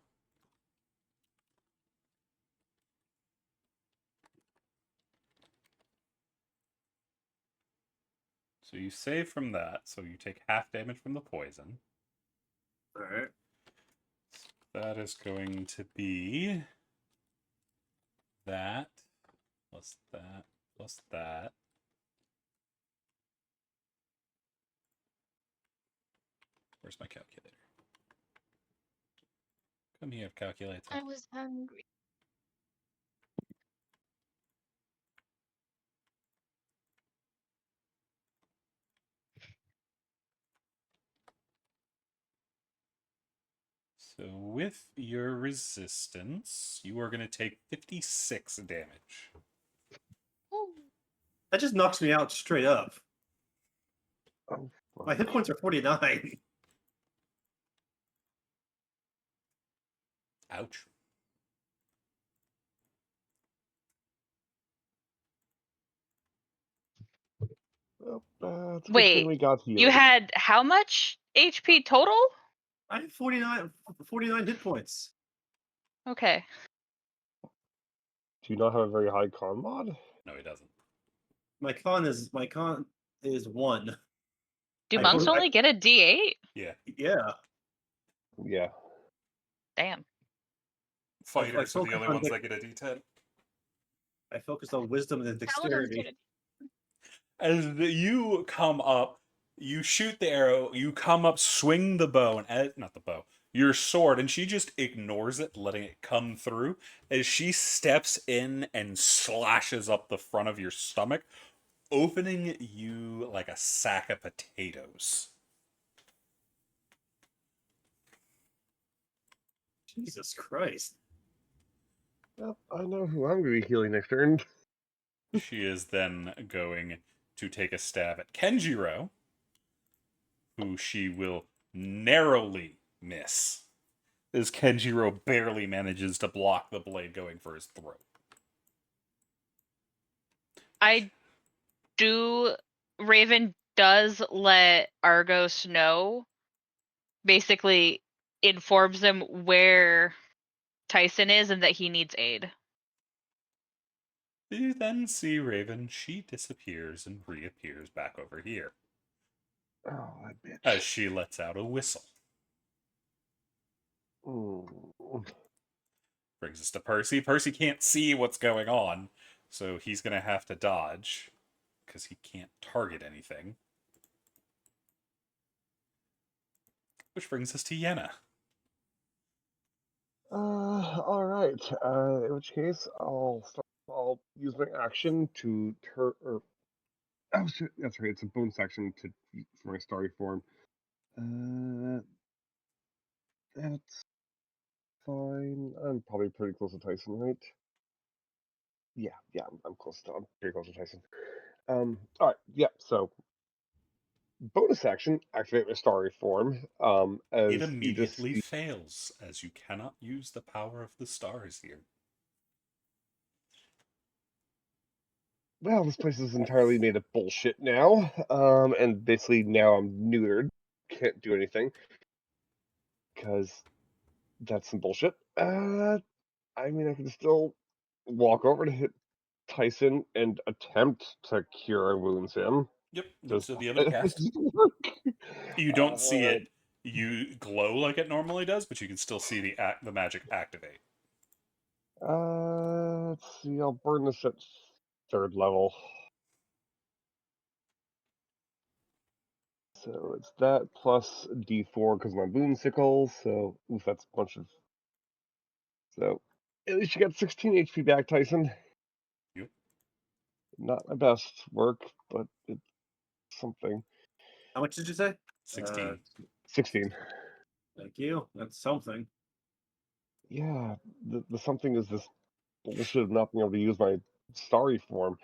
So you save from that, so you take half damage from the poison. All right. That is going to be that plus that plus that. Where's my calculator? Come here, calculator. I was hungry. So with your resistance, you are going to take 56 damage. Ooh. That just knocks me out straight up. Oh, My hit points are 49. Ouch. well, it's a good Wait, thing we got healed. You had how much HP total? I have 49 hit points. Okay. Do you not have a very high con mod? No, he doesn't. My con is 1. Do I monks vote- I- only get a D8? Yeah. Yeah. Yeah. Damn. Fighters are the focus only on ones the- that get a D10. I focused on wisdom and Paladins dexterity. get it. As you come up, you shoot the arrow, you come up, swing the bow, and not the bow, your sword, and she just ignores it, letting it come through as she steps in and slashes up the front of your stomach, opening you like a sack of potatoes. Jesus Christ. Well, I know who I'm going to be healing next turn. She is then going to take a stab at Kenjiro, who she will narrowly miss, as Kenjiro barely manages to block the blade going for his throat. Raven does let Argos know, basically informs them where Tyson is and that he needs aid. You then see Raven, she disappears and reappears back over here, Oh, that bitch. as she lets out a whistle. Mm. Brings us to Percy. Percy can't see what's going on, so he's going to have to dodge, because he can't target anything. Which brings us to Yenna. All right. In which case, I'll use my action to turn. Oh shit, that's right. It's a bonus action for my starry form. That's fine. I'm probably pretty close to Tyson, right? Yeah, I'm close to. I'm pretty close to Tyson. All right. Yeah. So bonus action, activate my starry form. As It you just immediately see, fails, as you cannot use the power of the stars here. well, this place is entirely made of bullshit now. And basically now I'm neutered. Can't do anything because that's some bullshit. I mean, I can still walk over to hit Tyson and attempt to cure wounds him. Yep, you'll Does still be able to cast. You don't see it. You glow like it normally does, but you can still see the magic activate. Let's see. I'll burn this at 3rd level. So it's that plus D4 because my boon sickle. So oof, that's a bunch of. So at least you got 16 HP back, Tyson. Yep. Not my best work, but it's something. How much did you say? 16. 16. Thank you. That's something. Yeah, the something is this bullshit of not being able to use my starry form.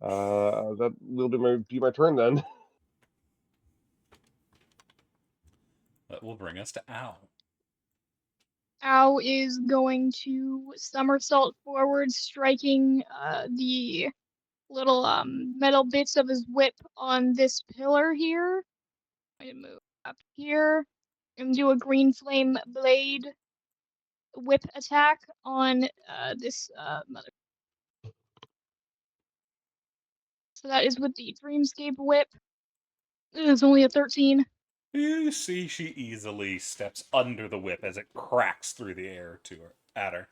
That will be my turn then. That will bring us to Al. Ao is going to somersault forward, striking the little metal bits of his whip on this pillar here. I'm gonna move up here and do a green flame blade whip attack on this mother. So that is with the Dreamscape whip. It is only a 13. You see she easily steps under the whip as it cracks through the air at her.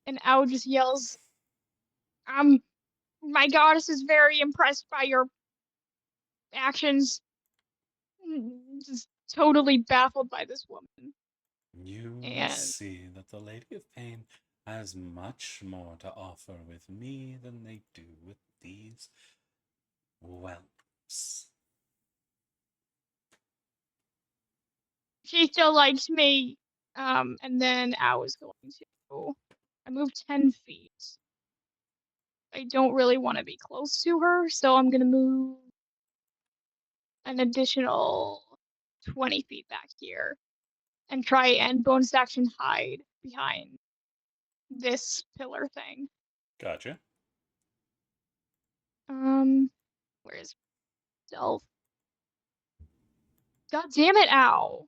And Ao just yells, my goddess is very impressed by your actions. Just totally baffled by this woman. You will And see that the Lady of Pain has much more to offer with me than they do with these whelps. she still likes me. And then I was going to. I moved 10 feet. I don't really want to be close to her, so I'm gonna move an additional 20 feet back here and try and bonus action hide behind this pillar thing. Gotcha. Where's stealth? God damn it, Ow.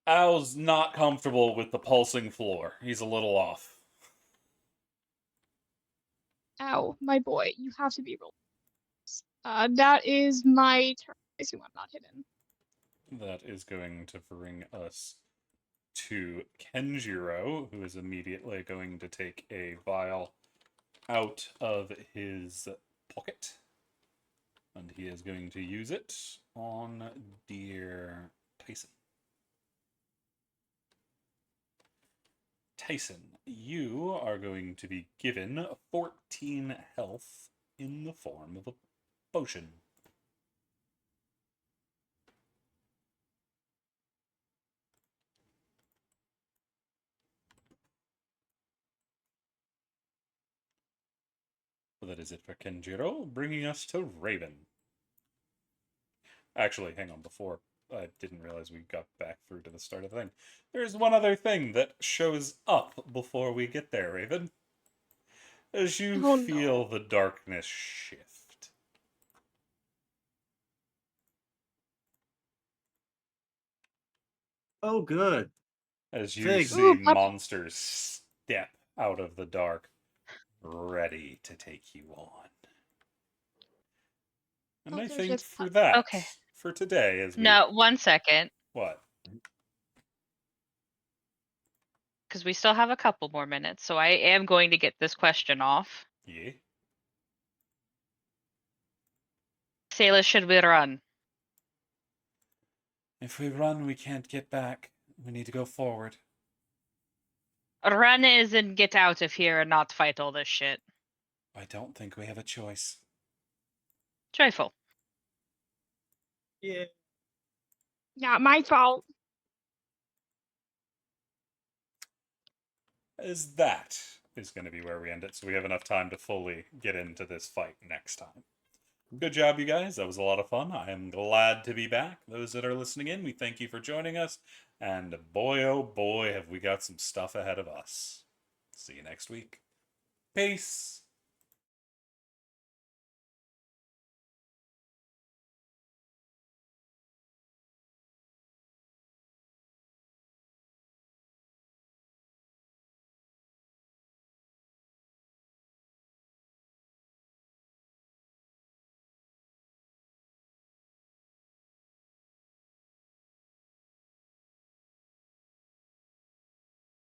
Al's not comfortable with the pulsing floor. He's a little off. Ow, my boy, you have to be real. That is my turn. I assume I'm not hidden. That is going to bring us to Kenjiro, who is immediately going to take a vial out of his pocket. And he is going to use it on dear Tyson. Tyson, you are going to be given 14 health in the form of a potion. So that is it for Kenjiro, bringing us to Raven. Actually, hang on, before I didn't realize we got back through to the start of the thing. There's one other thing that shows up before we get there, Raven. As you Oh, feel no. the darkness shift. Oh, good. As you Figs. see Ooh, puppy. monsters step out of the dark, ready to take you on. And Oh, I they're think just for that, Okay. for today, as we... No, 1 second, What? because we still have a couple more minutes. So I am going to get this question off. Yeah? Sailor, should we run? If we run, we can't get back. We need to go forward. Run is and get out of here and not fight all this shit. I don't think we have a choice. Joyful. Yeah. Not my fault. As that is going to be where we end it, so we have enough time to fully get into this fight next time. Good job, you guys. That was a lot of fun. I am glad to be back. Those that are listening in, we thank you for joining us. And boy, oh boy, have we got some stuff ahead of us. See you next week. Peace.